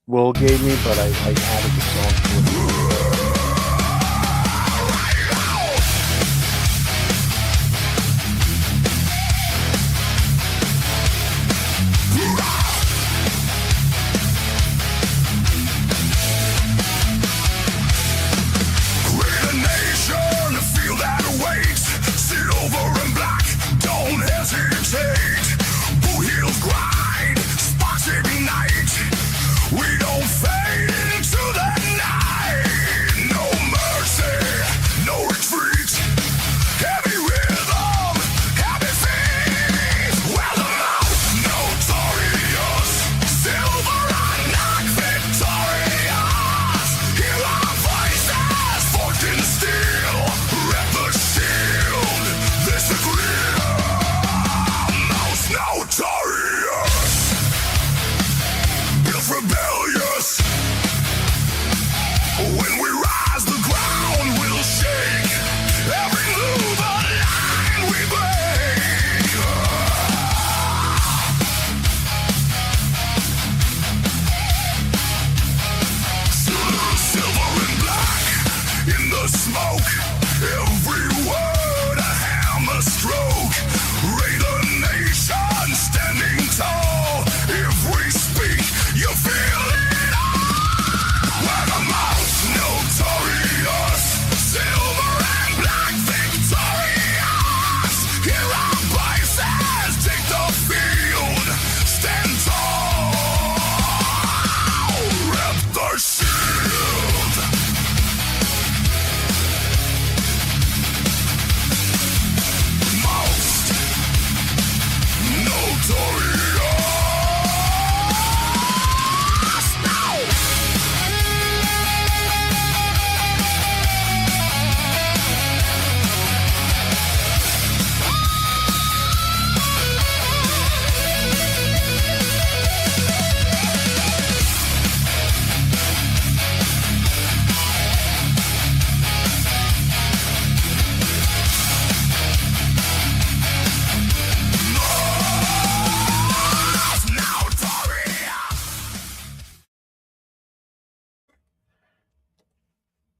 Will gave me, but I added the song to it.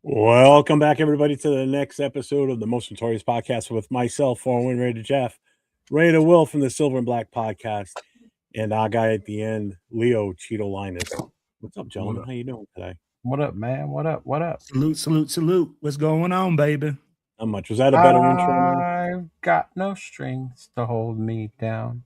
Welcome back, everybody, to the next episode of the Most Notorious Podcast with myself, Foreign Raider Jeff, Raider Will from the Silver and Black Podcast, and our guy at the end, Leo Cheeto Linus. What's up, gentlemen? How you doing today? What up, man? What up? What up? Salute, salute, salute. What's going on, baby? Not much. Was that a better intro? I've got no strings to hold me down.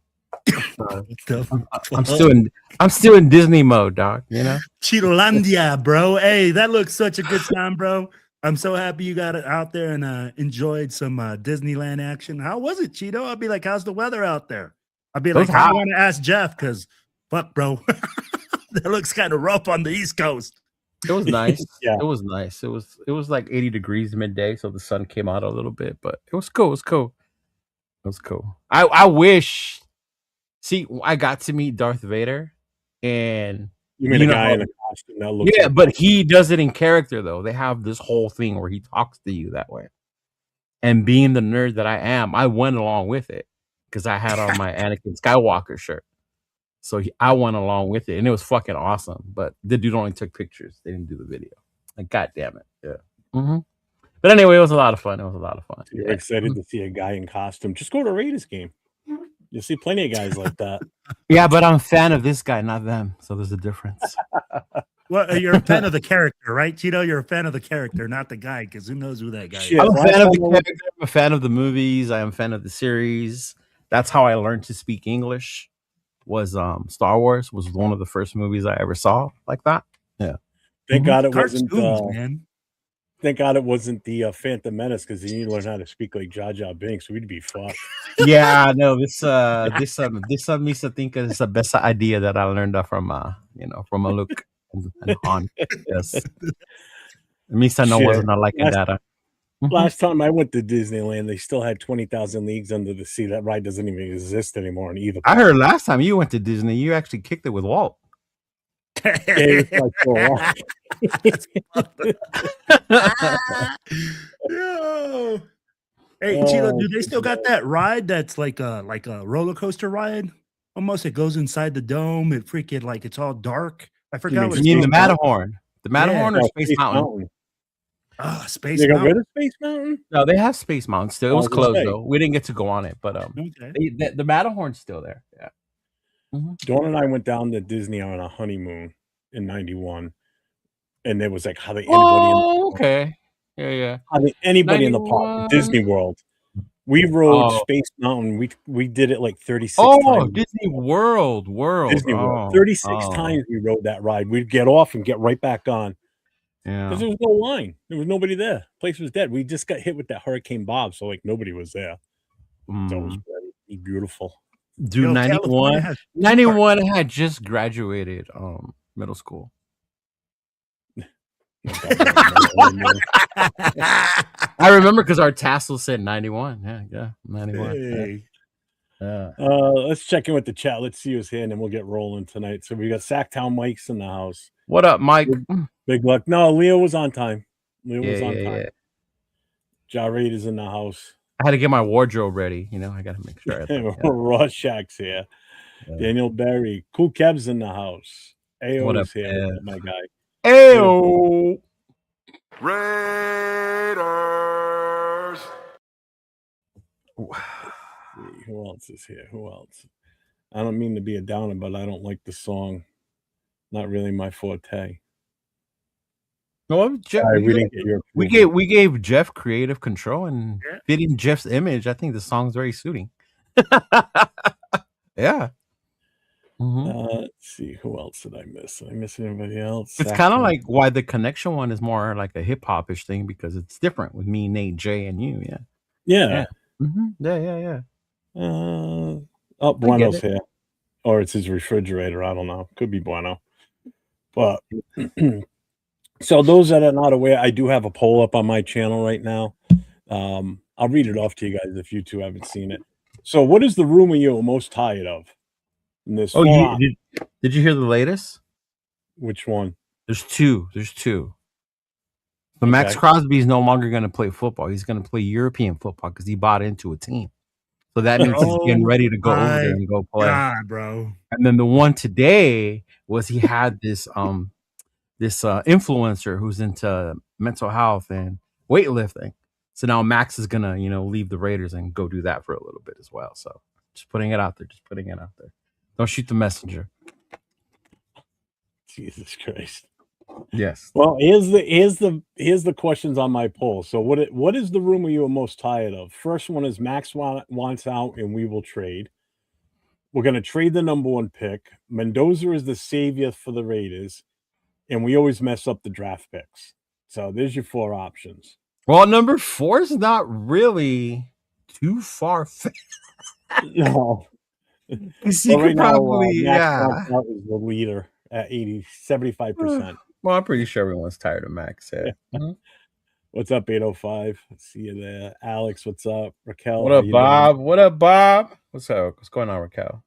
I'm still in Disney mode, dog. You know, Cheetolandia, bro. Hey, that looks such a good time, bro. I'm so happy you got it out there and enjoyed some Disneyland action. How was it, Cheeto? I'd be like, how's the weather out there? I'd be like, I want to ask Jeff because fuck, bro, that looks kind of rough on the East Coast. It was nice. Yeah. It was nice. It was like 80 degrees midday, so the sun came out a little bit, but it was cool. It was cool. I wish. See, I got to meet Darth Vader, and you mean a guy in a costume that looks like but he does it in character though. They have this whole thing where he talks to you that way. And being the nerd that I am, I went along with it because I had on my Anakin Skywalker shirt. So I went along with it, and it was fucking awesome. But the dude only took pictures; they didn't do the video. Like, god damn it, yeah. Mm-hmm. But anyway, it was a lot of fun. You're excited to see a guy in costume. Just go to a Raiders game. You'll see plenty of guys like that. Yeah, but I'm a fan of this guy, not them. So there's a difference. Well, you're a fan of the character, right, Cheeto? You're a fan of the character, not the guy, because who knows who that guy is. I'm a fan of the character. I'm a fan of the movies. I am a fan of the series. That's how I learned to speak English. Was Star Wars was one of the first movies I ever saw like that. Yeah. Thank God it wasn't. Man. Thank God it wasn't the Phantom Menace, because then you learn how to speak like Jar Jar Binks. We'd be fucked. Yeah, no, this makes me think it's the best idea that I learned from from a look and Han. Yes, Misa no wasn't liking that. Last time I went to Disneyland, they still had 20,000 Leagues Under the Sea. That ride doesn't even exist anymore in either. I heard last time you went to Disney, you actually kicked it with Walt. Yo. Hey, Cheeto, do they still got that ride that's like a roller coaster ride? Almost, it goes inside the dome. It freaking like it's all dark. I forgot what You it's mean the called. Matterhorn? The Matterhorn or No, Space Mountain? Space They got rid Mountain. of Space Mountain? No, they have Space Mountain still. It I was was gonna closed say. though. We didn't get to go on it, but Okay. the Matterhorn's still there. Yeah. Dawn and I went down to Disney on a honeymoon in '91, and there was like hardly Okay. Yeah. anybody in the park. 91. Disney World. We rode Oh. Space Mountain. We did it like 36 Oh, times. Disney World. Disney World. 36 times we rode that ride. We'd get off and get right back on. Yeah. Because there was no line. There was nobody there. Place was dead. We just got hit with that Hurricane Bob, so like nobody was there. So it was very beautiful. Dude, 91. 91 had just graduated middle school. I remember because our tassel said 91. Yeah, 91. Hey. Yeah. Let's check in with the chat. Let's see who's here, and then we'll get rolling tonight. So we got Sacktown Mike's in the house. What up, Mike? Big luck. No, Leo was on time. Leo was on time. Yeah. Jarrett is in the house. I had to get my wardrobe ready. I got to make sure. Rorschach's here. Yeah. Daniel Berry. Cool Kev's in the house. Ao's here. My guy. Ayo. Raiders. Who else is here? Who else? I don't mean to be a downer, but I don't like the song. Not really my forte. Well, Jeff, we gave Jeff creative control and fitting Jeff's image. I think the song's very suiting. Yeah. Let's see. Who else did I miss? Did I miss anybody else? It's kind of like why the connection one is more like a hip hop-ish thing because it's different with me, Nate, Jay, and you. Yeah. Yeah. Bueno's here. Or it's his refrigerator. I don't know. Could be Bueno. But so those that are not aware, I do have a poll up on my channel right now. I'll read it off to you guys if you two haven't seen it. So what is the rumor you're most tired of? In this did you hear the latest? Which one? There's two. The Maxx Crosby is no longer going to play football. He's going to play European football because he bought into a team. So that means he's getting ready to go over there and go play. God, bro. And then the one today was he had this influencer who's into mental health and weightlifting. So now Max is gonna, leave the Raiders and go do that for a little bit as well. So just putting it out there. Don't shoot the messenger. Jesus Christ. Yes. Well, here's the questions on my poll. So what is the rumor you are most tired of? First one is Max wants out and we will trade. We're going to trade the number 1 pick. Mendoza is the savior for the Raiders, and we always mess up the draft picks. So there's your 4 options. Well, number 4 is not really too far. No. Right probably, Max is the leader at 75%. Well, I'm pretty sure everyone's tired of Max. Yeah. What's up, 805? I see you there. Alex, what's up? Raquel. What up, Bob? What up, Bob? What's up? What's going on, Raquel?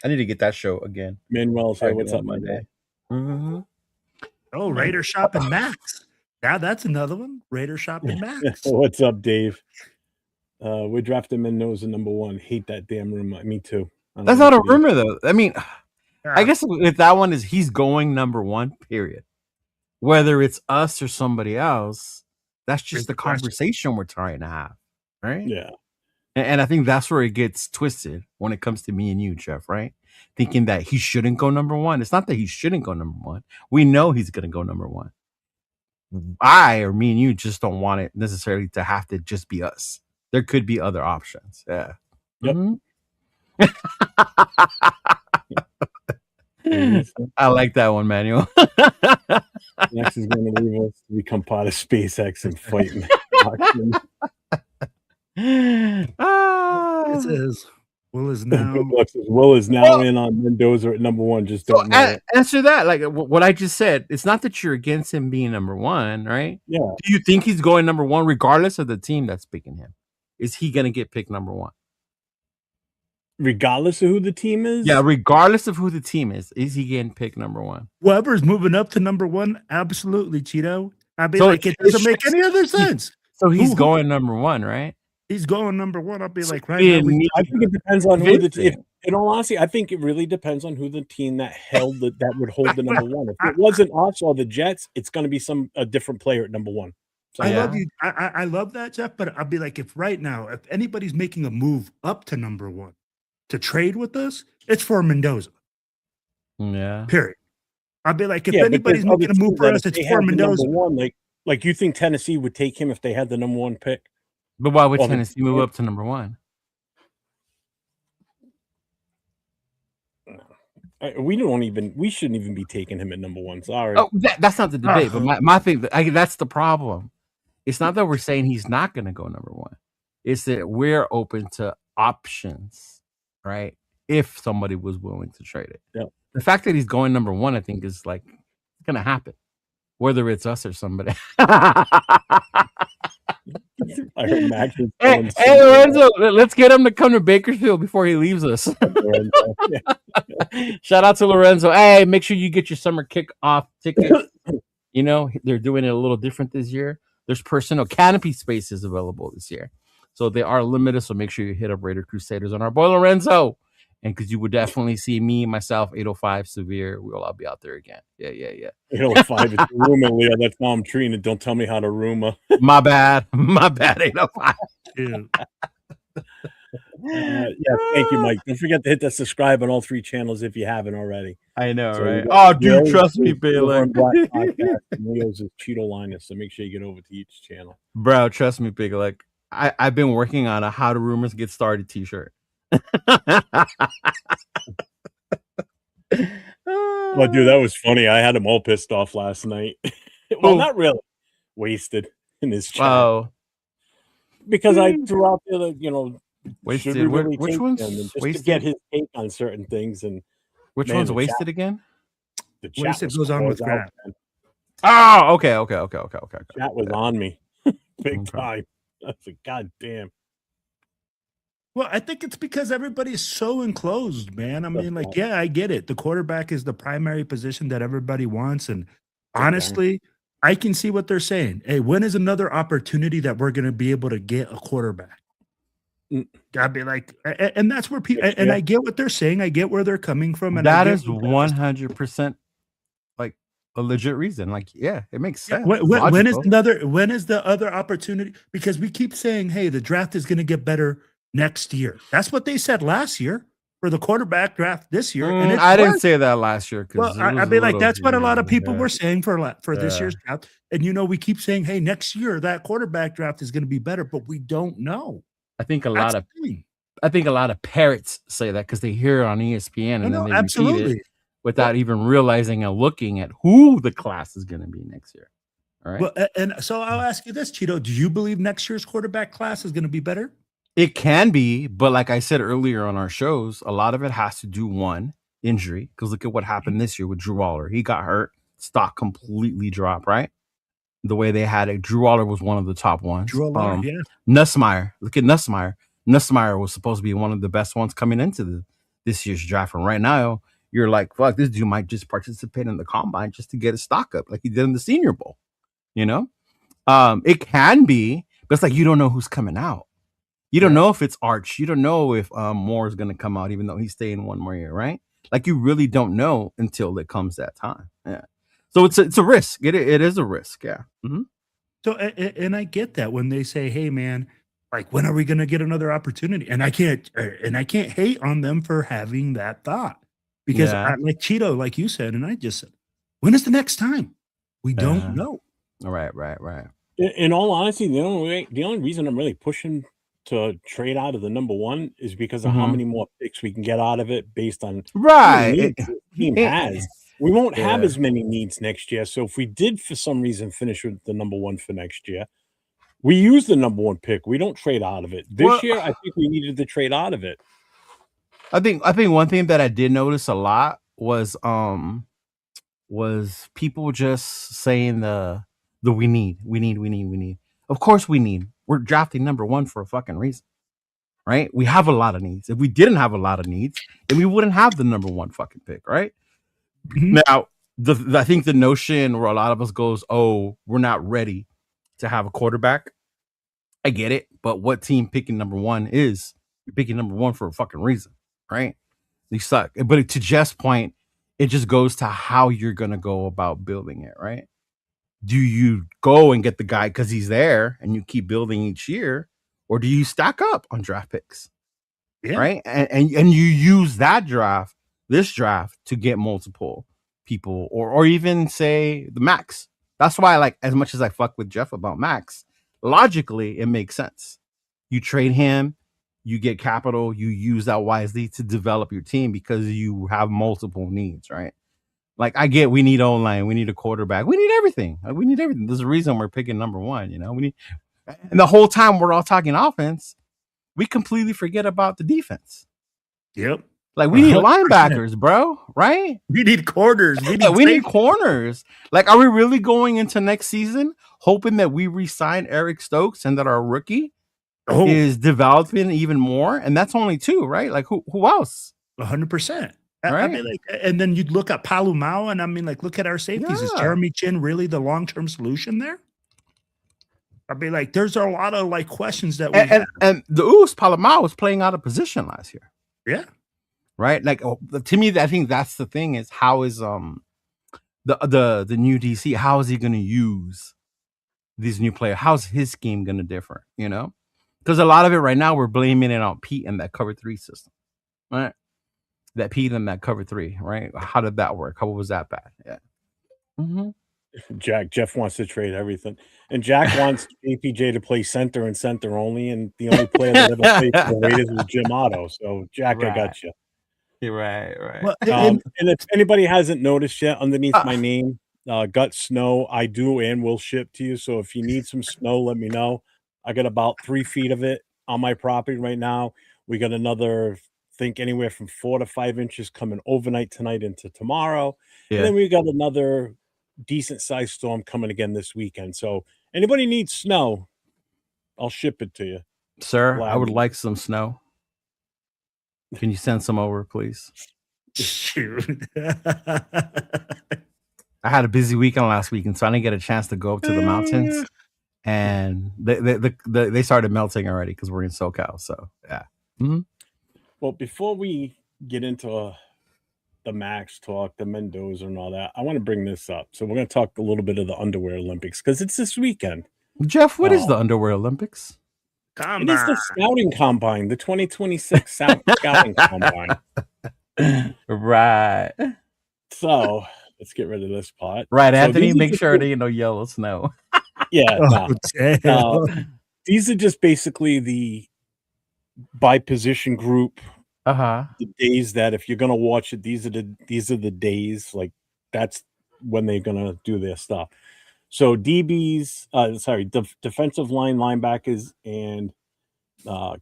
I need to get that show again. Manuel's here. What's up, my day? Oh, Raider Shopping Max. Yeah, that's another one. Raider Shopping Max. What's up, Dave? We drafted Mendoza number 1. Hate that damn rumor. Me too. That's not a rumor, though. I mean, I guess if that one is he's going number 1, period. Whether it's us or somebody else, that's just the conversation we're trying to have, right? Yeah. And I think that's where it gets twisted when it comes to me and you, Jeff, right? Thinking that he shouldn't go number 1. It's not that he shouldn't go number 1. We know he's going to go number 1. Me and you just don't want it necessarily to have to just be us. There could be other options. Yeah. Yep. I like that one, Manuel. Max is going to leave us to become part of SpaceX and fight. It says Will is now in on Mendoza at number 1. Just don't know. Answer that. Like what I just said. It's not that you're against him being number 1, right? Yeah. Do you think he's going number 1 regardless of the team that's picking him? Is he going to get picked number 1? Regardless of who the team is? Yeah, regardless of who the team is he getting picked number 1? Whoever's moving up to number 1, absolutely, Cheeto. I'd be like, it doesn't make any other sense. So he's going number 1, right? He's going number 1. I'll be like, right now. I think it depends on who In all honesty, I think it really depends on who the team that would hold the number one. If it wasn't us or the Jets, it's going to be a different player at number one. So, I Yeah. love you. I love that, Jeff. But I'll be like, if right now, if anybody's making a move up to number one to trade with us, it's for Mendoza. Yeah. Period. I'll be like, if yeah, but anybody's there's other making a move teams for that us, if they it's for had the number Mendoza. one, like you think Tennessee would take him if they had the number one pick? But why would Well, Tennessee move up to number one? We shouldn't even be taking him at number one. Sorry. Oh, that's not the debate. But my thing, that's the problem. It's not that we're saying he's not going to go number one. It's that we're open to options, right? If somebody was willing to trade it. Yeah. The fact that he's going number one, I think, is like going to happen, whether it's us or somebody. I heard Max was Hey, going Lorenzo, let's get him to come to Bakersfield before he leaves us. Yeah. Shout out to Lorenzo. Hey, make sure you get your summer kickoff tickets. You know, they're doing it a little different this year. There's personal canopy spaces available this year. So they are limited. So make sure you hit up Raider Crusaders on our boy Lorenzo. And because you would definitely see me, myself, 805, Severe. We'll all be out there again. Yeah. 805 is the rumor, Leo. That's how I'm treating it. Don't tell me how to rumor. My bad, 805. Yeah, thank you, Mike. Don't forget to hit that subscribe on all 3 channels if you haven't already. I know, So right? we got Oh, dude, Leo's trust me, is Baylor. Silver and Black Podcast, and Leo's is Cheeto Linus. So make sure you get over to each channel. Bro, trust me, Big. Like, I've been working on a How Do Rumors Get Started t-shirt. Well, dude, that was funny. I had him all pissed off last night. Well, not really. Wasted in his chat. Wow. Because I threw out the, Wasted. should we really Which take one's him? And just wasted? to get his take on certain things. And Which man, one's the wasted chat- again? the chat Wasted was goes on with closed out, Grant. man. Oh, okay. Chat was on me big Okay. time. I was like, God damn. Well, I think it's because everybody's so enclosed, man. I mean, like, right. yeah, I get it. The quarterback is the primary position that everybody wants. And Okay. honestly, I can see what they're saying. Hey, when is another opportunity that we're going to be able to get a quarterback? I'd be like, and that's where people, and I get what they're saying. I get where they're coming from. And That I is get 100% like a legit reason. Like, yeah, it makes sense. When is Logical. when is the other opportunity? Because we keep saying, hey, the draft is going to get better next year. That's what they said last year for the quarterback draft this year. And it I didn't worked. say that last year. Well, I'd be like, that's what a lot of people were saying for this year's draft. And we keep saying, hey, next year that quarterback draft is going to be better, but we don't know. I think a That's lot of the thing. parrots say that because they hear it on ESPN and then they repeat absolutely. it without even realizing and looking at who the class is going to be next year. All right. Well, and so I'll ask you this, Cheeto. Do you believe next year's quarterback class is going to be better? It can be, but like I said earlier on our shows, a lot of it has to do one injury. Because look at what happened this year with Drew Waller. He got hurt, stock completely dropped, right? The way they had it. Drew Waller was one of the top ones. Drew Waller, yeah. Nussmeier, look at Nussmeier. Nussmeier was supposed to be one of the best ones coming into this year's draft. And right now, you're like, fuck, this dude might just participate in the combine just to get his stock up, like he did in the Senior Bowl. You know, it can be, but it's like you don't know who's coming out. You don't know if it's Arch. You don't know if Moore is going to come out, even though he's staying one more year, right? Like you really don't know until it comes that time. Yeah. So it's a risk. It is a risk. Yeah. Mm-hmm. So and I get that when they say, "Hey, man, like when are we going to get another opportunity?" And I can't hate on them for having that thought because like Cheeto, like you said, and I just said, when is the next time? We don't know. Right. In all honesty, the only reason I'm really pushing to trade out of the number one is because of how many more picks we can get out of it based on how many needs the team has. We won't have as many needs next year. So if we did for some reason finish with the number one for next year, we use the number one pick. We don't trade out of it. This year, I think we needed to trade out of it. I think one thing that I did notice a lot was people just saying the we need. Of course we need. We're drafting number one for a fucking reason, right? We have a lot of needs. If we didn't have a lot of needs, then we wouldn't have the number one fucking pick, right? Mm-hmm. Now, I think the notion where a lot of us goes, oh, we're not ready to have a quarterback. I get it, but what team picking number one is? You're picking number one for a fucking reason, right? You suck. But to Jeff's point, it just goes to how you're gonna go about building it, right? Do you go and get the guy because he's there and you keep building each year, or do you stack up on draft picks? Yeah. Right? And you use this draft to get multiple people, or even say the Maxx. That's why, like, as much as I fuck with Jeff about Maxx, logically it makes sense. You trade him, you get capital, you use that wisely to develop your team because you have multiple needs, right? Like, I get we need O-line, we need a quarterback, we need everything. We need everything. There's a reason we're picking number one, we need, and the whole time we're all talking offense, we completely forget about the defense. Yep. Like, we need 100%. linebackers, bro, right? We need corners. We need corners. Like, are we really going into next season hoping that we re-sign Eric Stokes and that our rookie is developing even more? And that's only 2, right? Like, who else? 100%. Right? I mean, like, and then you'd look at Palumao, and I mean, like, look at our safeties. Is Jeremy Chin really the long-term solution there? I mean, like, there's a lot of like questions that we have. And the Oos Palumao was playing out of position last year. Yeah. Right. Like, to me, I think that's the thing is how is the new DC, how is he going to use these new players? How's his scheme going to differ? Because a lot of it right now we're blaming it on Pete and that cover 3 system, right? That Pete and that cover 3, right? How did that work? How was that bad? Yeah. Mm-hmm. Jeff wants to trade everything, and Jack wants APJ to play center and center only, and the only player that ever played for the Raiders was Jim Otto. So Jack, right. I got you. You're right. Well, and if anybody hasn't noticed yet, underneath my name, Gut Snow, I do and will ship to you. So if you need some snow, let me know. I got about 3 feet of it on my property right now. We got another, think anywhere from 4 to 5 inches coming overnight tonight into tomorrow. Yeah. And then we got another decent sized storm coming again this weekend. So anybody needs snow, I'll ship it to you. Sir, gladly. I would like some snow. Can you send some over, please? Shoot. I had a busy weekend last weekend, so I didn't get a chance to go up to the mountains. And they started melting already because we're in SoCal. So, yeah. Mm-hmm. Well, before we get into the Maxx talk, the Mendoza and all that, I want to bring this up. So we're going to talk a little bit of the Underwear Olympics because it's this weekend. Jeff, what is the Underwear Olympics? It is the Scouting Combine, the 2026 Scouting Combine. Right. So let's get rid of this part. Right, so Anthony, make sure there ain't no yellow snow. Yeah. These are just basically the by position group. The days that if you're gonna watch it, these are the days, like that's when they're gonna do their stuff. So DBs, defensive line linebackers and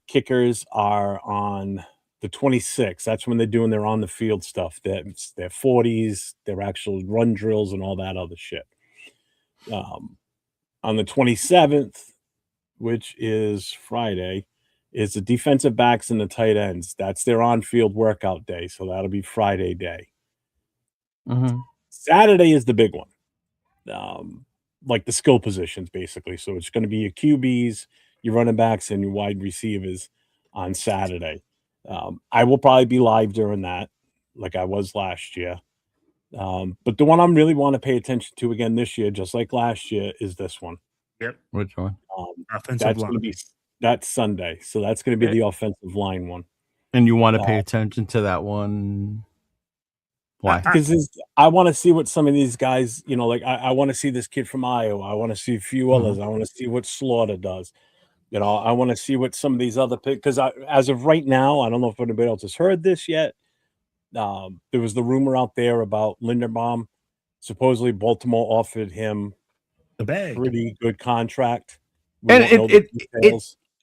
kickers are on the 26th. That's when they're doing their on the field stuff. Their 40s, their actual run drills and all that other shit. On the 27th, which is Friday, is the defensive backs and the tight ends. That's their on-field workout day. So that'll be Friday day. Mm-hmm. Saturday is the big one. Like the skill positions, basically. So it's going to be your QBs, your running backs, and your wide receivers on Saturday. I will probably be live during that, like I was last year. But the one I'm really want to pay attention to again this year, just like last year, is this one. Yep. Which one? Offensive line. That's Sunday. So that's going to be the offensive line one. And you want to pay attention to that one? Why? Because I want to see what some of these guys, like I want to see this kid from Iowa. I want to see a few others. I want to see what Slaughter does. I want to see what some of these other picks, because as of right now, I don't know if anybody else has heard this yet. There was the rumor out there about Linderbaum. Supposedly Baltimore offered him the bag. Pretty good contract. And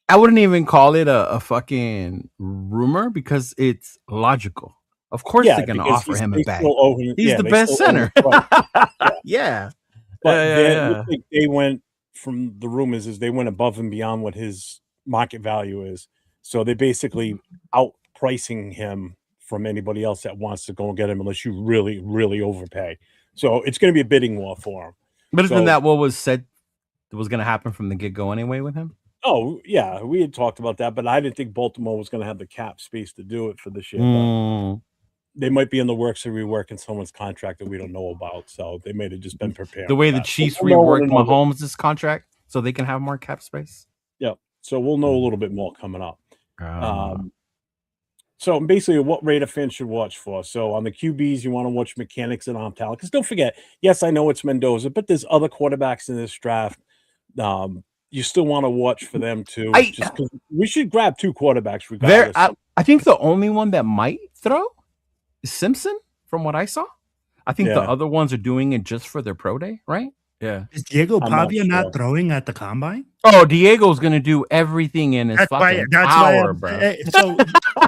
I wouldn't even call it a fucking rumor because it's logical. Of course they're going to offer him a bag. He's the best center. Yeah. But they went, from the rumors, is they went above and beyond what his market value is. So they're basically outpricing him from anybody else that wants to go and get him unless you really, really overpay. So it's going to be a bidding war for him. But isn't that what was said was going to happen from the get-go anyway with him? Oh, yeah. We had talked about that, but I didn't think Baltimore was going to have the cap space to do it for this year. they might be in the works of reworking someone's contract that we don't know about. So they may have just been prepared. The way for the that. Chiefs So we'll know reworked in another- Mahomes' contract so they can have more cap space. Yeah. So we'll know a little bit more coming up. So basically, what Raider fans should watch for. So on the QBs, you want to watch mechanics and arm talent. Because don't forget, yes, I know it's Mendoza, but there's other quarterbacks in this draft. You still want to watch for them too. Just because we should grab 2 quarterbacks regardless. I think the only one that might throw is Simpson, from what I saw. I think the other ones are doing it just for their pro day, right? Yeah. Is Diego I'm not Pavia not sure. throwing at the combine? Oh, Diego's gonna do everything in his fucking power, bro. So,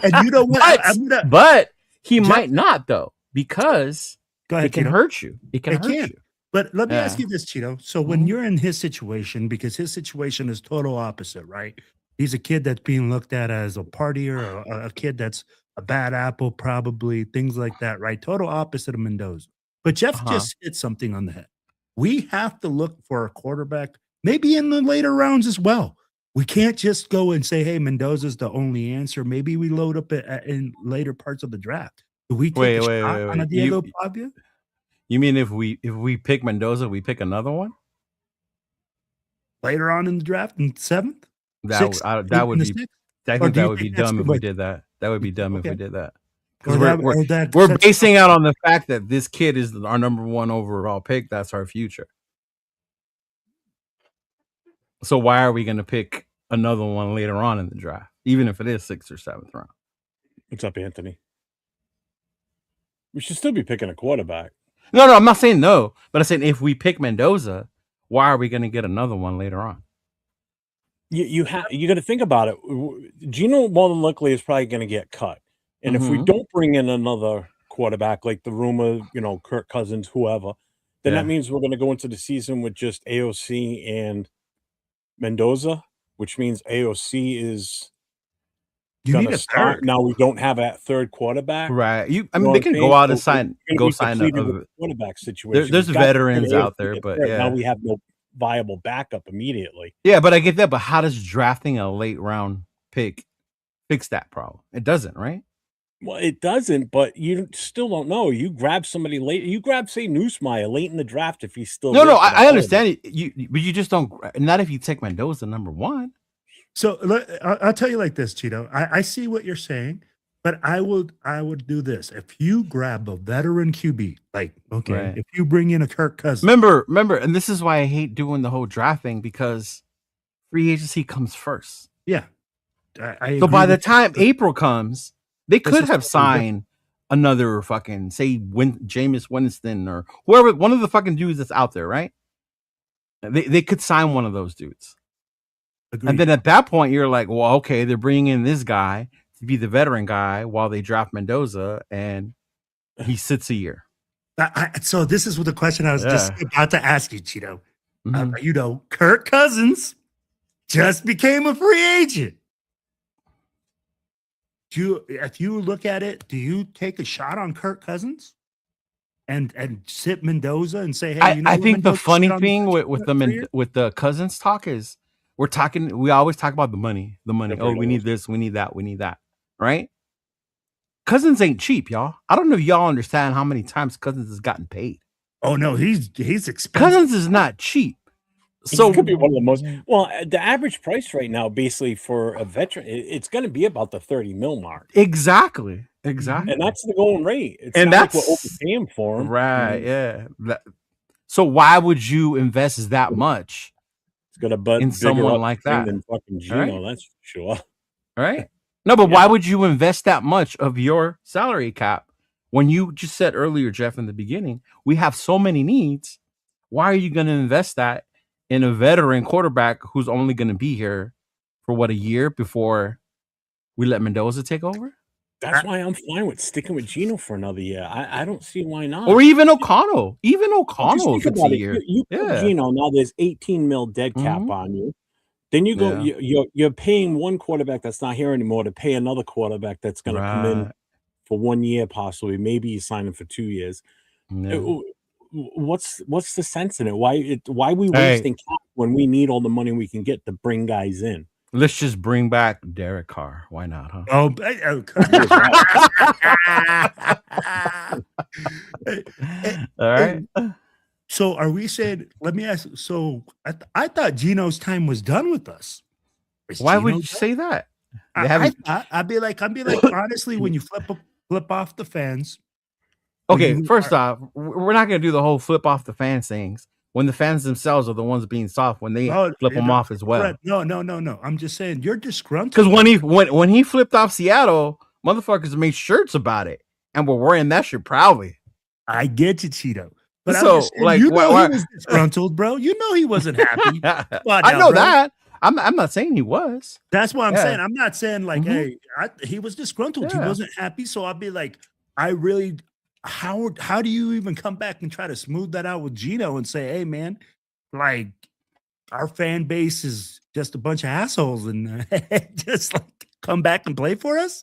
and you know what? But he might not though, because Go ahead, it can Cheeto. hurt you. It can hurt you. But let me Yeah. ask you this, Cheeto. So when you're in his situation, because his situation is total opposite, right? He's a kid that's being looked at as a partier, or a kid that's a bad apple, probably, things like that, right? Total opposite of Mendoza. But Jeff just hit something on the head. We have to look for a quarterback, maybe in the later rounds as well. We can't just go and say, hey, Mendoza's the only answer. Maybe we load up in later parts of the draft. Do we take a shot on a Diego Pavia? You mean if we pick Mendoza, we pick another one? Later on in the draft, in 7th? That would be. Or I do think that you would be think that's dumb too if we much? did that. That would be dumb if we Okay. did that. Or Because we're basing out on the fact that this kid is our number 1 overall pick. That's our future. So why are we going to pick another one later on in the draft, even if it is 6th or 7th round? What's up, Anthony? We should still be picking a quarterback. No, I'm not saying no, but I'm saying if we pick Mendoza, why are we going to get another one later on? You got to think about it. Gino more than likely is probably going to get cut, and if we don't bring in another quarterback like the rumor, Kirk Cousins, whoever, then that means we're going to go into the season with just AOC and Mendoza, which means AOC is going to start. Now we don't have a third quarterback, right? They can go out and sign a quarterback situation. There's veterans out there, but now we have no viable backup immediately. Yeah, but I get that. But how does drafting a late round pick fix that problem? It doesn't, right? Well, it doesn't, but you still don't know. You grab somebody late. You grab, say, Newsmeyer late in the draft if he's still. No, I understand it. But you just don't. Not if you take Mendoza number 1. So I'll tell you like this, Cheeto. I see what you're saying, but I would do this. If you grab a veteran QB, if you bring in a Kirk Cousins. Remember, and this is why I hate doing the whole draft thing, because free agency comes first. Yeah. So by the time April comes, they could have signed another fucking, say, Jameis Winston or whoever, one of the fucking dudes that's out there, right? They could sign one of those dudes. Agreed. And then at that point, you're like, well, okay, they're bringing in this guy to be the veteran guy while they draft Mendoza, and he sits a year. So this is what the question I was just about to ask you, Cheeto. Kirk Cousins just became a free agent. If you look at it, do you take a shot on Kirk Cousins and sit Mendoza and say, hey, I think the funny thing with the Cousins talk is we always talk about the money. Oh, we need this, we need that, right? Cousins ain't cheap, y'all. I don't know if y'all understand how many times Cousins has gotten paid. Oh no, he's expensive. Cousins is not cheap. So it could be one of the most. Well, the average price right now, basically for a veteran, it's going to be about the 30 mil mark. Exactly, and that's the going rate. It's and not like we're overpaying for him, right? Yeah. So why would you invest that much? It's going to in someone like that than fucking Gino, that's for sure. Right? No, but why would you invest that much of your salary cap when you just said earlier, Jeff, in the beginning, we have so many needs? Why are you going to invest that in a veteran quarterback who's only going to be here for a year before we let Mendoza take over? That's why I'm fine with sticking with Gino for another year. I don't see why not. Or even O'Connell. Even O'Connell gets a year. You put Gino, now there's 18 mil dead cap on you. Then you go, you're paying one quarterback that's not here anymore to pay another quarterback that's going to come in for 1 year, possibly. Maybe you sign him for 2 years. Yeah. What's the sense in it? Why are we wasting cap when we need all the money we can get to bring guys in? Let's just bring back Derek Carr. Why not, huh? Oh, All right. so are we saying? Let me ask. So I thought Gino's time was done with us. Is Why would Gino you done? say that? They I haven't. thought I'd be like, honestly, when you flip off the fans. when Okay, you first are- off, we're not gonna do the whole flip off the fans things when the fans themselves are the ones being soft when they Oh, flip them off as well. correct. No. I'm just saying you're disgruntled. Because when he flipped off Seattle, motherfuckers made shirts about it and were wearing that shit proudly. I get you, Cheeto. But So, I'm just saying, like, you know why- he was disgruntled, bro. You know he wasn't happy. I now, know bro. that. I'm not saying he was. That's what I'm Yeah. saying. I'm not saying like, Mhm. hey, he was disgruntled. He Yeah. wasn't happy. So I'll be like, I really, how do you even come back and try to smooth that out with Gino and say, hey, man, like our fan base is just a bunch of assholes and just like come back and play for us?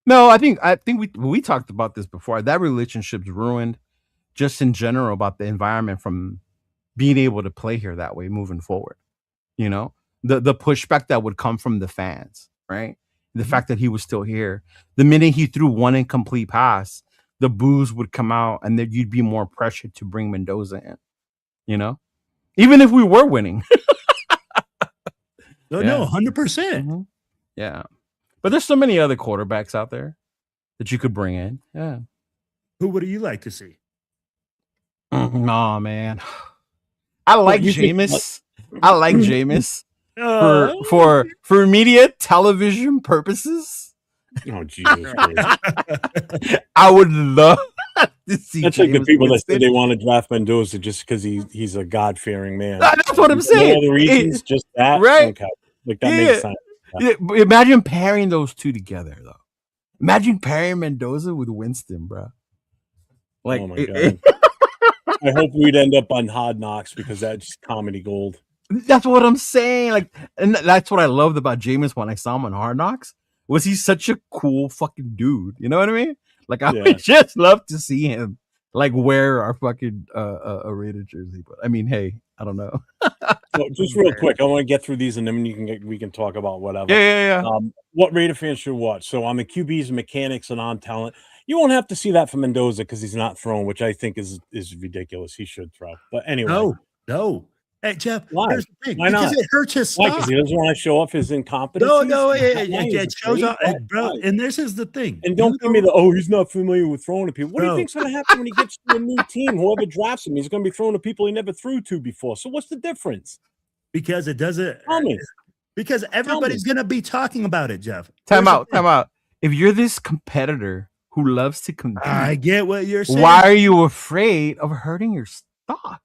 No, I think we talked about this before. That relationship's ruined just in general about the environment from being able to play here that way moving forward. You know, the pushback that would come from the fans, right? The fact that he was still here. The minute he threw one incomplete pass, the boos would come out and then you'd be more pressured to bring Mendoza in, you know? Even if we were winning. No, Yeah. 100%. Mhm. Yeah. But there's so many other quarterbacks out there that you could bring in. Yeah. Who would you like to see? Oh man. I like you think- Jameis. I like Jameis Uh, for media television purposes. Oh Jesus Christ. I would love to see. That's like the Jameis people that Winston. say they want to draft Mendoza just because he's a God fearing man. That's what I'm No saying. other reasons, just that. Right. Okay. Like that Yeah. makes sense. Yeah, but imagine pairing those two together, though. Imagine pairing Mendoza with Winston, bro. Like, Oh my God. I hope we'd end up on Hard Knocks because that's comedy gold. that's what I'm saying. Like, and that's what I loved about Jameis when I saw him on Hard Knocks. Was he such a cool fucking dude? You know what I mean? Like, I Yeah. would just love to see him like wear our fucking Raiders jersey. But I mean, hey, I don't know. So just real quick, I want to get through these and then we can talk about whatever. Yeah. What Raider fans should watch. So on the QBs and mechanics and on talent, you won't have to see that from Mendoza because he's not throwing, which I think is ridiculous. He should throw. But anyway, no. Hey, Jeff, Why? here's the thing. Why because not? it hurts his why? stock. Because he doesn't want to show off his incompetence. No, it It's shows great. up, bro. And this is the thing. And don't give me he's not familiar with throwing to people. What do you Bro. think's going to happen when he gets to a new team? Whoever drafts him, he's going to be throwing to people he never threw to before. So what's the difference? because it doesn't. Tell me. Because everybody's gonna be talking about it, Jeff. Time Here's the out. thing. If you're this competitor who loves to compete, I get what you're saying. why are you afraid of hurting your stock?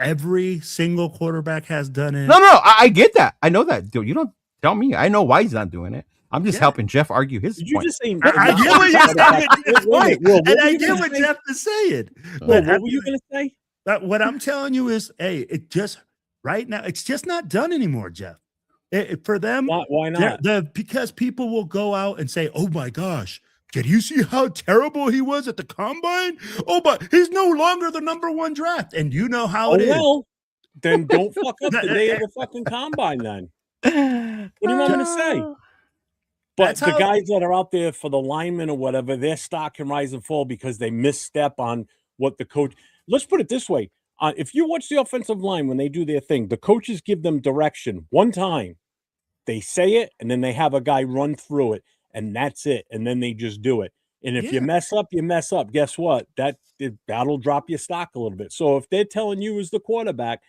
Every single quarterback has done it. No, I get that. I know that, dude. You don't tell me. I know why he's not doing it. I'm just Yeah. helping Jeff argue his Did you point. just say? I get what you're saying, Jeff's point, Will, what and were I you get gonna what say? Jeff is saying. Will, But what were you going to say? what I'm telling you is, hey, it just right now, it's just not done anymore, Jeff. For them, Why not? because people will go out and say, "Oh my gosh, did you see how terrible he was at the combine? Oh, but he's no longer the number one draft." And you know how Oh it is. well, then don't fuck up the day of the fucking combine. Then what do you want me to say? But That's the how- guys that are out there for the linemen or whatever, their stock can rise and fall because they misstep on what the coach. Let's put it this way: if you watch the offensive line when they do their thing, the coaches give them direction one time. They say it, and then they have a guy run through it, and that's it. And then they just do it. And if you Yeah. mess up, you mess up. Guess what? That'll drop your stock a little bit. So if they're telling you as the quarterback,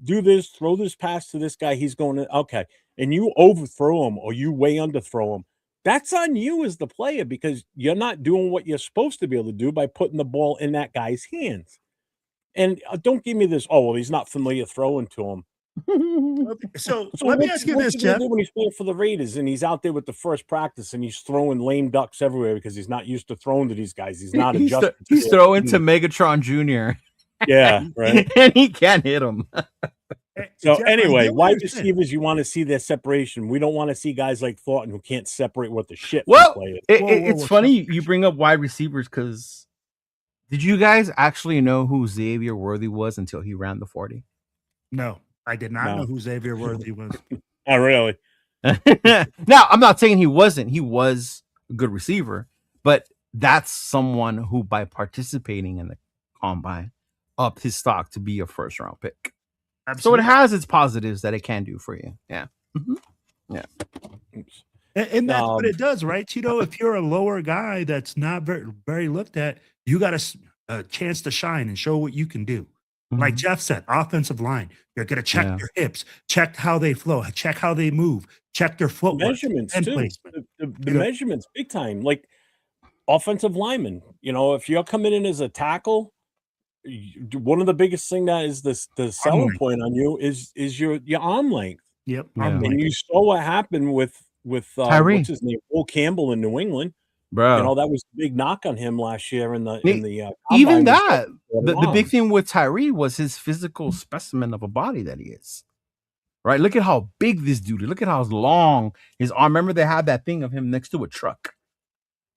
do this, throw this pass to this guy, he's going to okay, and you overthrow him or you way underthrow him, that's on you as the player because you're not doing what you're supposed to be able to do by putting the ball in that guy's hands. And don't give me this. Oh well, he's not familiar throwing to him. So So let me what's- ask you what's this, he gonna Jeff. do when he's playing for the Raiders and he's out there with the first practice and he's throwing lame ducks everywhere because he's not used to throwing to these guys. He's not adjusted. to He's it. throwing to Megatron Jr. Yeah, right. and he can't hit him. So Jeff, I anyway, get what wide you're saying. receivers, you want to see their separation. We don't want to see guys like Thornton who can't separate what the shit from Well, players. it's funny you bring up wide receivers because did you guys actually know who Xavier Worthy was until he ran the 40? No, I did not No. know who Xavier Worthy was. Oh, really? Now, I'm not saying he wasn't. He was a good receiver, but that's someone who, by participating in the combine, upped his stock to be a first round pick. Absolutely. So it has its positives that it can do for you. Yeah. Mhm. Yeah. Oops. And that's what it does, right, Cheeto? If you're a lower guy that's not very looked at, you got a chance to shine and show what you can do. Like Mhm. Jeff said, offensive line, you're going to check Yeah. their hips, check how they flow, check how they move, check their footwork Measurements and too. placement. The You know? measurements, big time. Like offensive lineman. You know, if you're coming in as a tackle, one of the biggest thing that is the selling length. point on you is your arm length. Yep. Yeah. arm And length. you saw what happened with Tyree. what's his name, Will Campbell in New England. Bro. You know, that was the big knock on him last year in the Even combine was that, short the big arms. thing with Tyree was his physical specimen of a body that he is. Right? Look at how big this dude is. Look at how long his arm. Remember, they had that thing of him next to a truck,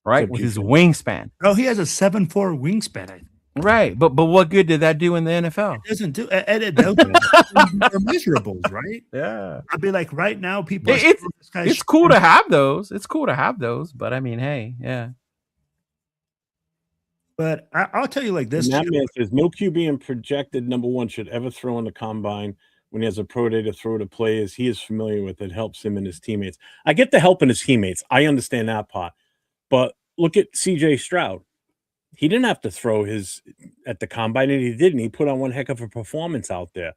right? So With his beefy. wingspan. Oh, he has a 7'4" wingspan. I think. Right. But what good did that do in the NFL? It doesn't do, and those are measurables, right? Yeah. I'd be like, right now, people are It's saying this guy's it's cool to have those. It's cool to have those. But I mean, hey, yeah. But I'll tell you like this. And that Cheeto. man says no QB and projected number one should ever throw in the combine when he has a pro day to throw to players he is familiar with. It helps him and his teammates. I get the help in his teammates. I understand that part. But look at CJ Stroud. He didn't have to throw his at the combine, and he didn't. He put on one heck of a performance out there.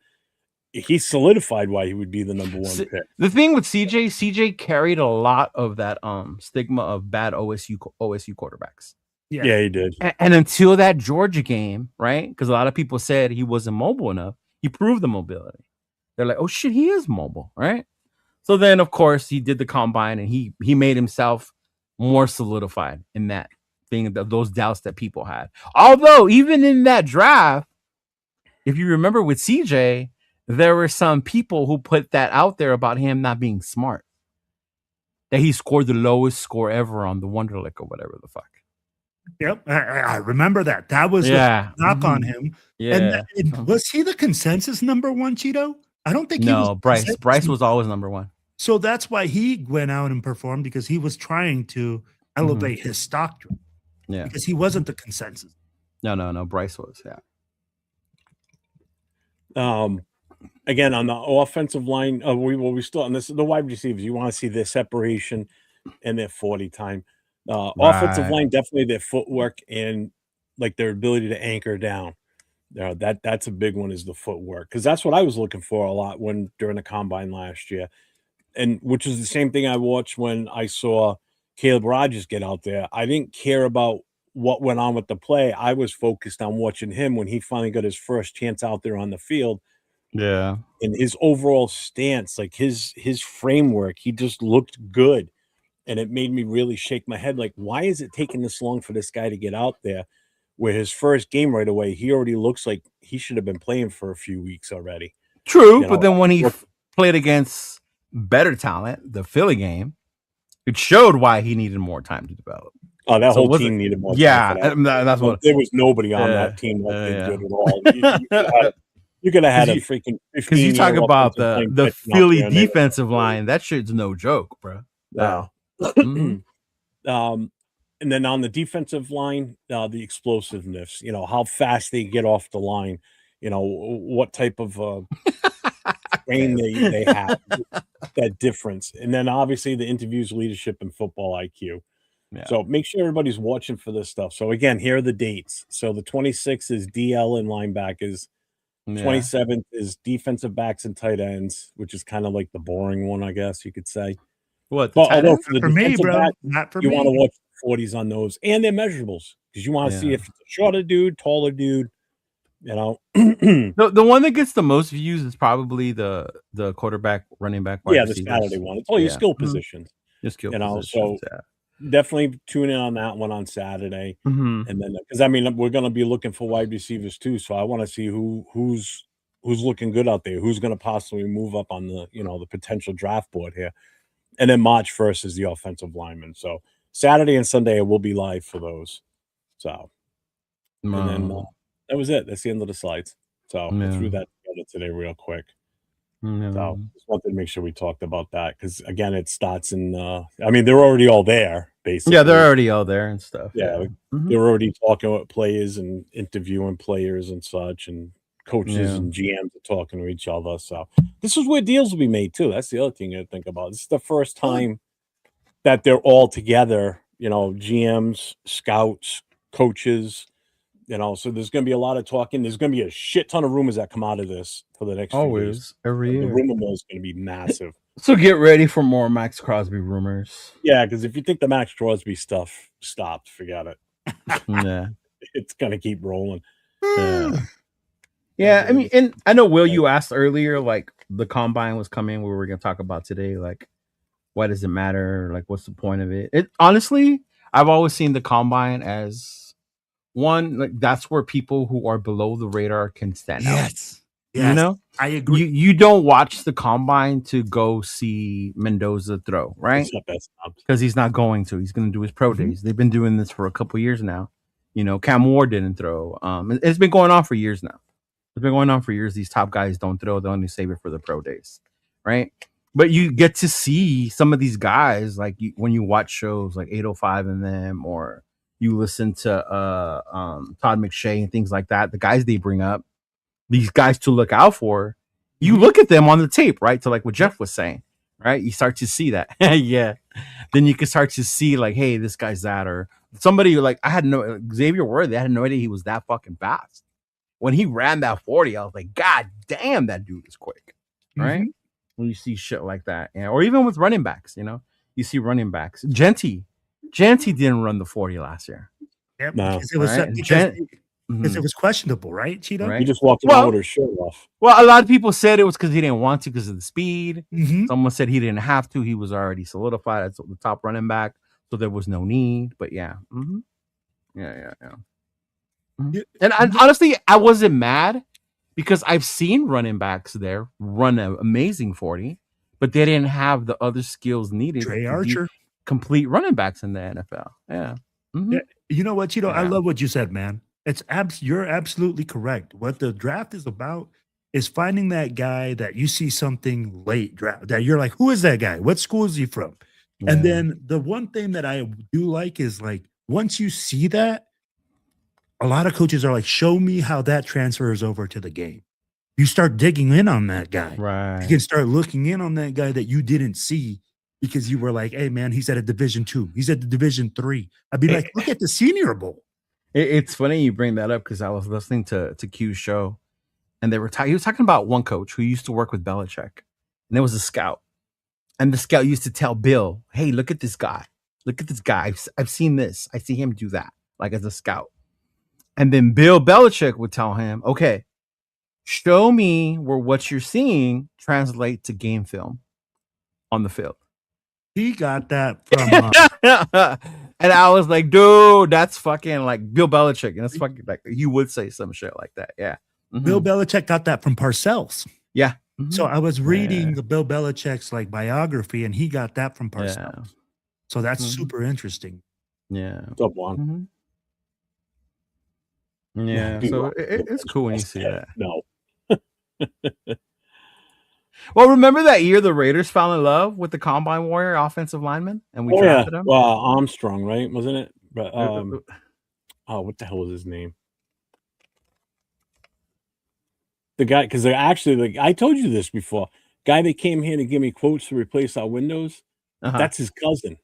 He solidified why he would be the number one pick. The thing with CJ carried a lot of that stigma of bad OSU quarterbacks. Yeah, he did. And until that Georgia game, right? Because a lot of people said he wasn't mobile enough. He proved the mobility. They're like, oh shit, he is mobile, right? So then, of course, he did the combine and he made himself more solidified in that thing, those doubts that people had. Although, even in that draft, if you remember with CJ, there were some people who put that out there about him not being smart. That he scored the lowest score ever on the Wonderlic or whatever the fuck. Yep, I remember that. That was a knock on him. Yeah. And was he the consensus number one, Cheeto? I don't think he No, was. Bryce. Bryce was always number one. So that's why he went out and performed, because he was trying to elevate his stock. Yeah. Because he wasn't the consensus. No. Bryce was, yeah. Again, on the offensive line, we still on this. The wide receivers, you want to see their separation and their 40 time. Offensive line, definitely their footwork and like their ability to anchor down. That's a big one, is the footwork, because that's what I was looking for a lot during the combine last year, and which is the same thing I watched when I saw Caleb Rogers get out there. I didn't care about what went on with the play. I was focused on watching him when he finally got his first chance out there on the field. Yeah. And his overall stance, like his framework, he just looked good. And it made me really shake my head. Like, why is it taking this long for this guy to get out there? Where his first game right away, he already looks like he should have been playing for a few weeks already. True, but then when he played against better talent, the Philly game, it showed why he needed more time to develop. Oh, that whole team needed more time. Yeah, that's what there was nobody on that team that did good at all. You could have had a freaking 15. Because you talk about the Philly defensive line, that shit's no joke, bro. Wow. And then on the defensive line, the explosiveness, how fast they get off the line, what type of brain they have, that difference. And then obviously the interviews, leadership, and football IQ. Yeah. So make sure everybody's watching for this stuff. So again, here are the dates. So the 26th is DL and linebackers. 27th is defensive backs and tight ends, which is kind of like the boring one, I guess you could say. What? But although for me, bro, not for me. You want to watch 40s on those, and their measurables, because you want to see if it's a shorter dude, taller dude. The one that gets the most views is probably the quarterback, running back. Yeah, the Saturday one. It's all your skill positions. Your skill positions. So definitely tune in on that one on Saturday, and then because we're going to be looking for wide receivers too. So I want to see who's looking good out there, who's going to possibly move up on the the potential draft board here. And then March 1st is the offensive lineman. So Saturday and Sunday will be live for those. So, and then that was it. That's the end of the slides. So I threw that together today real quick. So just wanted to make sure we talked about that because again, it starts in. I mean, they're already all there, basically. Yeah, they're already all there and stuff. Yeah, they're already talking with players and interviewing players and such, and coaches and GMs are talking to each other. So this is where deals will be made too. That's the other thing you think about. This is the first time that they're all together. You know, GMs, scouts, coaches. You know, so there's going to be a lot of talking. There's going to be a shit ton of rumors that come out of this for the next few days. Every year. The rumor mill is going to be massive. So get ready for more Maxx Crosby rumors. Yeah, because if you think the Maxx Crosby stuff stopped, forget it. Yeah, it's going to keep rolling. Yeah, I mean, and I know, Will, you asked earlier, like the combine was coming, we were going to talk about today, like why does it matter? Like, what's the point of it? It honestly, I've always seen the combine as one, like that's where people who are below the radar can stand out. Yes, You know, I agree. You don't watch the combine to go see Mendoza throw, right? Because he's not going to. He's going to do his pro days. They've been doing this for a couple years now. You know, Cam Ward didn't throw. It's been going on for years now. It's been going on for years. These top guys don't throw. They only save it for the pro days, right? But you get to see some of these guys, like when you watch shows like 805 and them, or you listen to Todd McShay and things like that. The guys they bring up, these guys to look out for, you look at them on the tape, right? To like what Jeff was saying, right? You start to see that. Yeah. Then you can start to see like, hey, this guy's that, or somebody like, I had no Xavier Worthy. I had no idea he was that fucking fast. When he ran that 40, I was like, God damn, that dude is quick. Right. When you see shit like that. Yeah. Or even with running backs, you know, you see running backs. Genty didn't run the 40 last year. Yep. No. Because it was because it was questionable, right, Cheeto? Right. He just walked around with his shirt off. Well, a lot of people said it was because he didn't want to because of the speed. Mm-hmm. Someone said he didn't have to. He was already solidified as the top running back, so there was no need. But yeah. Yeah. And honestly, I wasn't mad because I've seen running backs there run an amazing 40, but they didn't have the other skills needed. Trey Archer. Complete running backs in the NFL. Yeah. Yeah. You know what, Cheeto? I love what you said, man. You're absolutely correct. What the draft is about is finding that guy that you see something late draft that you're like, who is that guy? What school is he from? Yeah. And then the one thing that I do like is like once you see that, a lot of coaches are like, show me how that transfers over to the game. You start digging in on that guy. Right. You can start looking in on that guy that you didn't see because you were like, hey, man, he's at a Division II. He's at the Division III. I'd be like, look at the Senior Bowl. It's funny you bring that up because I was listening to Q's show, and he was talking about one coach who used to work with Belichick, and there was a scout, and the scout used to tell Bill, "Hey, look at this guy. Look at this guy. I've seen this. I see him do that, like as a scout." And then Bill Belichick would tell him, "Okay, show me where what you're seeing translate to game film on the field." He got that from and I was like, dude, that's fucking like Bill Belichick. And that's fucking like he would say some shit like that. Yeah. Bill Belichick got that from Parcells. Yeah. So I was reading the Bill Belichick's like biography, and he got that from Parcells. Yeah. So that's super interesting. Yeah. Top one. Yeah. So it's cool when you see that. No. Well, remember that year the Raiders fell in love with the Combine Warrior offensive lineman, and we drafted him? Well, Armstrong, right? Wasn't it? But what the hell was his name? The guy, because they're actually like I told you this before. Guy that came here to give me quotes to replace our windows. That's his cousin.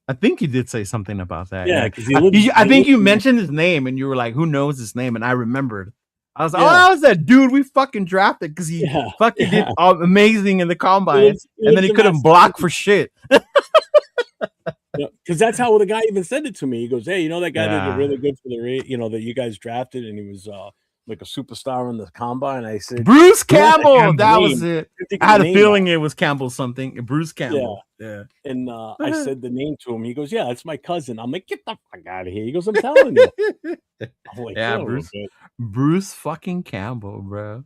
I think you did say something about that. Yeah, because I think you mentioned his name, and you were like, "Who knows his name?" And I remembered. I was like, "Oh, that was that dude we fucking drafted because he fucking did amazing in the combine, and then he couldn't block for shit." Because that's how the guy even said it to me. He goes, "Hey, you know that guy that did really good for the that you guys drafted, and he was like a superstar in the combine." I said, "Bruce Campbell." That was it. I had a feeling it was Campbell something. Bruce Campbell. Yeah. And I said the name to him. He goes, "Yeah, that's my cousin." I'm like, "Get the fuck out of here." He goes, "I'm telling you." I'm like, yeah, Bruce fucking Campbell, bro.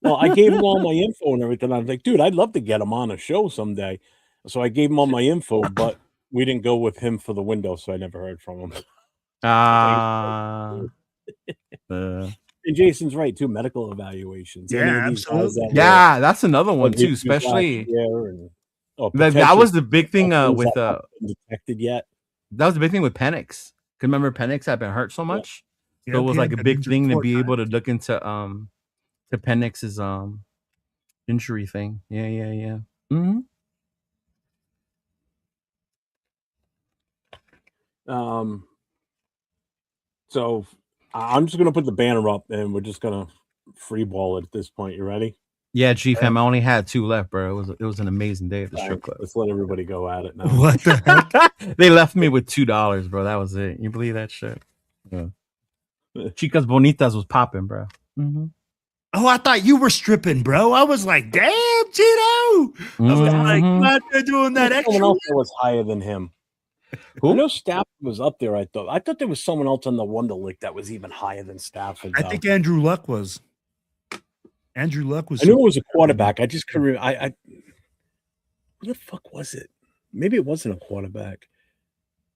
Well, I gave him all my info and everything. I was like, dude, I'd love to get him on a show someday. So I gave him all my info, but we didn't go with him for the window, so I never heard from him. And Jason's right too. Medical evaluations. Yeah, Any of these guys absolutely. that Yeah, that's another were one too. injured last Especially year and or that was the potential big thing things with that haven't been detected yet. that was the big thing with Penix. Cause remember Penix had been hurt so much, so it was he like had a been big injured thing to 4 be able to times. look into Penix's injury thing. Yeah. Mm-hmm. So I'm just gonna put the banner up and we're just gonna free ball it at this point. You ready? Yeah, G fam. I only had 2 left, bro. It was an amazing day at the All strip right, club. let's let everybody go at it now. What the heck? They left me with $2, bro. That was it. You believe that shit? Yeah. Chicas Bonitas was popping, bro. Mm-hmm. Oh, I thought you were stripping, bro. I was like, damn, Cheeto. I was like, you out there doing that There's extra. someone else that was higher than him. Who? I know Stafford was up there. I thought there was someone else on the Wonderlic that was even higher than Stafford. I think Andrew Luck was. Andrew Luck was. I knew it was a quarterback. I just couldn't. Who the fuck was it? Maybe it wasn't a quarterback.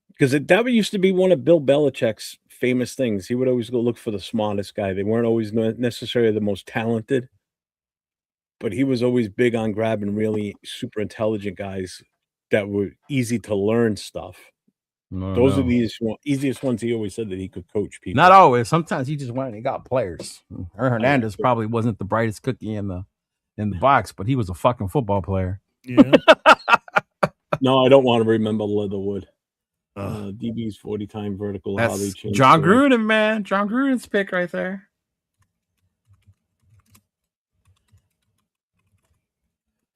Because that used to be one of Bill Belichick's famous things. He would always go look for the smartest guy. They weren't always necessarily the most talented, but he was always big on grabbing really super intelligent guys that were easy to learn stuff. Those are the easiest ones. He always said that he could coach people. Not always. Sometimes he just went and he got players. Hernandez probably wasn't the brightest cookie in the box, but he was a fucking football player. Yeah. No, I don't want to remember Leatherwood. DB's 40-time vertical. That's John Gruden, man. John Gruden's pick right there.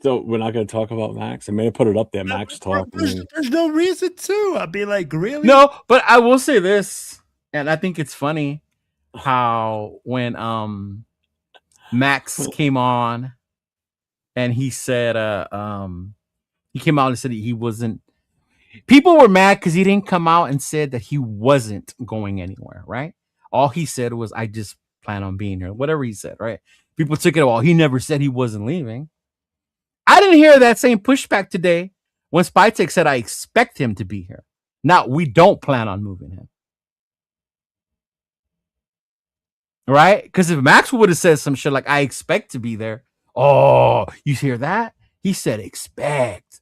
So we're not going to talk about Max. I may have put it up there. Max talk. There's no reason to. I'd be like, really? No, but I will say this, and I think it's funny how when Max came on and he said he came out and said he wasn't. People were mad because he didn't come out and said that he wasn't going anywhere, right? All he said was, I just plan on being here. Whatever he said, right? People took it, well, he never said he wasn't leaving. I didn't hear that same pushback today when Spytek said, I expect him to be here. Now, we don't plan on moving him. Right? Because if Max would have said some shit like, I expect to be there. Oh, you hear that? He said expect.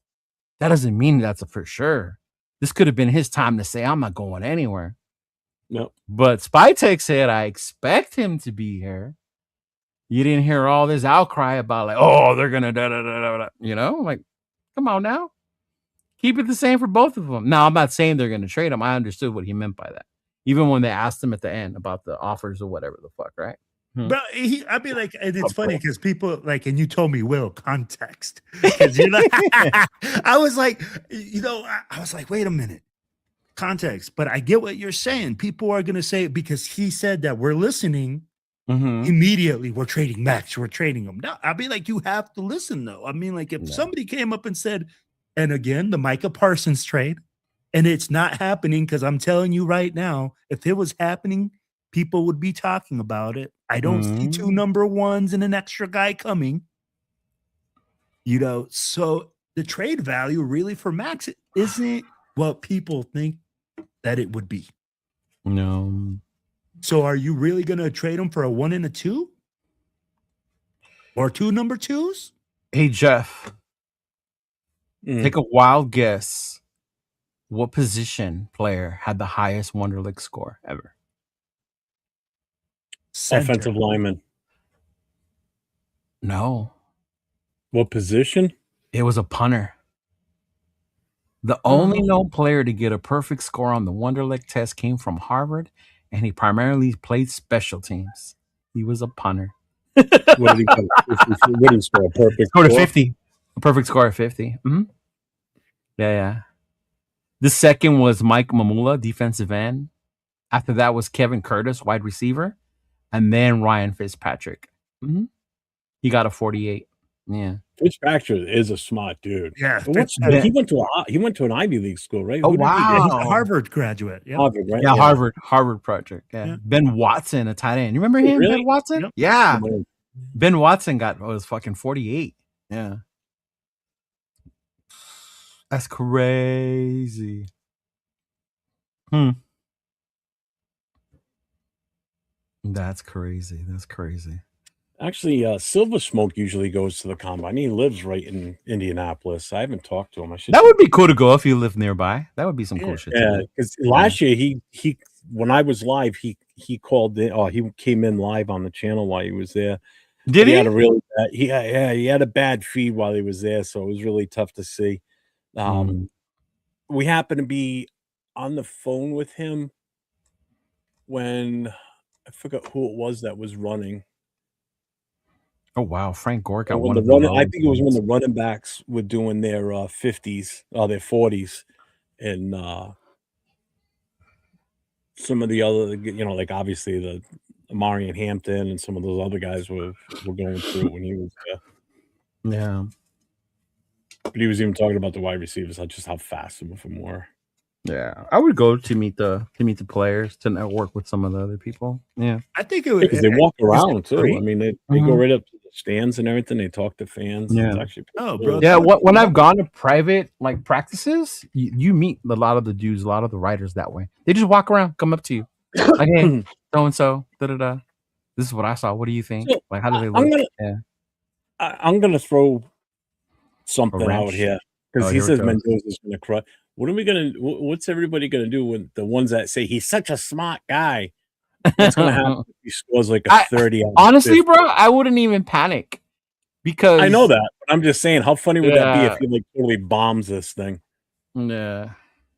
That doesn't mean that's a for sure. This could have been his time to say, I'm not going anywhere. No. But Spytek said, I expect him to be here. You didn't hear all this outcry about like, oh, they're going to da-da-da-da-da. You know, like, come on now. Keep it the same for both of them. Now, I'm not saying they're going to trade him. I understood what he meant by that. Even when they asked him at the end about the offers or whatever the fuck, right? But I'd be like, and it's funny because people like, and you told me, Will, context. Because you're like, I was like, I was like, wait a minute, context. But I get what you're saying. People are gonna say because he said that we're listening. Immediately, we're trading Max. We're trading him. No, I'd be like, you have to listen though. I mean, like if somebody came up and said, and again, the Micah Parsons trade, and it's not happening because I'm telling you right now, if it was happening, people would be talking about it. I don't see 2 number 1s and an extra guy coming. So the trade value really for Max isn't what people think that it would be. No. So are you really going to trade him for a 1 and a 2? Or 2 number 2s? Hey, Jeff. Take a wild guess. What position player had the highest Wonderlic score ever? Center. Offensive lineman. No. What position? It was a punter. The only known player to get a perfect score on the Wonderlic test came from Harvard, and he primarily played special teams. He was a punter. What did he score? What did he score? A perfect score score? 50. A perfect score of 50. Yeah. The second was Mike Mamula, defensive end. After that was Kevin Curtis, wide receiver. And then Ryan Fitzpatrick. He got a 48. Yeah. Fitzpatrick is a smart dude. Yeah. He went to an Ivy League school, right? Oh, Who did he wow. get? He's a Harvard graduate. Yeah. Harvard, right? Yeah, Harvard project. Yeah. Ben Watson, a tight end. You remember him, really? Ben Watson? Yep. Yeah. Ben Watson was fucking 48. Yeah. That's crazy. That's crazy. That's crazy. Actually, Silver Smoke usually goes to the combine. He lives right in Indianapolis. I haven't talked to him. I should. That would be cool to go if you live nearby. That would be some cool shit to Yeah, do. because last year he when I was live, he called in. Oh, he came in live on the channel while he was there. Did He he? had a really bad, he had a bad feed while he was there, so it was really tough to see. We happened to be on the phone with him when I forgot who it was that was running. Oh wow, Frank Gore got When one the of the running, I lowest think it was when ones. the running backs were doing their 50s or their 40s, and some of the other, like obviously the Amari and Hampton and some of those other guys were going through it when he was there. Yeah. But he was even talking about the wide receivers, just how fast some of them were. Yeah, I would go to meet the players, to network with some of the other people. Yeah, I think it would Because they walk around too. great. I mean, they go right up to the stands and everything. They talk to fans. Yeah. It's actually Oh, pretty bro. cool. yeah. When I've gone to private like practices, you meet a lot of the dudes, a lot of the writers that way. They just walk around, come up to you, like, hey, so and so, da da da. This is what I saw. What do you think? So, Like, how do they look? I'm gonna throw something wrench? out here because Oh, he here it says goes. Mendoza's gonna crush. What are we gonna? What's everybody gonna do with the ones that say he's such a smart guy? What's gonna happen if he scores like a 30? Honestly, bro, I wouldn't even panic because I know that, but I'm just saying, how funny would that be if Yeah. he like totally bombs this thing? Yeah,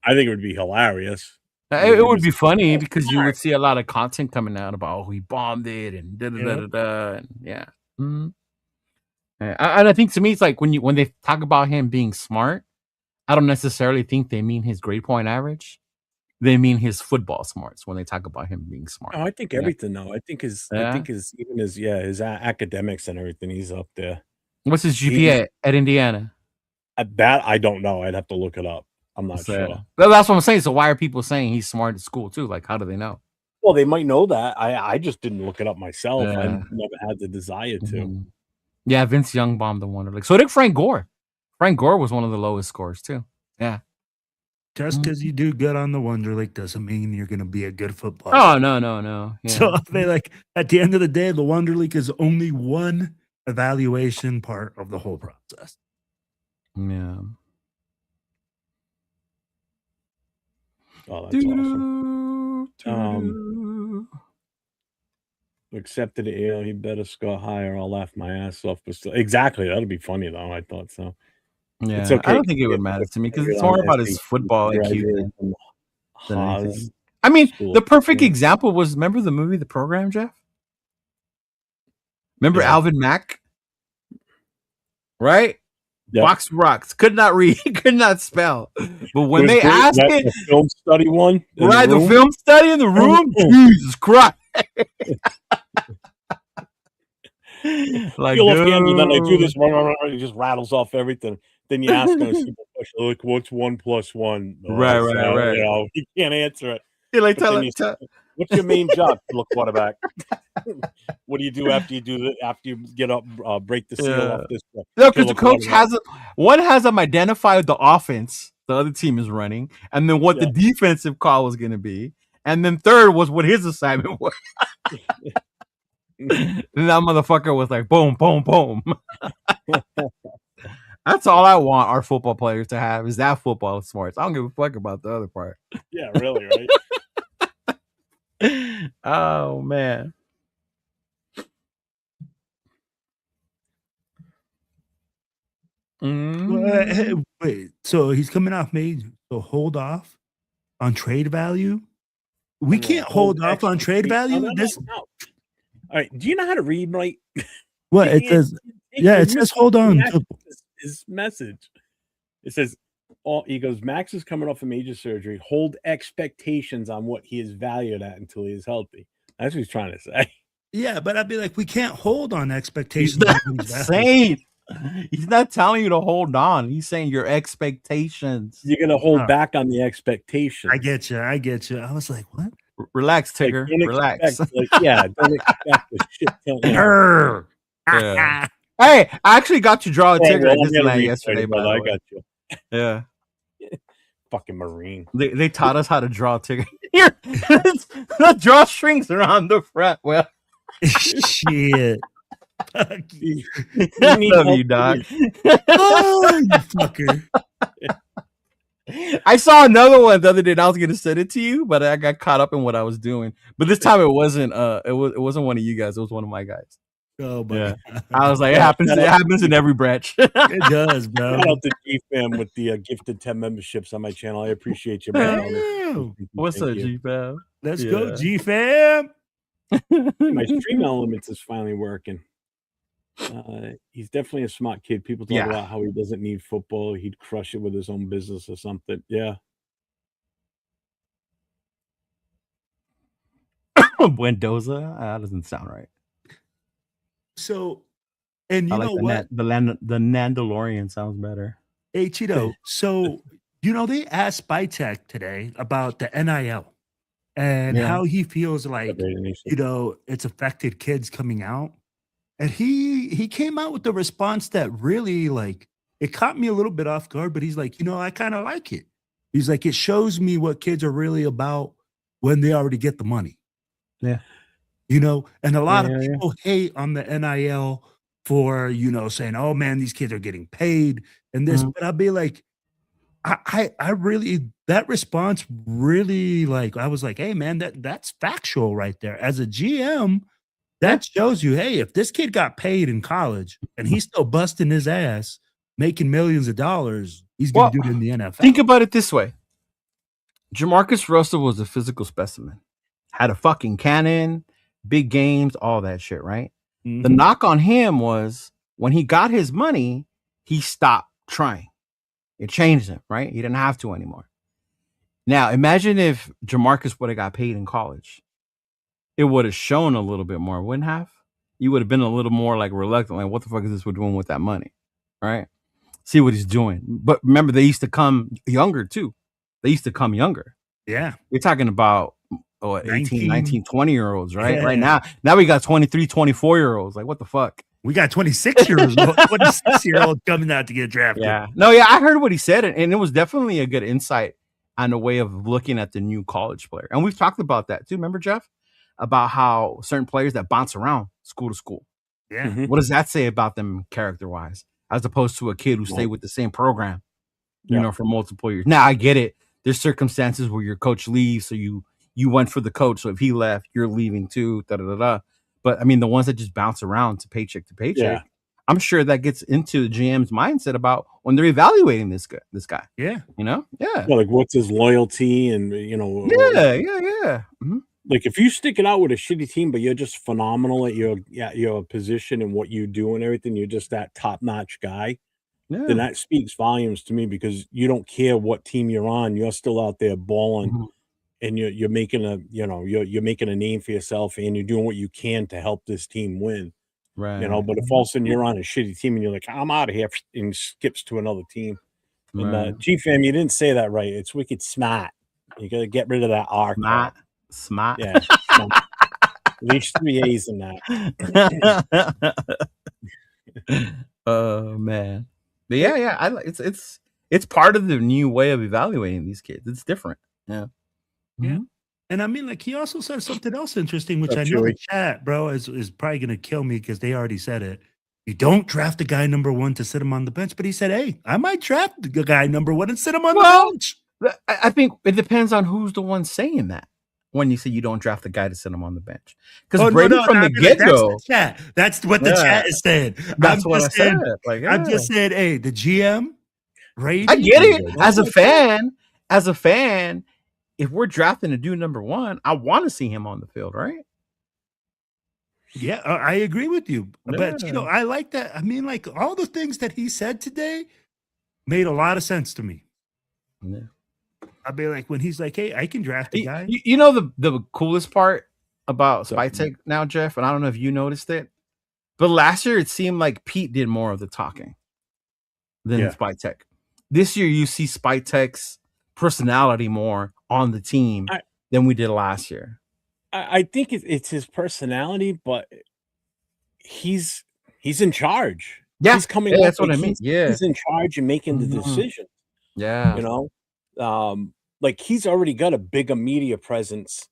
I think it would be hilarious. it would be funny because you would see a lot of content coming out about he bombed it and da da da da da. And yeah. Mhm. Yeah, and I think to me, it's like when they talk about him being smart, I don't necessarily think they mean his grade point average. They mean his football smarts when they talk about him being smart. Oh, I think everything though. I think his even his academics and everything. He's up there. What's his GPA at Indiana? That I don't know. I'd have to look it up. I'm not sure. That's what I'm saying. So why are people saying he's smart at school too? Like, how do they know? Well, they might know that. I just didn't look it up myself. I Yeah. never had the desire to. Mhm. Yeah, Vince Young bombed the Wonder League. So did Frank Gore. Frank Gore was one of the lowest scores too. Yeah. Just because you do good on the Wonder League doesn't mean you're going to be a good football. Oh no. Yeah. So they like at the end of the day, the Wonder League is only one evaluation part of the whole process. Yeah. Oh, that's awesome. Accepted it. He better score higher. I'll laugh my ass off. But still, exactly, that'd be funny though. I thought so. Yeah, It's okay. I don't think it would matter to me because it's more about his football IQ than anything. I mean, the perfect example was, remember the movie The Program, Jeff? Remember Alvin Mack? Right? Yep. Box rocks. Could not read, could not spell. But when they asked it, the film study one, right? The film study in the room, Jesus Christ. Like, and then they do this, he just rattles off everything. Then you ask him a simple question, like, what's 1 + 1? Right. You know, he can't answer it. You're like, what's your main job? Little quarterback. What do you do after you get up, break the seal off this? No, because the coach has them identified the offense the other team is running, and then what the defensive call was going to be, and then third was what his assignment was. And that motherfucker was like, boom, boom, boom. That's all I want our football players to have is that football smarts. I don't give a fuck about the other part. Yeah, really, right? Oh man. Wait, so he's coming off made. So hold off on trade value. We can't hold off on trade value. No. All right. Do you know how to read right? What it says? Yeah, it says hold on. His message. It says, he goes, Max is coming off a major surgery. Hold expectations on what he is valued at until he is healthy. That's what he's trying to say. Yeah, but I'd be like, we can't hold on expectations. He's not saying. He's not telling you to hold on. He's saying your expectations. You're gonna hold back on the expectations. I get you. I was like, what? Relax, Tigger. Relax. Don't expect the shit. Yeah. Hey, I actually got to draw a Tigger at Disneyland yesterday, but I got you. Yeah. Fucking Marine. They taught us how to draw a Tigger. Here, the drawstrings are on the front. Well, Shit. Fuck you. I need love help you, dog. Oh, you fucker. I saw another one the other day. And I was gonna send it to you, but I got caught up in what I was doing. But this time it wasn't. It wasn't one of you guys. It was one of my guys. Oh my Yeah. God. I was like, it happens in every branch. It does, bro. Shout out to G-Fam with the gifted 10 memberships on my channel. I appreciate you, man. Damn. What's Thank up, you. G-Fam? Let's Yeah. go, G-Fam. My stream elements is finally working. He's definitely a smart kid. People talk about how he doesn't need football. He'd crush it with his own business or something. Yeah. Mendoza? That doesn't sound right. So, and you I like know what? the Nandalorian sounds better. Hey, Cheeto. So, they asked Spytech today about the NIL and how he feels like, it's affected kids coming out. And he came out with the response that really, like, it caught me a little bit off guard, but he's like, I kind of like it. He's like, it shows me what kids are really about when they already get the money. Yeah. And a lot of people hate on the NIL for, saying, oh man, these kids are getting paid and this, but I'll be like, I really, that response really, like, I was like, hey man, that's factual right there. As a GM, that shows you, hey, if this kid got paid in college and he's still busting his ass, making millions of dollars, he's going to do it in the NFL. Think about it this way. Jamarcus Russell was a physical specimen. Had a fucking cannon, big games, all that shit, right? The knock on him was when he got his money, he stopped trying. It changed him, right? He didn't have to anymore. Now, imagine if Jamarcus would have got paid in college. It would have shown a little bit more, wouldn't have? You would have been a little more like reluctant, like, what the fuck is this we're doing with that money? Right? See what he's doing. But remember, they used to come younger too. They used to come younger. Yeah. We're talking about 18, 19, 20-year-olds, right? Yeah. Right now we got 23, 24-year-olds. Like, what the fuck? We got 26-year-olds coming out to get drafted. Yeah. No, yeah, I heard what he said, and it was definitely a good insight on a way of looking at the new college player. And we've talked about that too. Remember, Jeff? About how certain players that bounce around school to school. Yeah. What does that say about them character-wise, as opposed to a kid who stayed with the same program, for multiple years? Now, I get it. There's circumstances where your coach leaves, so you went for the coach. So if he left, you're leaving too. But I mean, the ones that just bounce around to paycheck, I'm sure that gets into the GM's mindset about when they're evaluating this guy. Yeah. Well, like what's his loyalty and like if you stick it out with a shitty team, but you're just phenomenal at your position and what you do and everything, you're just that top-notch guy, then that speaks volumes to me, because you don't care what team you're on, you're still out there balling, and you're making you're making a name for yourself, and you're doing what you can to help this team win. Right. But if all of a sudden you're on a shitty team and you're like, I'm out of here, and skips to another team. And G-Fam, you didn't say that right. It's wicked smart. You got to get rid of that R. Smart. Yeah. At least 3 A's in that. Oh man. But yeah. It's part of the new way of evaluating these kids. It's different. Yeah. Yeah. And I mean, like, he also said something else interesting, which I know the chat, bro, is probably going to kill me because they already said it. You don't draft a guy number 1 to sit him on the bench. But he said, hey, I might draft the guy number 1 and sit him on the bench. I think it depends on who's the one saying that. When you say you don't draft the guy to sit him on the bench, because Brady from the get-go, that's what the chat is saying. That's what I said. Like, I'm just saying, hey, the GM, Brady. I get it. As a fan, if we're drafting a dude number 1, I want to see him on the field, right? Yeah, I agree with you. But I like that. I mean, like, all the things that he said today made a lot of sense to me. Yeah. I'd be like, when he's like, hey, I can draft a guy. The coolest part about Spytech now, Jeff, and I don't know if you noticed it, but last year it seemed like Pete did more of the talking than Spytech. This year you see Spytech's personality more on the team than we did last year. I think it's his personality, but he's in charge. Yeah, he's coming. That's what I mean. He's in charge and making the decision. Yeah, like he's already got a bigger media presence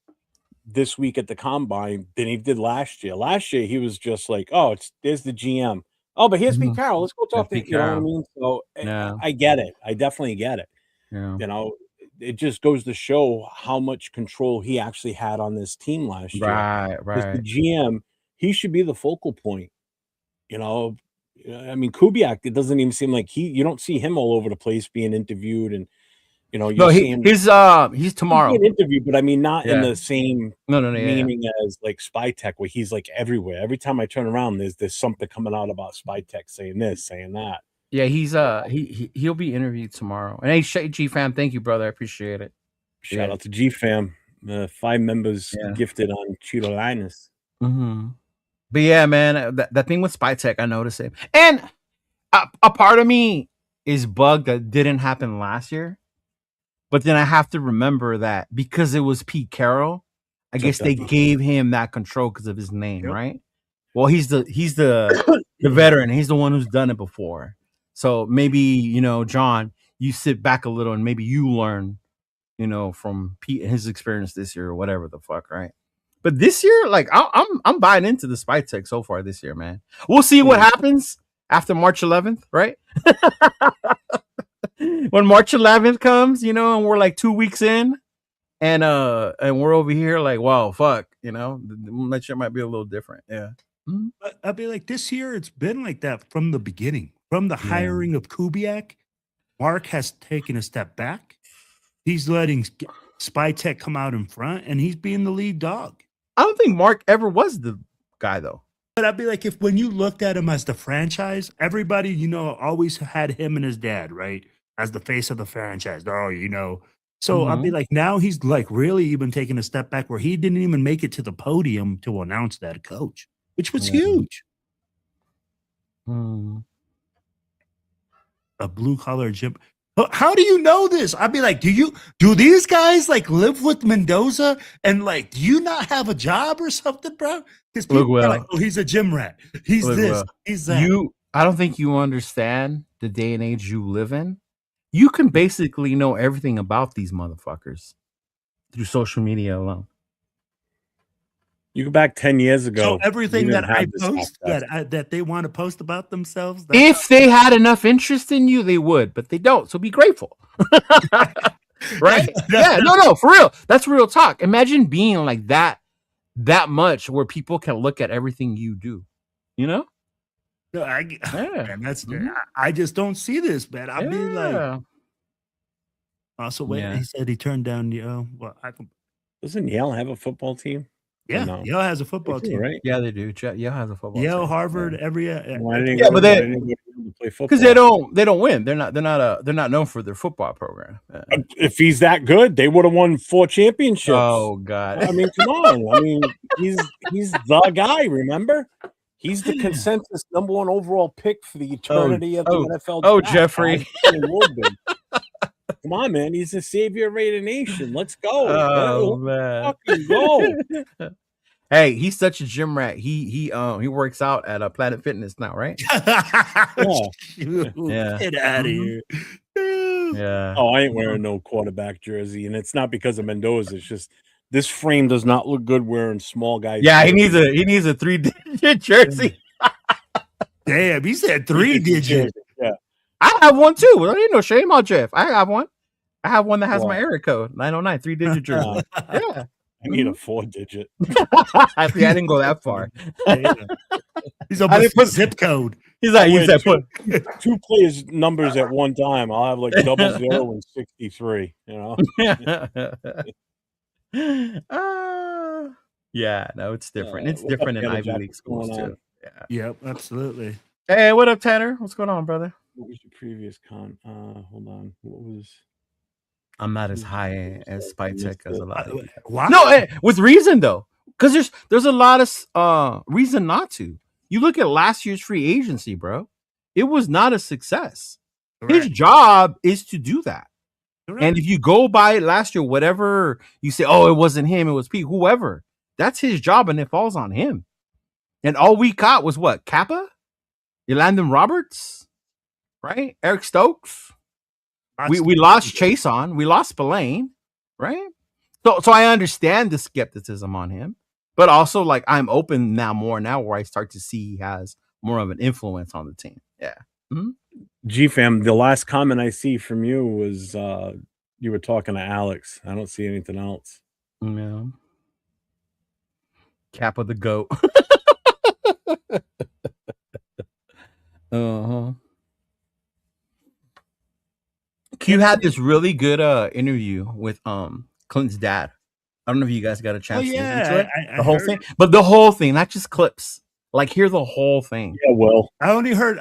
this week at the combine than he did last year. Last year he was just like, oh, there's the GM. Oh, but here's Pete Carroll. Let's go talk to Pete you know what I Carroll. mean? So Yeah. I get it. I definitely get it. Yeah. You know, it just goes to show how much control he actually had on this team last year. Right. The GM, he should be the focal point. You know, I mean, Kubiak, it doesn't even seem like you don't see him all over the place being interviewed, and you know, No, he's tomorrow. He's being interviewed, but I mean, not in the same meaning as like Spy Tech, where he's like everywhere. Every time I turn around, there's something coming out about Spy Tech saying this, saying that. Yeah, he's he'll be interviewed tomorrow. And hey, G fam, thank you, brother. I appreciate it. Shout out to G fam, 5 members gifted on Cheeto Linus. But yeah, man, that thing with Spy Tech, I noticed it, and a part of me is bugged that didn't happen last year. But then I have to remember that because it was Pete Carroll, I guess they gave him that control because of his name, right? Well, he's the veteran. He's the one who's done it before. So maybe, you know, John, you sit back a little and maybe you learn, you know, from Pete and his experience this year or whatever the fuck, right? But this year, like I'm buying into the Spy Tech so far this year, man. We'll see what happens after March 11th, right? When March 11th comes, you know, and we're like 2 weeks in, and we're over here like, wow, fuck, you know, that shit might be a little different. Yeah. I'd be like, this year it's been like that from the beginning. From the hiring of Kubiak, Mark has taken a step back. He's letting Spy Tech come out in front, and he's being the lead dog. I don't think Mark ever was the guy, though. But I'd be like, if when you looked at him as the franchise, everybody, you know, always had him and his dad, right? As the face of the franchise. Oh, you know. So I'd be like, now he's like really even taking a step back where he didn't even make it to the podium to announce that coach, which was huge. A blue collar gym. How do you know this? I'd be like, do these guys like live with Mendoza and like, do you not have a job or something, bro? Because people are like, oh, he's a gym rat. He's this. He's that. I don't think you understand the day and age you live in. You can basically know everything about these motherfuckers through social media alone. You go back 10 years ago. So everything that I post that they want to post about themselves. If they had enough interest in you, they would, but they don't. So be grateful. Right? Yeah, no, for real. That's real talk. Imagine being like that much where people can look at everything you do. You know? No, man, that's I just don't see this, man. I'd be like, also, he said he turned down doesn't Yale have a football team? Yeah, no? Yale has a football team, right? Yeah, they do. Yale has a football Yale, team. Harvard, every but because they don't win. They're not known for their football program. If he's that good, they would have won 4 championships. Oh God! I mean, come on. I mean, he's the guy. Remember, he's the consensus #1 overall pick for the eternity of the NFL. Oh, Jeffrey. Come on, man. He's the savior of Raider Nation. Let's go. Oh, man. Fucking go. Hey, he's such a gym rat. He works out at Planet Fitness now, right? Yeah. Get out of here. Yeah. Oh, I ain't wearing no quarterback jersey, and it's not because of Mendoza. It's just this frame does not look good wearing small guys. Yeah, he needs a 3-digit jersey. Damn, he said 3-digit. Yeah. I have one too. Well, ain't no shame on Jeff. I have one. I have one that has my area code 909, 3-digit jersey. Yeah. I need a 4-digit. I didn't go that far. He's almost put zip code. He's like, you said put 2 players' numbers at one time. I'll have like 00 and 63. You know. Yeah, no, it's different. It's different in Ivy League schools too. Yeah. Yep, absolutely. Hey, what up, Tanner? What's going on, brother? What was your previous con? Hold on. What was? I'm not as high as Spy Tech as a lot of people. Wow. No, with reason though, because there's a lot of reason not to. You look at last year's free agency, bro. It was not a success. Correct. His job is to do that. Correct. And if you go by last year, whatever you say, oh, it wasn't him, it was Pete, whoever. That's his job, and it falls on him. And all we got was what? Kappa? Landon Roberts? Right? Eric Stokes? We lost Chase on. We lost Spillane. right? So I understand the skepticism on him, but also like I'm open now where I start to see he has more of an influence on the team. Yeah. Mhm. G-Fam, the last comment I see from you was you were talking to Alex. I don't see anything else. Yeah. Cap of the goat. Uh-huh. Q had this really good interview with Clint's dad. I don't know if you guys got a chance to listen to it. I whole heard thing, but the whole thing, not just clips. Like hear the whole thing. Yeah, well, I only heard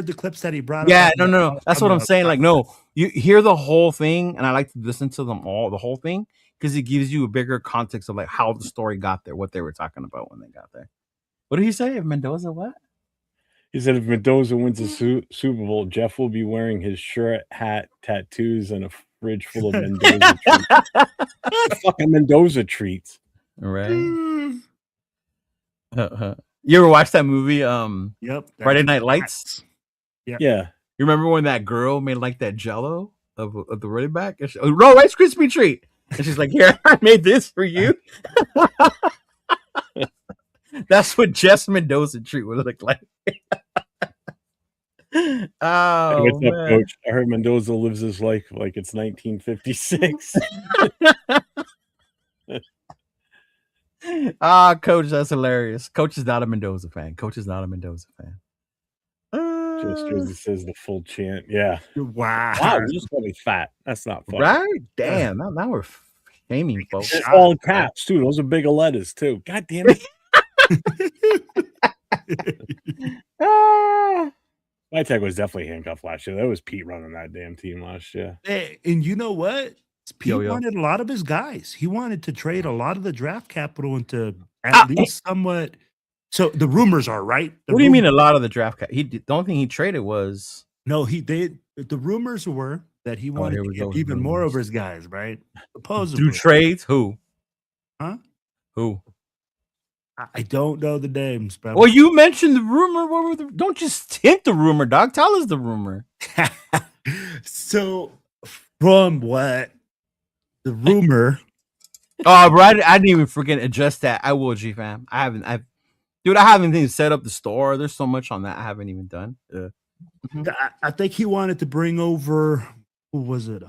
the clips that he brought Yeah, up. no. That's what I'm saying. Like, no, you hear the whole thing, and I like to listen to them all, the whole thing, because it gives you a bigger context of like how the story got there, what they were talking about when they got there. What did he say? If Mendoza what? he said if Mendoza wins the Super Bowl, Jeff will be wearing his shirt, hat, tattoos, and a fridge full of Mendoza treats. Fucking Mendoza treats. Right. You ever watch that movie? Yep. Friday Night Lights. Yeah. Yeah. You remember when that girl made like that Jello of the running back? And she, oh, no, Rice Krispie treat. And she's like, "Here, I made this for you." That's what Jess Mendoza treat would look like. Oh, What's up, man. Coach? I heard Mendoza lives his life like it's 1956. Coach, that's hilarious. Coach is not a Mendoza fan. Coach is not a Mendoza fan. Just Jersey says the full chant. Yeah. Wow. Wow, you just called me fat. That's not funny. Right? Damn. Now we're shaming folks. It's all in caps, too. Those are big letters, too. God damn it. My tech was definitely handcuffed last year. That was Pete running that damn team last year. Hey, and you know what? Pete Yo. wanted a lot of his guys. He wanted to trade a lot of the draft capital into at least somewhat. So the rumors are right. What do you mean a lot of the draft? The only thing he traded was no. The rumors were that he wanted to get even more over his guys, right? Supposedly. Do trades? Who? Huh? Who? I don't know the names, but well, you mentioned the rumor. What were don't just hint the rumor, dog. Tell us the rumor. So, from what the rumor? Oh, bro, I didn't even forget adjust that. I will, G fam. I haven't even set up the store. There's so much on that I haven't even done. I think he wanted to bring over. Who was it?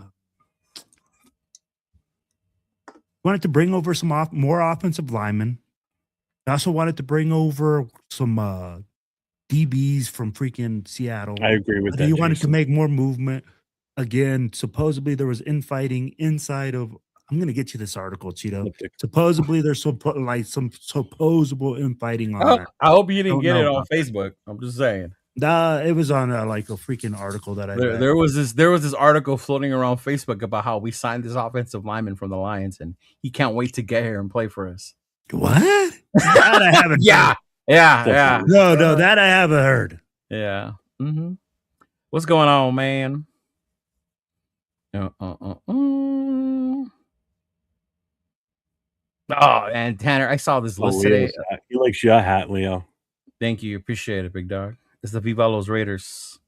Wanted to bring over some more offensive linemen. I also wanted to bring over some DBs from freaking Seattle. I agree with that. He wanted to make more movement. Again, supposedly there was infighting inside of. I'm gonna get you this article, Cheeto. Supposedly there's some supposable infighting on there. I hope you didn't get it on Facebook. I'm just saying. Nah, it was on like a freaking article that I read. There was this article floating around Facebook about how we signed this offensive lineman from the Lions and he can't wait to get here and play for us. What? That I haven't. Yeah. No, that I haven't heard. Yeah. What's going on, man? Oh, and Tanner, I saw this list today. He likes your hat, Leo. Thank you, appreciate it, big dog. It's the Viva Los Raiders.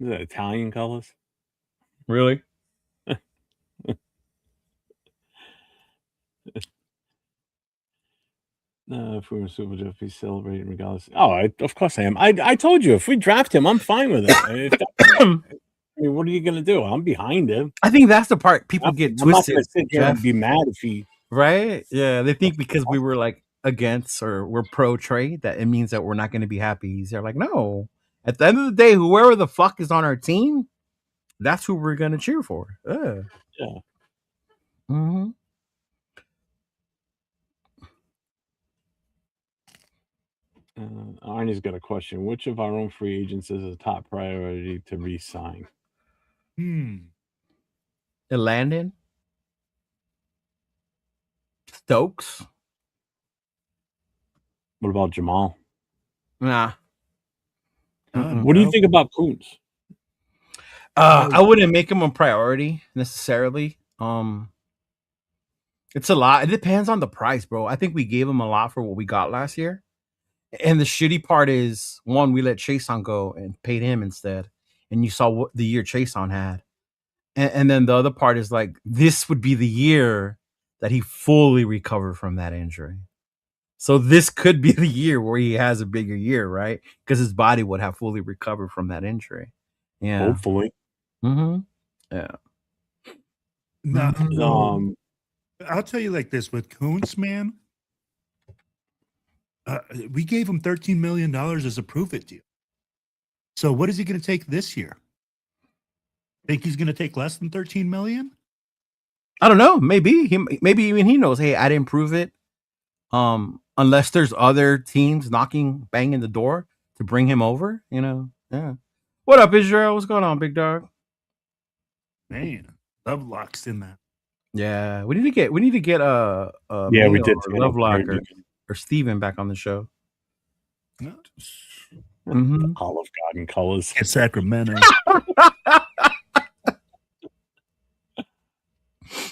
Is that Italian colors? Really? If we were Super Jeff, he's celebrating regardless. Oh, of course I am. I told you if we draft him, I'm fine with it. I mean, what are you gonna do? I'm behind him. I think that's the part people get twisted. I'm not gonna sit here and be mad if he. Right? Yeah, they think because we were like against or we're pro trade that it means that we're not going to be happy. They're like, no. At the end of the day, whoever the fuck is on our team, that's who we're gonna cheer for. Yeah. Arnie's got a question. Which of our own free agents is a top priority to re-sign? Landon? Stokes? What about Jamal? Nah. What do you think about Kuntz? I wouldn't make him a priority necessarily. It's a lot. It depends on the price, bro. I think we gave him a lot for what we got last year. And the shitty part is, one, we let Chason go and paid him instead. And you saw what the year Chason had. And then the other part is like, this would be the year that he fully recovered from that injury. So this could be the year where he has a bigger year, right? Because his body would have fully recovered from that injury. Yeah. Hopefully. Mm-hmm. Yeah. No, Um, I'll tell you like this with Kuntz, man. We gave him $13 million as a prove-it deal. So what is he going to take this year? Think he's going to take less than 13 million? I don't know. Maybe even he knows. Hey, I didn't prove it. Unless there's other teams banging the door to bring him over. Yeah. What up, Israel? What's going on, big dog? Man, Lovelock's in that. Yeah, we need to get we did Lovelock or Steven back on the show. No. Mm-hmm. Olive Garden colors. In Sacramento.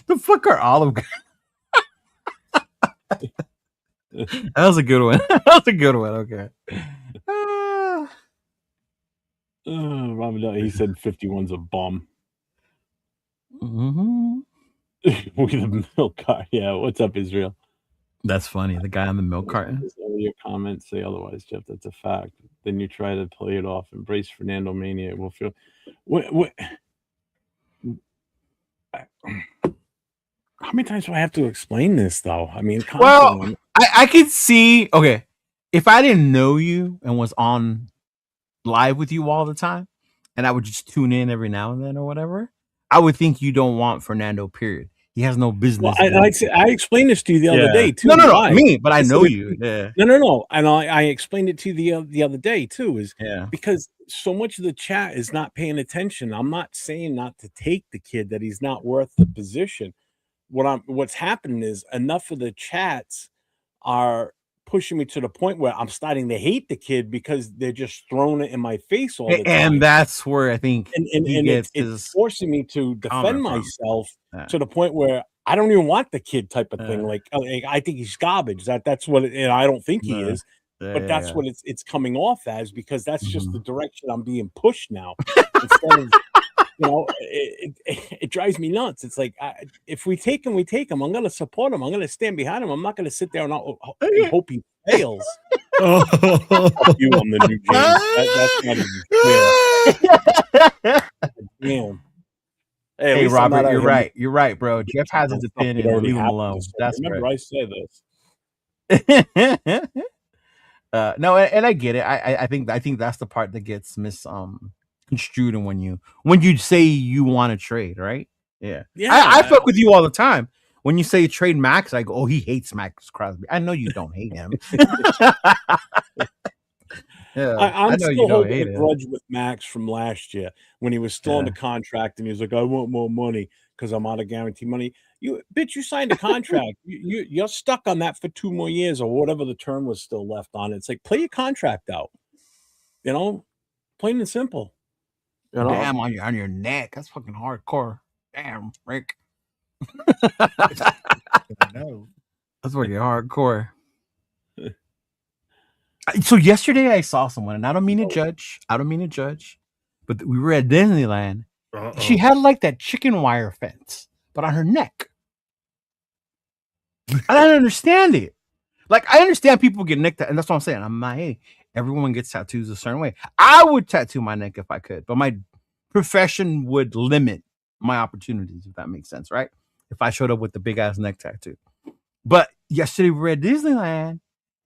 The fuck are Olive Garden? That was a good one. Okay. Robert, he said 51's a bum. Mm-hmm. With the milk cart. Yeah, what's up, Israel? That's funny. The guy on the milk carton. All your comments say otherwise, Jeff. That's a fact. Then you try to play it off. Embrace Fernando Mania. We'll feel. What? How many times do I have to explain this, though? I mean, well, I could see. Okay, if I didn't know you and was on live with you all the time, and I would just tune in every now and then or whatever, I would think you don't want Fernando. Period. He has no business. Well, I explained this to you the other day too. No, me, but I know you. Yeah. No. And I explained it to you the other day too. Because so much of the chat is not paying attention. I'm not saying not to take the kid, that he's not worth the position. What's happening is enough of the chats are pushing me to the point where I'm starting to hate the kid because they're just throwing it in my face all the time. And that's where I think and it's forcing me to defend myself to the point where I don't even want the kid type of thing. Like I think he's garbage. That's what and I don't think he is. But that's what it's coming off as, because that's just the direction I'm being pushed now. Instead of, it drives me nuts. It's like, if we take him, we take him. I'm going to support him. I'm going to stand behind him. I'm not going to sit there and hope he fails. Fuck you on the new James. That's not even clear. Damn. Hey Robert, you're right. You're right, bro. Jeff has his opinion. Leave him alone. That's remember, right. I say this. No, and I get it. I think that's the part that gets misconstrued, and when you say you want to trade, right? Yeah. I fuck with you all the time. When you say trade Max, I go, oh, he hates Maxx Crosby. I know you don't hate him. Yeah, I'm still holding a grudge with Max from last year when he was still under contract and he was like, I want more money because I'm out of guarantee money. You signed a contract. You're stuck on that for 2 more years or whatever the term was still left on. It's like, play your contract out. Plain and simple. Damn, on your neck. That's fucking hardcore. Damn, Rick. That's fucking hardcore. So yesterday I saw someone, and I don't mean to judge. But we were at Disneyland. She had like that chicken wire fence, but on her neck. I don't understand it. Like, I understand people get neck tattoos, and that's what I'm saying. I'm not, hey, everyone gets tattoos a certain way. I would tattoo my neck if I could, but my profession would limit my opportunities, if that makes sense, right? If I showed up with the big ass neck tattoo. But yesterday we were at Disneyland.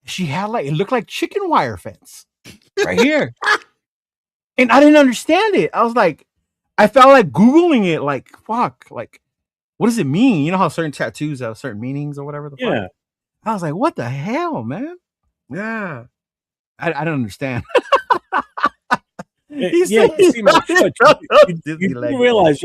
She had it looked like chicken wire fence right here. And I didn't understand it. I was like, I felt like Googling it, like, fuck, like, what does it mean? You know how certain tattoos have certain meanings or whatever the fuck? I was like, what the hell, man? Yeah. I don't understand. You realize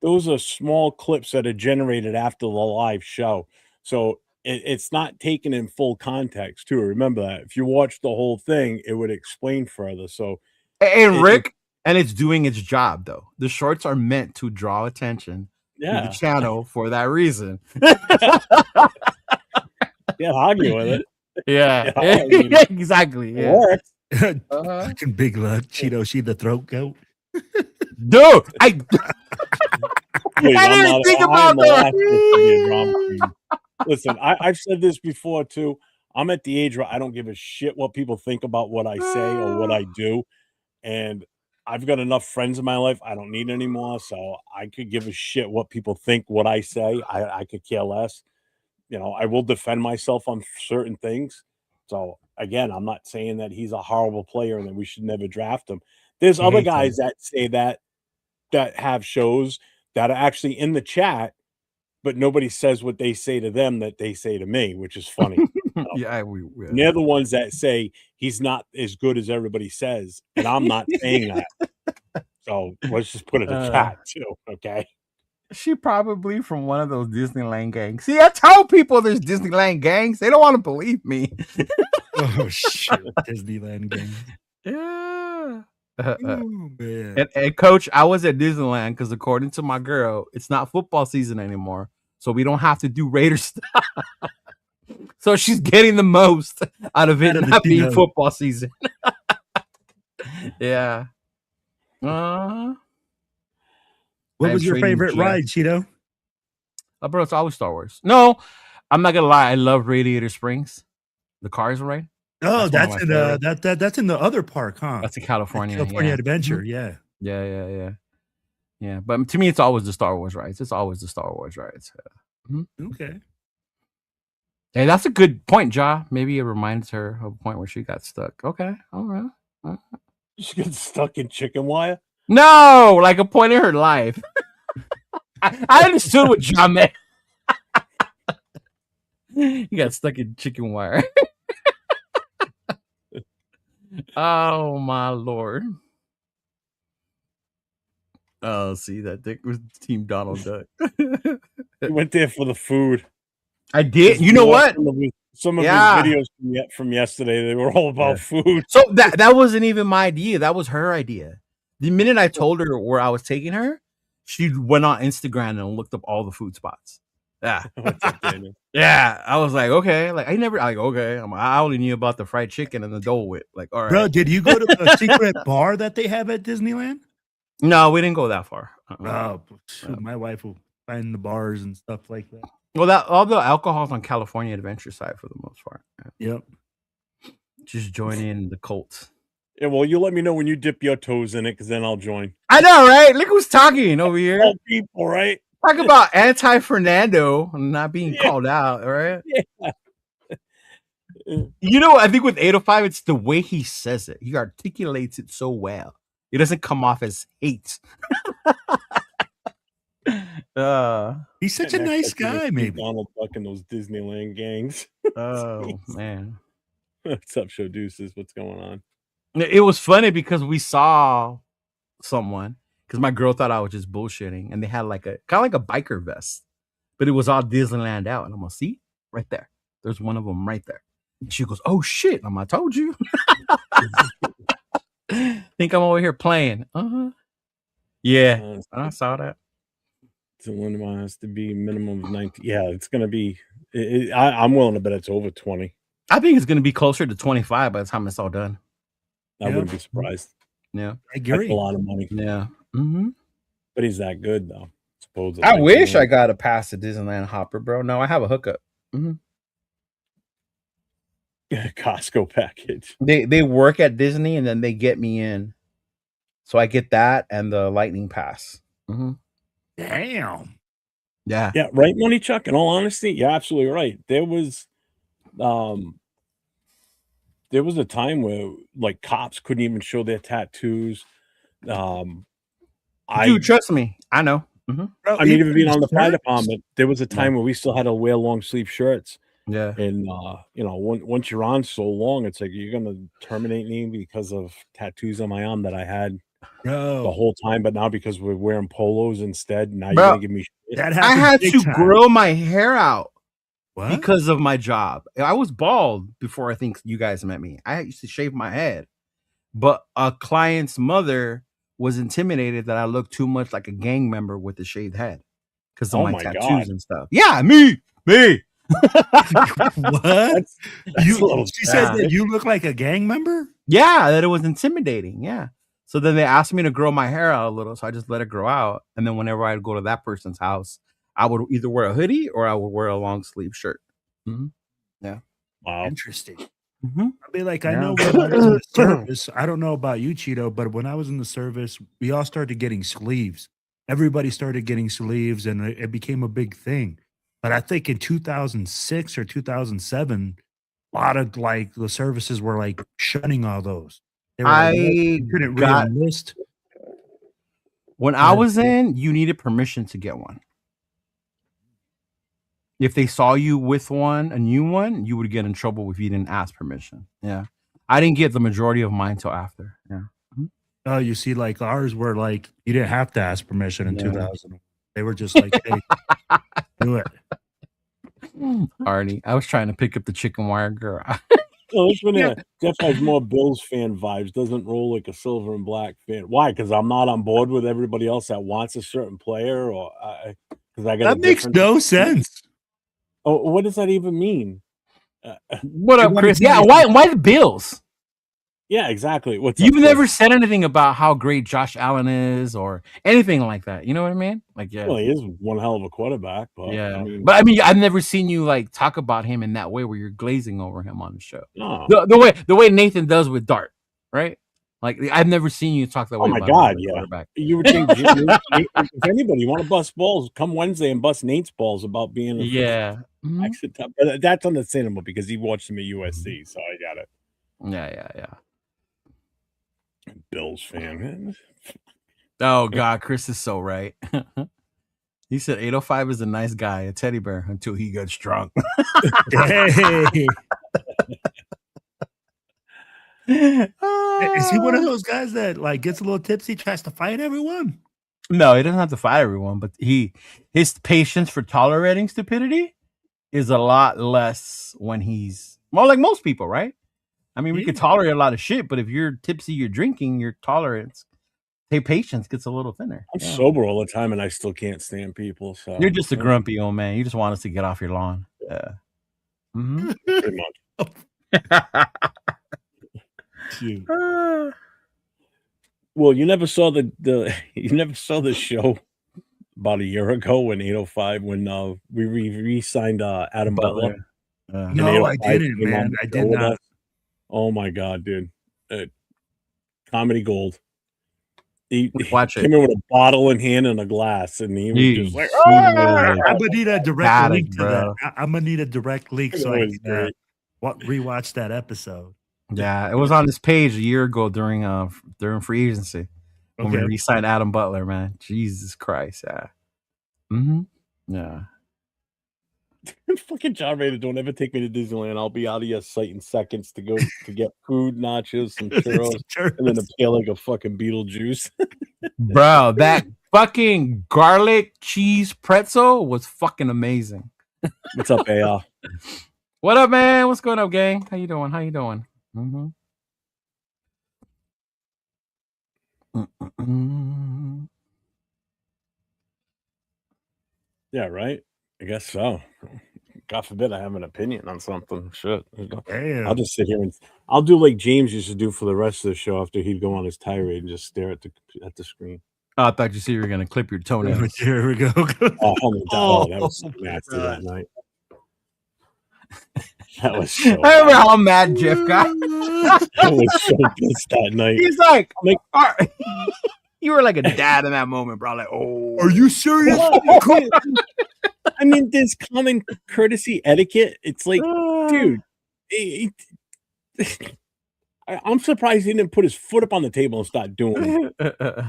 those are small clips that are generated after the live show. So it's not taken in full context too. Remember that. If you watch the whole thing, it would explain further. So, and Rick, and it's doing its job though. The shorts are meant to draw attention to the channel for that reason. Argue with it. Yeah, exactly. Yeah. Fucking big luck, Cheeto. She the throat goat. Dude, Please, I I'm didn't not. think I am about the last person to be a drama that. queen. Listen, I've said this before too. I'm at the age where I don't give a shit what people think about what I say or what I do, and I've got enough friends in my life. I don't need any more, so I could give a shit what people think, what I say. I could care less. You know, I will defend myself on certain things. So again, I'm not saying that he's a horrible player and that we should never draft him. There's He other hates guys him. that say that have shows that are actually in the chat, but nobody says what they say to them that they say to me, which is funny. Yeah, And they're the ones that say he's not as good as everybody says, and I'm not saying that. So let's just put it in chat too, okay? She probably from one of those Disneyland gangs. See, I tell people there's Disneyland gangs. They don't want to believe me. Oh shit, Disneyland game. Yeah. Oh man. And coach, I was at Disneyland because according to my girl, it's not football season anymore. So we don't have to do Raiders stuff. So she's getting the most out of it Out of the not being deal. football season. Yeah. Uh, What I was am your trading favorite Jeff. ride, Cheeto? Bro, it's always Star Wars. No, I'm not gonna lie. I love Radiator Springs. The Cars ride. Oh, That's one of my that's that's in the other park, huh? That's in California. California Yeah. Adventure, Mhm. yeah. Yeah. But to me, it's always the Star Wars rides. It's always the Star Wars rides. Okay. Hey, that's a good point, Ja. Maybe it reminds her of a point where she got stuck. Okay. All right. She gets stuck in chicken wire. No, like a point in her life. I understood what Ja meant. You got stuck in chicken wire. Oh my lord. Oh, see that dick was Team Donald Duck. He went there for the food. I did. You know what? Some of Yeah. his videos from yesterday, they were all about food. So that wasn't even my idea. That was her idea. The minute I told her where I was taking her, she went on Instagram and looked up all the food spots. Yeah. What's up, Daniel? Yeah. I was like, okay. Like okay. I only knew about the fried chicken and the Dole Whip. Like, all right. Bro, did you go to the secret bar that they have at Disneyland? No, we didn't go that far. Oh, shoot, my wife will find the bars and stuff like that. Well, all the alcohol's on California Adventure side for the most part. Yep. Just join in the cult. Yeah, well, you let me know when you dip your toes in it, because then I'll join. I know, right? Look who's talking over here. All people, right? Talk about anti-Fernando not being called out, all right? Yeah. You know, I think with 805, it's the way he says it. He articulates it so well. It doesn't come off as hate. He's such a nice guy, maybe. Donald Duck and those Disneyland gangs. Oh, man. What's up, Show Deuces? What's going on? It was funny because we saw someone, because my girl thought I was just bullshitting, and they had like a kind of like a biker vest, but it was all Disneyland out. And I'm gonna see right there. There's one of them right there. And she goes, "Oh shit!" I told you. Think I'm over here playing? Yeah, I saw that. So one has to be minimum of 19. Yeah, it's gonna be. I'm willing to bet it's over 20. I think it's gonna be closer to 25 by the time it's all done. I wouldn't be surprised. Yeah, I agree. That's a lot of money. Yeah. Mm-hmm. But he's that good though. Supposedly. I wish I got a pass to Disneyland Hopper, bro. No, I have a hookup. Mm-hmm. Costco package. They work at Disney and then they get me in, so I get that and the Lightning Pass. Mm-hmm. Damn. Yeah. Yeah, right, Money Chuck. In all honesty, you're absolutely right. There was a time where like cops couldn't even show their tattoos. Dude, trust me, I know. Mm-hmm. Bro, I mean, even being on the fire shirts? department, there was a time where we still had to wear long sleeve shirts. Yeah. And once you're on so long, it's like you're gonna terminate me because of tattoos on my arm that I had the whole time, but now because we're wearing polos instead, now you're gonna give me shit. That I had big to time. grow my hair out What? because of my job. I was bald before I think you guys met me. I used to shave my head, but a client's mother was intimidated that I looked too much like a gang member with a shaved head because of my tattoos God. and stuff. Yeah, me. What? That's a little she said that you look like a gang member? Yeah, that it was intimidating. Yeah. So then they asked me to grow my hair out a little, so I just let it grow out. And then whenever I'd go to that person's house, I would either wear a hoodie or I would wear a long sleeve shirt. Mm-hmm. Yeah. Wow. Interesting. Mm-hmm. I mean, like, Yeah. I know when I was in the service, I don't know about you, Cheeto, but when I was in the service, we all started getting sleeves. Everybody started getting sleeves, and it became a big thing. But I think in 2006 or 2007, a lot of like the services were like shunning all those. They were like, "Nope, you couldn't got re-enlist." when I was in, you needed permission to get one. If they saw you with one, a new one, you would get in trouble if you didn't ask permission. Yeah. I didn't get the majority of mine till after. Yeah. Oh, you see, like ours were like you didn't have to ask permission in Yeah. 2000. They were just like, "Hey, do it." Arnie, I was trying to pick up the chicken wire girl. Well, this one here, Jeff has more Bills fan vibes. Doesn't roll like a silver and black fan. Why? Because I'm not on board with everybody else that wants a certain player, or because I got That makes no sense. Oh, what does that even mean? What up, wanna Chris? see Yeah, you- why the Bills? Yeah, exactly. What's You've up, never Chris? said anything about how great Josh Allen is or anything like that. You know what I mean? Like, yeah. Well, he is one hell of a quarterback, but Yeah. I mean, I've never seen you like talk about him in that way where you're glazing over him on the show. no. The way Nathan does with Dart, right? Like, I've never seen you talk that way. Oh my about God, another yeah. quarterback. You would think if anybody want to bust balls, come Wednesday and bust Nate's balls about being a Yeah. Mhm. exit top. But that's understandable because he watched him at USC, so I got it. Yeah. Bills fan. Oh God, Chris is so right. He said 805 is a nice guy, a teddy bear, until he gets drunk. Hey. Is he one of Ah. those guys that like gets a little tipsy, tries to fight everyone? No, he doesn't have to fight everyone, but his patience for tolerating stupidity is a lot less when he's well, like most people, right? I mean, we could Yeah. tolerate a lot of shit, but if you're tipsy, you're drinking, your tolerance, patience gets a little thinner. I'm Yeah. sober all the time and I still can't stand people. So You're just a grumpy old man. You just want us to get off your lawn. Yeah. Mhm. pretty much. Shoot. Well, you never saw you never saw the show about a year ago when 805 when we re-signed Adam Butler. Yeah. No, I 805 didn't, came on man. the I show did with not. us. Oh my God, dude. Comedy gold. He Watch it. came in with a bottle in hand and a glass, and he was just like, He was I'm gonna need a direct Got it, link to that. bro. I'm gonna need a direct link so That I was can great. rewatch that episode. Yeah, it was on this page a year ago during free agency when we Okay. re-signed Adam Butler, man. Jesus Christ, yeah. Mm-hmm. Yeah. Fucking John Rader, don't ever take me to Disneyland. I'll be out of your sight in seconds to go to get food, nachos, some churros, and then a pail like a fucking Beetlejuice. Bro, that fucking garlic cheese pretzel was fucking amazing. What's up, AR? What up, man? What's going up, gang? How you doing? Mm-hmm. Yeah, right. I guess so. God forbid I have an opinion on something. Shit. Damn. I'll just sit here and I'll do like James used to do for the rest of the show after he'd go on his tirade and just stare at the screen. Oh, I thought you said you were gonna clip your toenails. Here we go. Oh, that was so nasty that night. That was so I remember how mad Jeff got. I was so pissed that night. He's like, you were like a dad in that moment, bro. Like, oh, Are you serious? I mean, there's common courtesy etiquette. It's like, dude, I'm surprised he didn't put his foot up on the table and start doing it.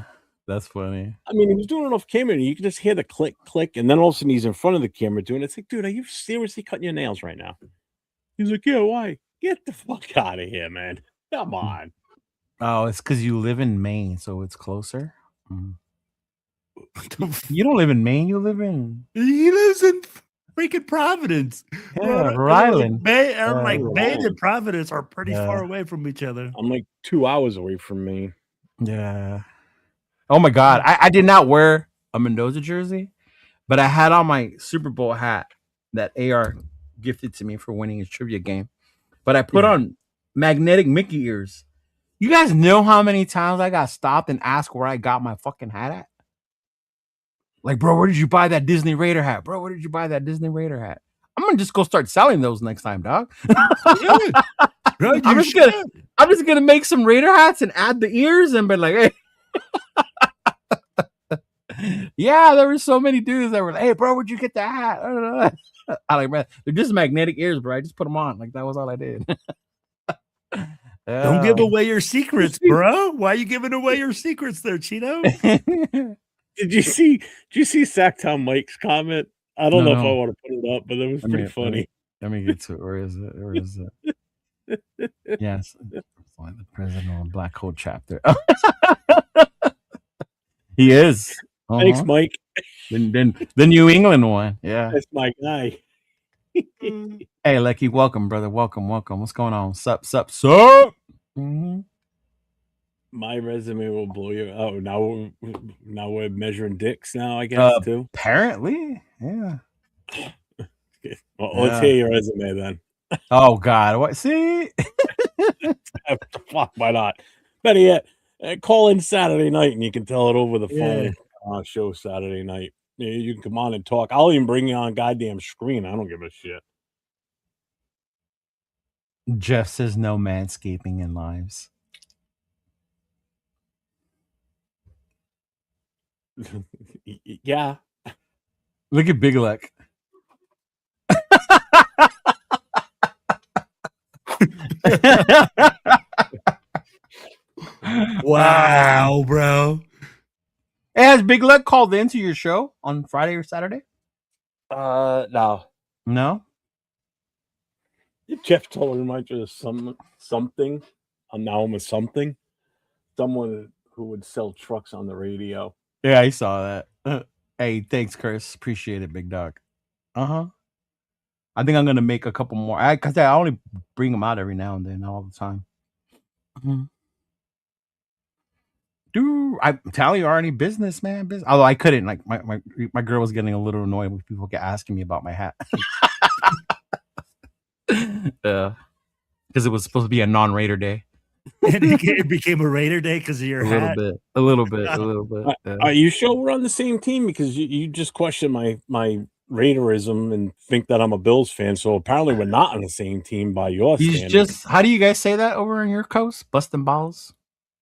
That's funny. I mean, he was doing it off camera, and you can just hear the click, click, and then all of a sudden he's in front of the camera doing it. It's like, dude, are you seriously cutting your nails right now? He's like, yeah, why? Get the fuck out of here, man. Come on. Oh, it's because you live in Maine, so it's closer. You don't live in Maine. You live in He lives in freaking Providence. Rhode Island. Maine Island. and Providence are pretty far away from each other. I'm like 2 hours away from me. Yeah. Oh my God. I did not wear a Mendoza jersey, but I had on my Super Bowl hat that AR gifted to me for winning his trivia game. But I put on magnetic Mickey ears. You guys know how many times I got stopped and asked where I got my fucking hat at? Like, bro, where did you buy that Disney Raider hat? Bro, where did you buy that Disney Raider hat? I'm gonna just go start selling those next time, dog. Yeah. Bro, you I'm just gonna make some Raider hats and add the ears and be like, hey. Yeah, there were so many dudes that were like, hey, bro, where'd you get that hat? I like, man, they're just magnetic ears, bro. I just put them on. Like, that was all I did. Don't give away your secrets, bro. Why are you giving away your secrets there, Cheeto? Did you see Sacktown Mike's comment? I don't know if I want to put it up, but it was pretty funny. Let me get to it. Where is it? Where is it? Yes. The president of Black Hole chapter. He is. Thanks, Mike. Then the New England one. Yeah. That's my guy. Hey, Lecky, welcome, brother. Welcome. What's going on? Sup? Mm-hmm. My resume will blow you. Oh, now we're measuring dicks now, I guess, too. Apparently, yeah. Well, let's hear your resume then. Oh God, what? See? Fuck, why not? Better yet, call in Saturday night and you can tell it over the phone. Show Saturday night. You can come on and talk. I'll even bring you on goddamn screen. I don't give a shit. Jeff says no manscaping in lives. Yeah. Look at Big Luck. Wow, bro. Hey, has Big Luck called into your show on Friday or Saturday? No. No? Jeff told me might just something. Now I'm a something. Someone who would sell trucks on the radio. Yeah, I saw that. Hey, thanks, Chris. Appreciate it, big dog. I think I'm gonna make a couple more. Cause I only bring them out every now and then, all the time. Dude, I tell you, already business, man. Although I couldn't. Like my girl was getting a little annoyed when people kept asking me about my hat. Because it was supposed to be a non-Raider day. And it became a Raider day because of your hat. A little bit. Are you sure we're on the same team? Because you just questioned my Raiderism and think that I'm a Bills fan. So apparently we're not on the same team by your standards. How do you guys say that over on your coast? Busting balls?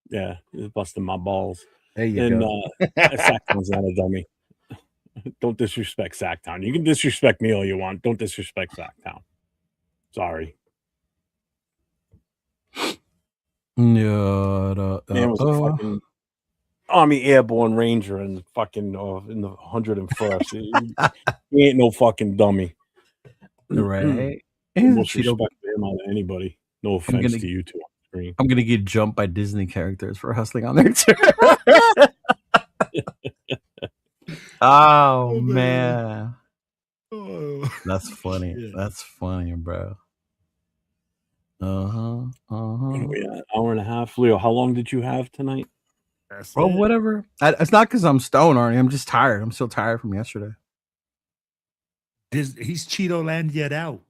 Yeah, he's busting my balls. There you go. Sacktown's not a dummy. Don't disrespect Sacktown. You can disrespect me all you want. Don't disrespect Sacktown. Sorry. No, Man was a fucking Army Airborne Ranger and fucking in the 101st. He ain't no fucking dummy. Right. Most respect to him out of anybody. No offense to you two on the screen. I'm gonna get jumped by Disney characters for hustling on there too. Oh man. That's funny. Yeah. That's funny, bro. What are we at? Hour and a half. Leo, how long did you have tonight? Well, whatever. It's not because I'm stoned, Arnie. I'm just tired. I'm still tired from yesterday. He's Cheeto land yet out.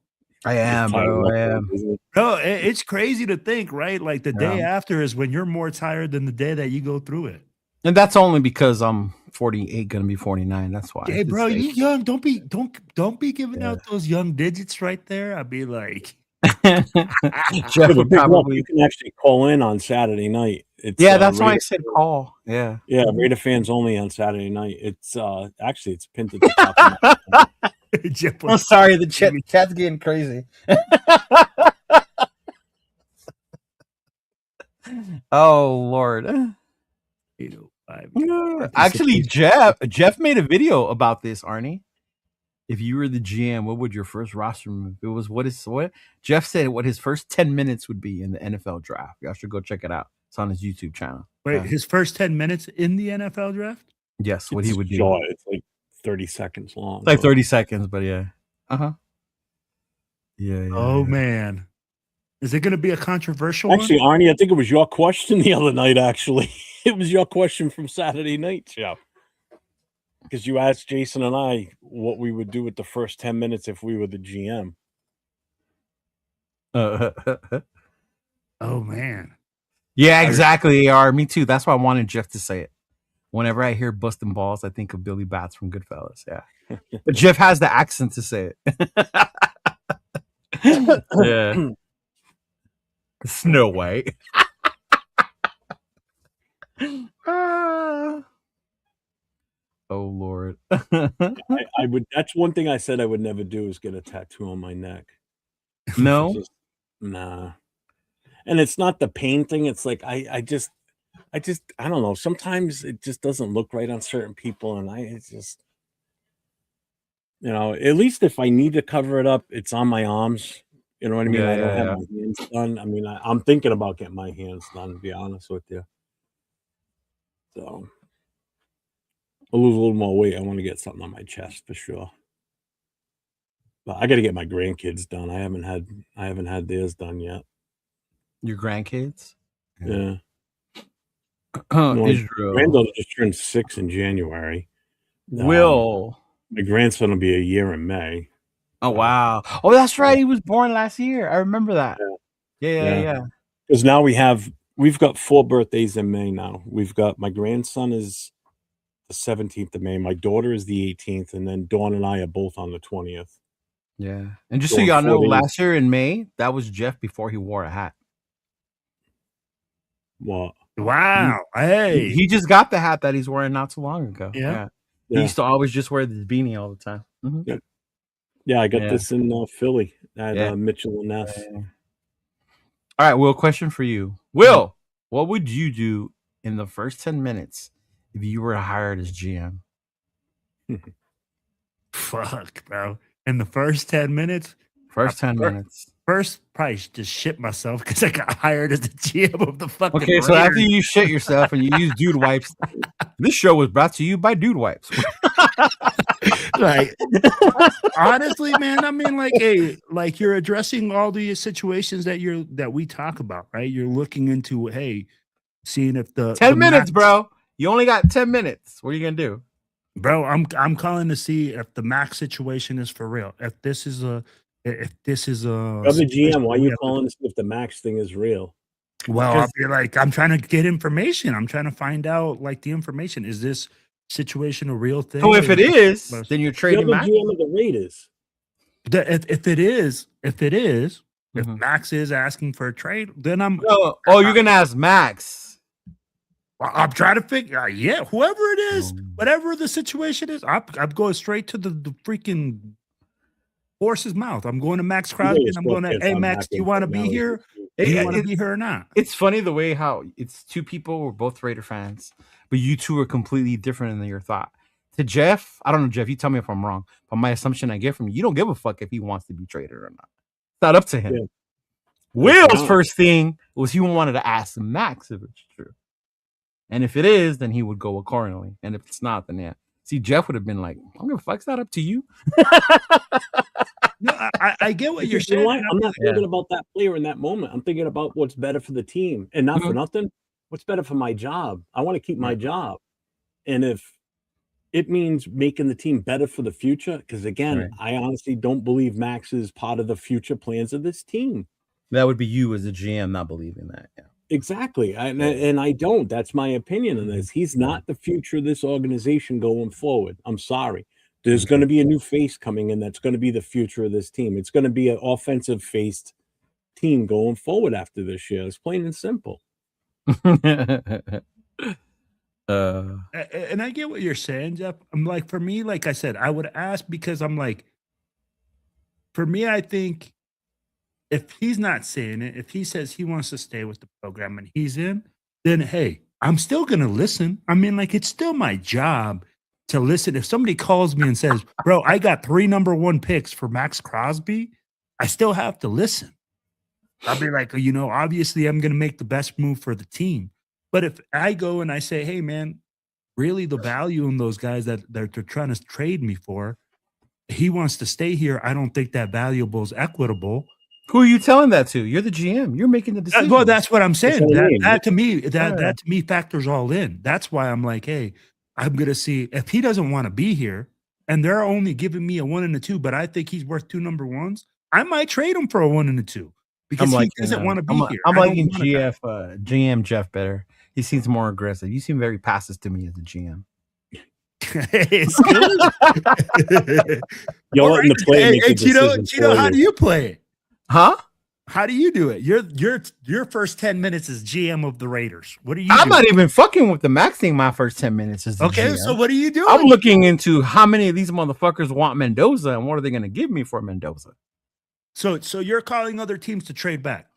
I am, bro. I am. Bro, it's crazy to think, right? Like the day after is when you're more tired than the day that you go through it. And that's only because I'm 48, gonna be 49. That's why. Hey, bro, you young. Don't be giving out those young digits right there. I'd be like, Jeff would probably. You can actually call in on Saturday night. It's, that's why I said call. Yeah, Raider fans only on Saturday night. It's actually it's pinned at the top. I'm sorry, the chat's getting crazy. Oh Lord. Actually, Jeff made a video about this, Arnie. If you were the GM, what would your first roster move? It was what Jeff said what his first 10 minutes would be in the NFL draft. Y'all should go check it out. It's on his YouTube channel. Wait, his first 10 minutes in the NFL draft? Yes, what he would do. Short. It's like 30 seconds long. It's like 30 seconds, but yeah. Yeah. Oh man. Is it going to be a controversial Actually, one? Arnie, I think it was your question the other night, actually. It was your question from Saturday night, Jeff. Because you asked Jason and I what we would do with the first 10 minutes if we were the GM. Oh, man. Yeah, exactly. AR, me too. That's why I wanted Jeff to say it. Whenever I hear busting balls, I think of Billy Bats from Goodfellas. Yeah, but Jeff has the accent to say it. Yeah, Snow White. Ah. Oh Lord. I would. That's one thing I said I would never do is get a tattoo on my neck. No, Just, nah. And it's not the pain thing. It's like I just I don't know. Sometimes it just doesn't look right on certain people, and it's just, at least if I need to cover it up, it's on my arms. You know what I mean? Yeah, I don't yeah, have yeah. my hands done. I mean, I'm thinking about getting my hands done, to be honest with you. So I'll lose a little more weight. I want to get something on my chest for sure. But I got to get my grandkids done. I haven't had theirs done yet. Your grandkids? Yeah. My Israel. granddaughter just turned 6 in January. Will. My grandson will be a year in May. Oh wow. Oh, that's right. He was born last year. I remember that. Yeah. Because now we've got 4 birthdays in May now. We've got my grandson is the 17th of May. My daughter is the 18th, and then Dawn and I are both on the 20th. Yeah. And just so Going y'all know, 4 days. last year in May, that was Jeff before he wore a hat. What? Wow. Hey. He just got the hat that he's wearing not too long ago. Yeah. He used to always just wear the beanie all the time. Mm-hmm. Yeah, I got this in Philly at Mitchell and Ness. All right, Will, question for you. Will, what would you do in the first 10 minutes if you were hired as GM? Fuck, bro. In the first 10 minutes? First 10 minutes. First, probably just shit myself because I got hired as the GM of the fucking Okay, so after you shit yourself and you use Dude Wipes, this show was brought to you by Dude Wipes. Like, honestly, man, I mean, like, hey, like you're addressing all the situations that we talk about, right? You're looking into, hey, seeing if the 10 minutes, bro. You only got 10 minutes. What are you gonna do? Bro, I'm calling to see if the Maxx situation is for real. If this is a Brother GM, why are you calling to see if the Maxx thing is real? Well, I'll be like, I'm trying to get information. I'm trying to find out like the information. Is this situation a real thing? So if it is, then you're trading Maxx. GM of the Raiders. If Maxx is asking for a trade, then I'm. You're gonna ask Maxx. I'm trying to figure. Whoever it is, whatever the situation is, I'm going straight to the freaking horse's mouth. I'm going to Maxx Crosby and I'm going to, hey, Max, do you want to be here? Do you want to be here or not? It's funny the way how it's two people who are both Raider fans, but you two are completely different in your thought. To Jeff, I don't know, Jeff, you tell me if I'm wrong, but my assumption I get from you don't give a fuck if he wants to be traded or not. It's not up to him. Yeah. Will's first thing was he wanted to ask Maxx if it's true. And if it is, then he would go accordingly. And if it's not, then yeah. See, Jeff would have been like, I don't give a fuck, it's not up to you. No, I get what you're saying. I'm not thinking about that player in that moment. I'm thinking about what's better for the team. And not for nothing, what's better for my job. I want to keep my job. And if it means making the team better for the future, because again, I honestly don't believe Maxx is part of the future plans of this team. That would be you as a GM not believing that. Yeah. Exactly. And I don't. That's my opinion on this. He's not the future of this organization going forward. I'm sorry. There's going to be a new face coming in that's going to be the future of this team. It's going to be an offensive-faced team going forward after this year. It's plain and simple. And I get what you're saying, Jeff. I'm like, for me, like I said, I would ask because I'm like, for me, I think if he's not saying it, if he says he wants to stay with the program and he's in, then hey, I'm still going to listen. I mean, like, it's still my job to listen. If somebody calls me and says, bro, I got 3 number 1 picks for Maxx Crosby, I still have to listen. I'll be like, obviously I'm going to make the best move for the team. But if I go and I say, hey, man, really the value in those guys that they're trying to trade me for, he wants to stay here. I don't think that valuable is equitable. Who are you telling that to? You're the GM. You're making the decision. Well, that's what I'm saying. That to me factors all in. That's why I'm like, hey, I'm going to see if he doesn't want to be here and they're only giving me a 1 and a 2, but I think he's worth 2 number 1s. I might trade him for a 1 and a 2. because he doesn't want to be here. I'm I don't liking want it GM Jeff better. He seems more aggressive. You seem very passive to me as a GM. It's good. You're All letting right. the player make the decision Cheeto, for how you. do you play it? Huh? How do you do it? Your first 10 minutes is GM of the Raiders. What do you I'm do? not even fucking with the Max thing. My first 10 minutes is the Okay, GM. so what are you doing? I'm looking into how many of these motherfuckers want Mendoza and what are they going to give me for Mendoza. So you're calling other teams to trade back.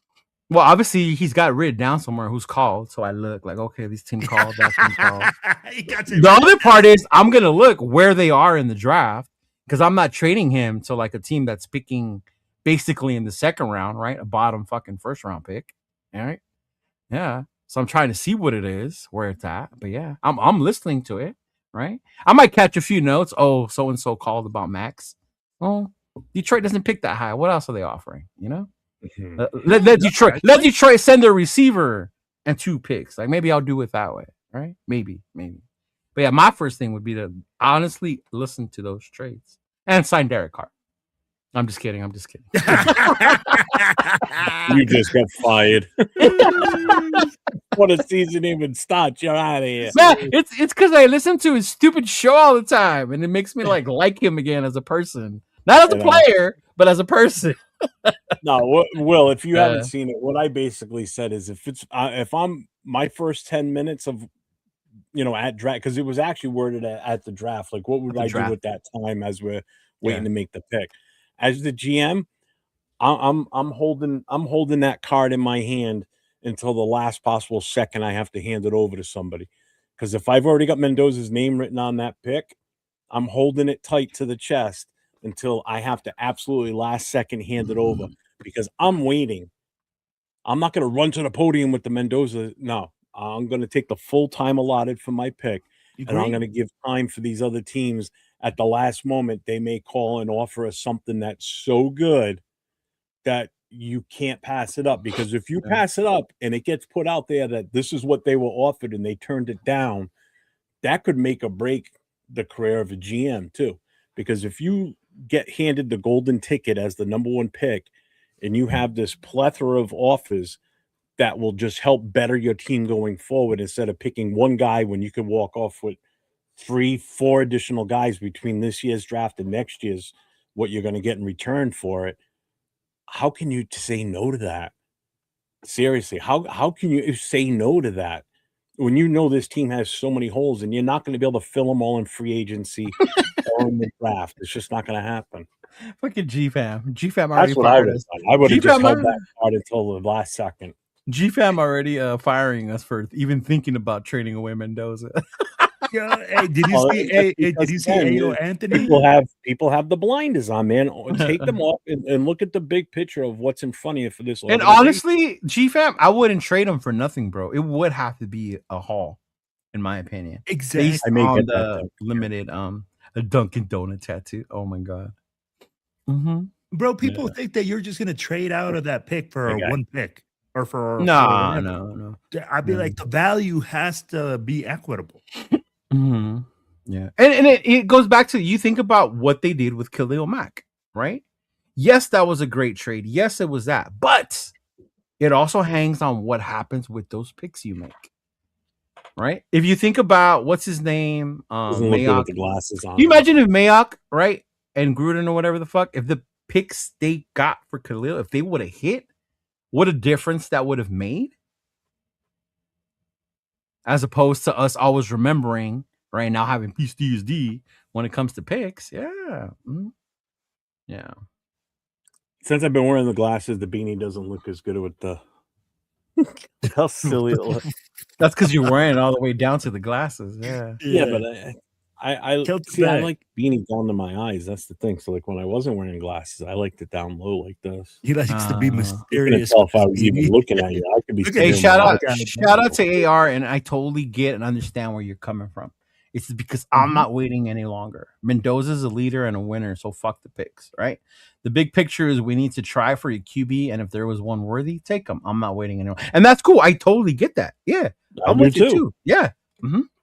Well, obviously he's got written down somewhere who's called. So I look like, okay, this team called, that team called. He got it. The other part is I'm going to look where they are in the draft because I'm not trading him to like a team that's picking basically in the second round, right? A bottom fucking first round pick. All right. Yeah. So I'm trying to see what it is, where it's at. But yeah, I'm listening to it, right? I might catch a few notes. Oh, so and so called about Max. Oh, Detroit doesn't pick that high. What else are they offering? You know? Let Detroit send a receiver and 2 picks. Like maybe I'll do it that way, right? Maybe. But yeah, my first thing would be to honestly listen to those trades and sign Derek Carr. I'm just kidding. You just got fired. What a season even starts. You're out of here. Man, it's because I listen to his stupid show all the time, and it makes me like him again as a person, not as a player, but as a person. No, Will, if you haven't seen it, what I basically said is if I'm my first 10 minutes of at draft, because it was actually worded at the draft, like what would I do at that time as we're waiting to make the pick? As the GM, I'm holding that card in my hand until the last possible second I have to hand it over to somebody. Because if I've already got Mendoza's name written on that pick, I'm holding it tight to the chest until I have to absolutely last second hand it over because I'm waiting. I'm not going to run to the podium with the Mendoza. No, I'm going to take the full time allotted for my pick, and I'm going to give time for these other teams. At the last moment, they may call and offer us something that's so good that you can't pass it up. Because if you pass it up and it gets put out there that this is what they were offered and they turned it down, that could make or break the career of a GM too. Because if you get handed the golden ticket as the number 1 pick and you have this plethora of offers that will just help better your team going forward instead of picking one guy when you could walk off with 3-4 additional guys between this year's draft and next year's what you're going to get in return for it. How can you say no to that? Seriously, how can you say no to that when you know this team has so many holes and you're not going to be able to fill them all in free agency or in the draft? It's just not going to happen. Fucking GFAM That's already what I would have done. I would have just held that card until the last second. GFAM already firing us for even thinking about trading away Mendoza. Hey, did you see Ayo Anthony? People have the blinders on, man. Take them off and look at the big picture of what's in front of you for this. And honestly, GFAM, I wouldn't trade him for nothing, bro. It would have to be a haul, in my opinion. Exactly. Based on the limited a Dunkin' Donut tattoo. Oh my god. Bro, people think that you're just gonna trade out of that pick for one pick or for no. I'd be like, the value has to be equitable. Yeah, and it goes back to, you think about what they did with Khalil Mack, right? Yes, that was a great trade. Yes, it was that, but it also hangs on what happens with those picks you make, right? If you think about what's his name, Mayock. The glasses on. Can you imagine if Mayock, right, and Gruden or whatever the fuck, if the picks they got for Khalil, if they would have hit, what a difference that would have made. As opposed to us always remembering, right, now having PTSD when it comes to picks. Yeah. Yeah. Since I've been wearing the glasses, the beanie doesn't look as good with the how silly it looks. That's because you're wearing it all the way down to the glasses. Yeah. Yeah, but I like beanie down to my eyes. That's the thing. So like when I wasn't wearing glasses, I liked it down low like this. He likes to be mysterious. If I was even looking at you, I could be. Hey, shout out to AR, and I totally get and understand where you're coming from. It's because I'm not waiting any longer. Mendoza's a leader and a winner, so fuck the picks, right? The big picture is we need to try for a QB, and if there was one worthy, take them. I'm not waiting anymore, and that's cool. I totally get that. Yeah, I'm with you too. Yeah,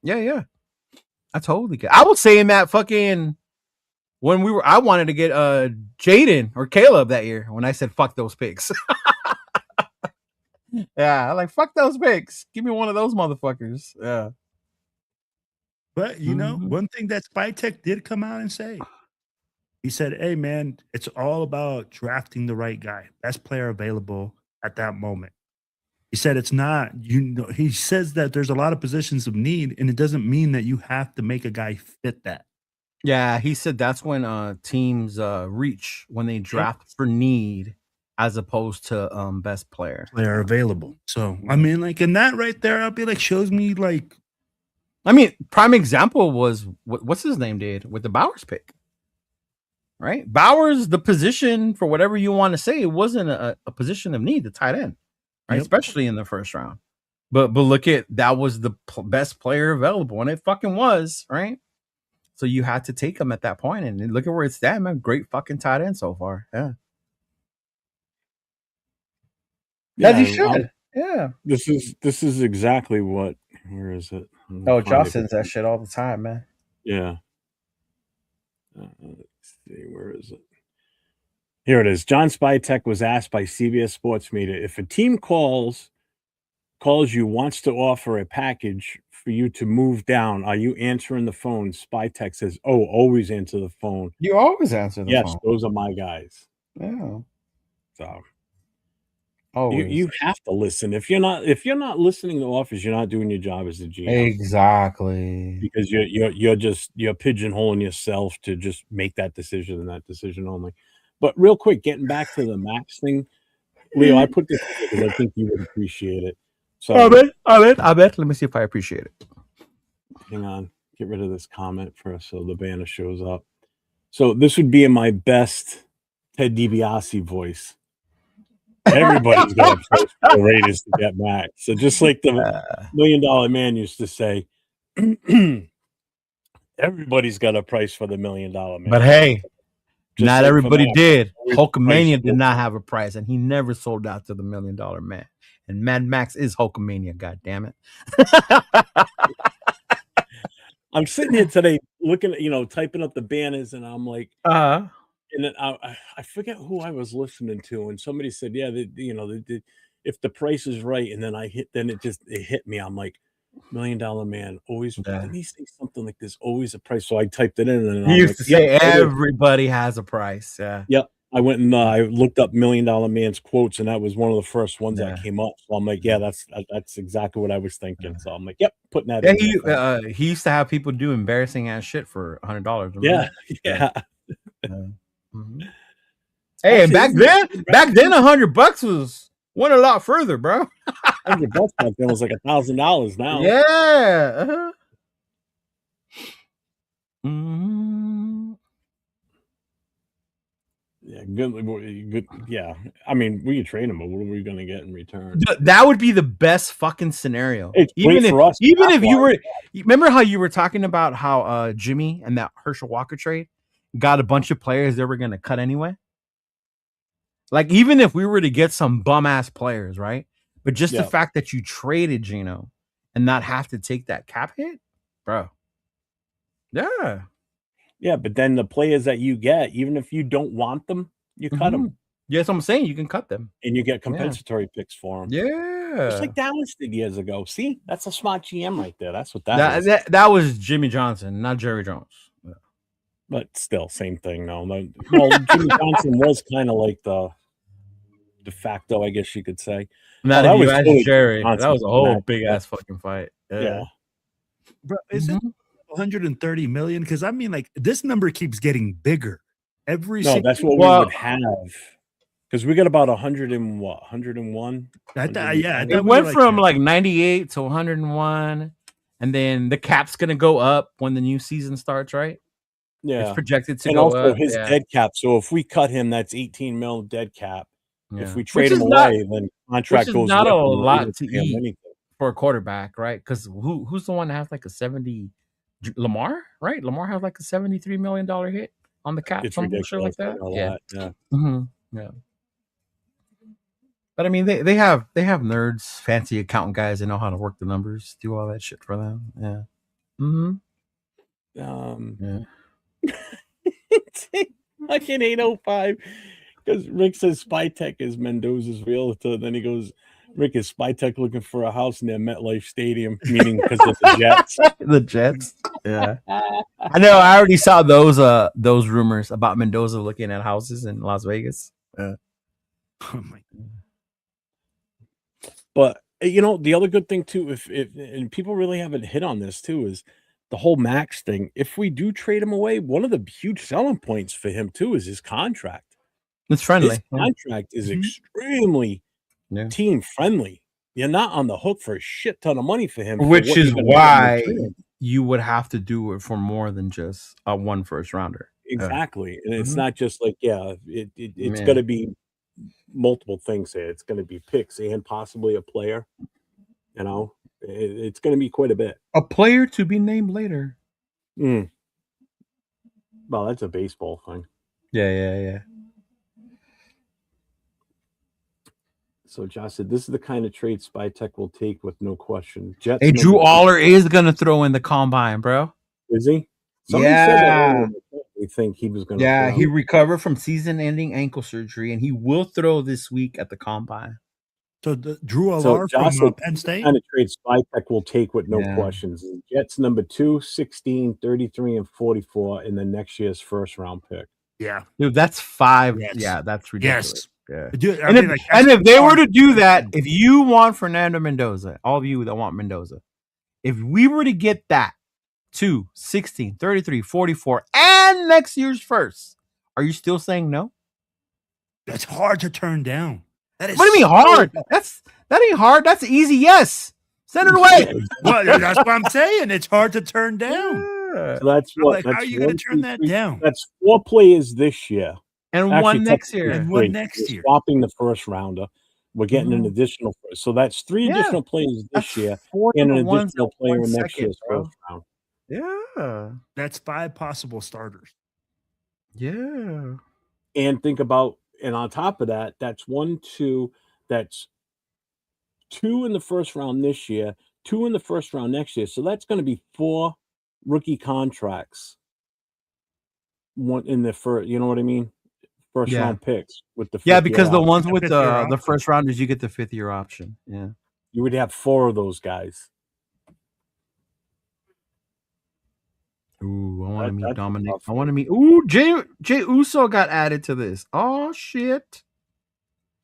yeah. I totally get. I was saying that fucking when I wanted to get Jaden or Caleb that year when I said fuck those picks. Yeah, like fuck those picks. Give me one of those motherfuckers. Yeah. But one thing that Spytech did come out and say, he said, "Hey man, it's all about drafting the right guy, best player available at that moment." He said it's not, he says that there's a lot of positions of need, and it doesn't mean that you have to make a guy fit that. Yeah, he said that's when teams reach when they draft for need as opposed to best player available. So I mean, like in that right there, I'll be like, shows me like. I mean, prime example was what's his name did with the Bowers pick, right? Bowers, the position for whatever you want to say, it wasn't a position of need, the tight end, right? Yep. Especially in the first round. But look at that was the best player available, and it fucking was, right? So you had to take him at that point, and look at where it's at, man. Great fucking tight end so far, yeah. As he should, yeah. This is exactly what. Where is it? Oh, Josh sends that shit all the time, man. Yeah. Let's see, where is it? Here it is. John Spytek was asked by CBS Sports Media if a team calls you, wants to offer a package for you to move down, are you answering the phone? Spytek says, "Oh, always answer the phone." You always answer the phone. Yes, those are my guys. Yeah. So always. You have to listen. If you're not listening to offers, you're not doing your job as a GM. Exactly. Because you're pigeonholing yourself to just make that decision and that decision only. But real quick, getting back to the Maxx thing, Leo, I put this because I think you would appreciate it. So I bet. Let me see if I appreciate it. Hang on. Get rid of this comment first so the banner shows up. So this would be in my best Ted DiBiase voice. Everybody's got a price for the Raiders to get Maxx. So just like the $1 Million Man used to say, everybody's got a price for the $1 Million Man. But hey, just not like everybody did. Hulkamania did price. not have a price, and he never sold out to the $1 Million Man. And Mad Max is Hulkamania, god damn it. I'm sitting here today looking at, typing up the banners, and I'm like, and then I forget who I was listening to, and somebody said, yeah, if the price is right, and then it hit me. I'm like, $1 Million Man, always. Didn't he say something like this? Always a price. So I typed it in, and he used to say everybody has a price. Yeah. Yep. I went and I looked up $1 Million Man's quotes, and that was one of the first ones that came up. So I'm like, yeah, that's exactly what I was thinking. So I'm like, yep, putting that in. He used to have people do embarrassing ass shit for $100. Yeah. Mm-hmm. Hey, and back then, $100 went a lot further, bro. $100 back then was like $1,000 now. Yeah. Mm-hmm. Yeah, good. Yeah, I mean, we could trade him, but what are we going to get in return? That would be the best fucking scenario. It's even if you were, remember how you were talking about how Jimmy and that Herschel Walker trade got a bunch of players they were going to cut anyway. Like even if we were to get some bum ass players, right? But just the fact that you traded Geno and not have to take that cap hit, bro. Yeah. Yeah, but then the players that you get, even if you don't want them, you cut them. Yes, I'm saying you can cut them. And you get compensatory picks for them. Yeah. Just like Dallas did years ago. See? That's a smart GM right there. That's what that is. That was Jimmy Johnson, not Jerry Jones. Yeah. But still, same thing. No. Well, Jimmy Johnson was kind of like the de facto, I guess you could say. Not that was really Jerry. That was a whole big ass fucking fight. Yeah. Bro, is it 130 million? Because I mean, like this number keeps getting bigger every. No, that's what we would have. Because we got about 101. It went from like 98 to 101, and then the cap's gonna go up when the new season starts, right? Yeah, it's projected to and go also up. His dead cap. So if we cut him, that's 18 mil dead cap. Yeah. If we trade him away, then contract goes. Not a lot to eat for a quarterback, right? Because who's the one that has like a 70? Lamar, right? Lamar has like a $73 million hit on the cap, some bullshit like that. Yeah. Mm-hmm. Yeah. But I mean, they have nerds, fancy accountant guys. They know how to work the numbers, do all that shit for them. Yeah. Mm-hmm. Fucking 805. Because Rick says Spytek is Mendoza's realtor. Then he goes, Rick, is Spytech looking for a house near MetLife Stadium, meaning because of the Jets? The Jets. Yeah. I know. I already saw those rumors about Mendoza looking at houses in Las Vegas. Oh my. But the other good thing too, if and people really haven't hit on this too, is the whole Maxx thing. If we do trade him away, one of the huge selling points for him too is his contract. It's friendly. His contract is Mhm. extremely team friendly. You're not on the hook for a shit ton of money for him, Which for what is you're gonna get in why return. you would have to do it for more than just a 1 first rounder. Exactly, and it's Mhm. not just like it's Yeah. going to be multiple things here. It's going to be picks and possibly a player. It's going to be quite a bit. A player to be named later. Well, that's a baseball thing. Yeah. So Josh said, "This is the kind of trade Spytech will take with no question." Jets. Hey, Drew number two. Aller is gonna throw in the combine, bro. Is he? Somebody said that Yeah. earlier. They think he was going to. Yeah, throw. he recovered from season-ending ankle surgery, and he will throw this week at the combine. So Drew So Aller Josh from said, Penn State. kind of trade Spytech will take with no Yeah. questions. Jets number 2, 16, 33, and 44 in the next year's first round pick. Yeah, Dude, that's 5. Yes. Yeah, that's ridiculous. yes. Yeah. Dude, I And mean, if, like, and that's if they were hard. to do that, if you want Fernando Mendoza, all of you that want Mendoza, if we were to get that 2, 16, 33, 44, and next year's first, are you still saying no? That's hard to turn down. That is What do you mean hard? That ain't hard. That's easy. Yes. Send it away. Well, that's what I'm saying. It's hard to turn down. Yeah. So that's I'm what. like, how that's are you going 1, to turn 2, that 3. down? That's 4 players this year. And Actually, one next technically year. And one 3. next We're year. swapping the first rounder. We're getting an additional. So that's 3 Yeah. additional players this That's year 4 and an number ones additional and player 1 in next second, year's bro. first round. Yeah. That's 5 possible starters. Yeah. And think about, and on top of that, that's 1, 2. That's 2 in the first round this year, 2 in the first round next year. So that's going to be 4 rookie contracts. 1 in the first, you know what I mean? First Yeah. round picks with the Yeah, fifth because year the option. ones The with 5th year the option. first rounders, you get the 5th year option. Yeah. You would have 4 of those guys. Ooh, I want to meet That's a Dominic. tough I want to one. meet. Ooh, Jay Uso got added to this. Oh shit.